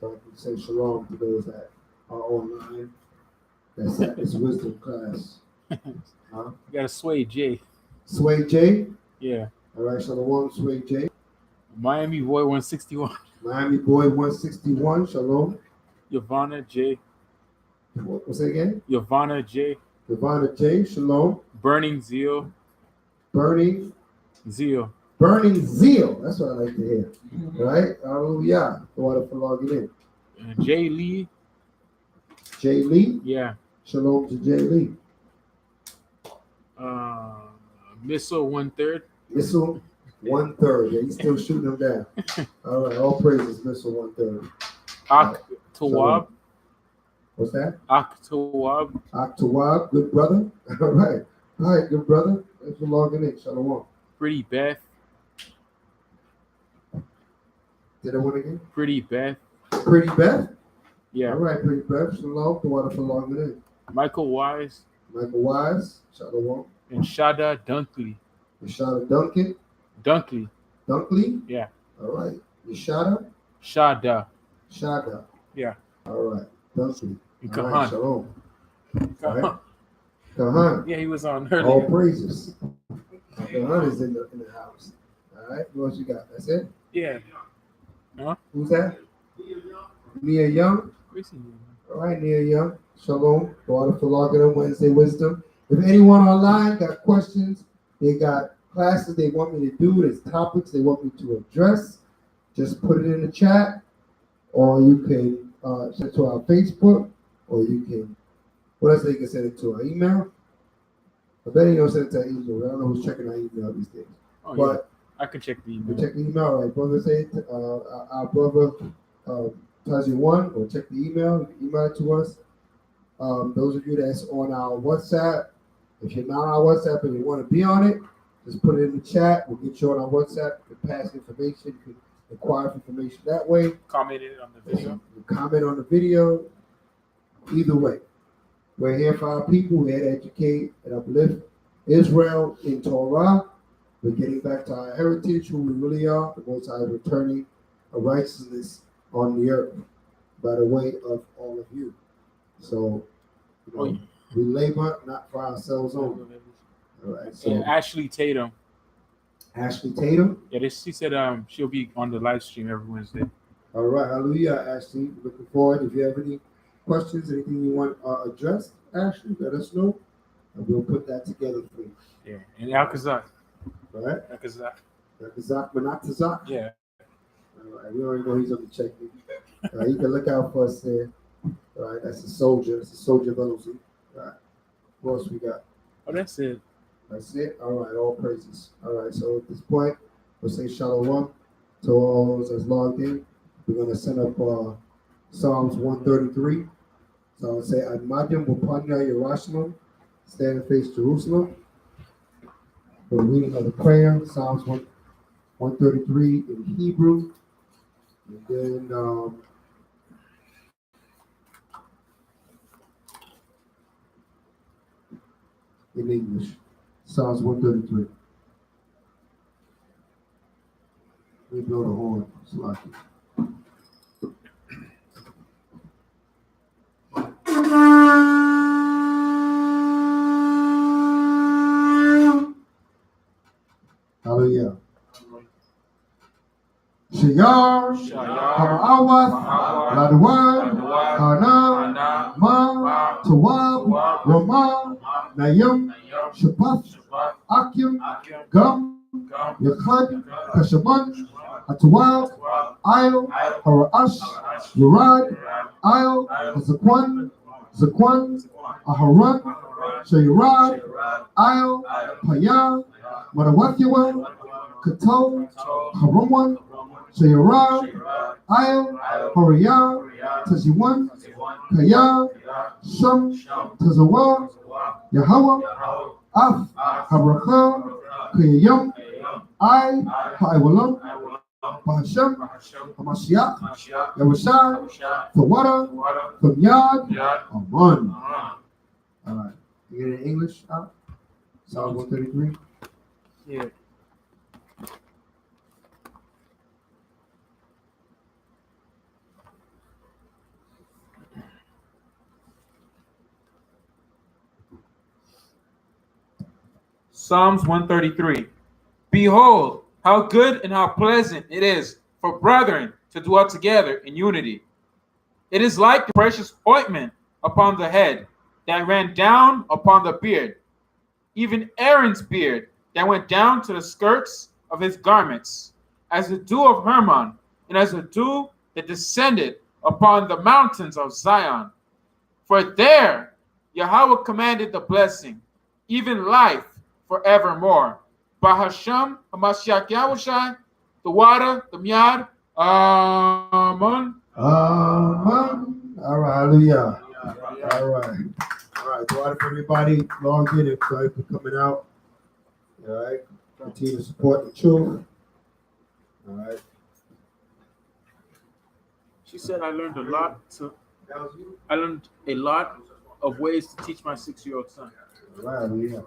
so I can say shalom to those that are online. That's at this wisdom class. You got to Sway J. Sway J? Yeah. All right, shalom, Sway J. Miami Boy 161. Miami Boy 161, shalom. Yavana J. What's that again? Yavana J. Yavana J, shalom. Burning Zeal. Burning Zeal. Burning Zeal. That's what I like to hear. Right? Hallelujah. The water for logging in. Jay Lee. Jay Lee. Yeah. Shalom to Jay Lee. Missile 1/3. Missile 1/3. Yeah, he's still shooting them down. All right. All praises, Missile 1/3. Tawab. What's that? Tawab. Tawab, good brother. All right. All right, good brother. Thanks for logging in. Shalom. Pretty Beth. Did that one again? Pretty Beth. Pretty Beth? Yeah. All right, Pretty Beth. Shalom. The water for logging in. Michael Wise. Michael Wise. Shalom. And Shada Dunkley. Yashada Duncan. Dunkley. Dunkley? Yeah. All right. Yashada? Shada. Shada. Yeah. All right. Dunkley. And All right. Kahan. Shalom. All Kahan. right. Kahan. Yeah, he was on earlier. All praises. Kahan is in the house. All right. What else you got? That's it? Yeah. Who's that? Nia Young. All right, Nia Young. Shalom. Water for logging in Wednesday wisdom. If anyone online got questions, they got classes they want me to do, there's topics they want me to address, just put it in the chat, or you can send it to our Facebook, or you can, what else they can send it to? Our email? I bet you don't send it to our email. I don't know who's checking our email these days. Oh, But yeah. I can check the you email. check the email, right? Brother say our brother Taji One, or check the email. You can email it to us. Those of you that's on our WhatsApp, if you're not on our WhatsApp and you want to be on it, just put it in the chat. We'll get you on our WhatsApp. You can pass information. You can inquire for information that way. Commented on the video. You comment on the video. Either way, we're here for our people. We're here to educate and uplift Israel in Torah. We're getting back to our heritage, who we really are. The Most High is returning a righteousness on the earth by the way of all of you. So, we labor not for ourselves only. All right. So, And Ashley Tatum. Ashley Tatum. Yeah, she said she'll be on the live stream every Wednesday. All right. Hallelujah, Ashley. Looking forward. If you have any questions, anything you want addressed, Ashley, let us know. And we'll put that together for you. Yeah, and Alcazar. All right. Alcazar. Zach Manatazak. Yeah. All right. We already know he's on the check. You can look out for us there. All right. That's a soldier. It's a soldier of LOC. All right. What else we got? Oh, that's it. That's it. All right. All praises. All right. So at this point, we'll say shalom to all those that's logged in. We're going to send up Psalms 133. So I'll say, Admadim Wapanya Yerushalayim, stand and face Jerusalem. For the reading of the prayer, Psalms 133 in Hebrew. And then in English, Psalms 133. We blow the horn, Slaki. Hallelujah. Shayar, Ha'awat, Ladwan, Hana, Ma, Tawab, Rama, Nayim, Shapath, Akim, Gum, Yachad, Kashaman, Atawab, Ail, Hara'ash, Yurad, Ail, Zakwan, Aharan, Shayurad, Ail, Payah, Marawathiwa, Kato, Harawan, Shayurad, Ail, Hariyah, Taziwan, Kaya, Sham, Tazawa, Yahweh, Af, Habracha, Kayam, I, Ha'iwalam, Bahashem, Hamashiach, Yahushua, Tawara, Yad, Aman. All right. You get it in English out? Psalm 133. Yeah. Psalms 133. Behold, how good and how pleasant it is for brethren to dwell together in unity. It is like the precious ointment upon the head that ran down upon the beard, even Aaron's beard that went down to the skirts of his garments, as the dew of Hermon, and as the dew that descended upon the mountains of Zion. For there Yahweh commanded the blessing, even life forevermore. Bahasham, Hamashiach Yahushai, the water, the Miyad, Amen. Amen. All right, hallelujah. All right. All right, so for everybody logged in and sorry for coming out. All right. Continue to support the truth. All right. She said I learned a lot of ways to teach my 6-year-old son. All right, hallelujah.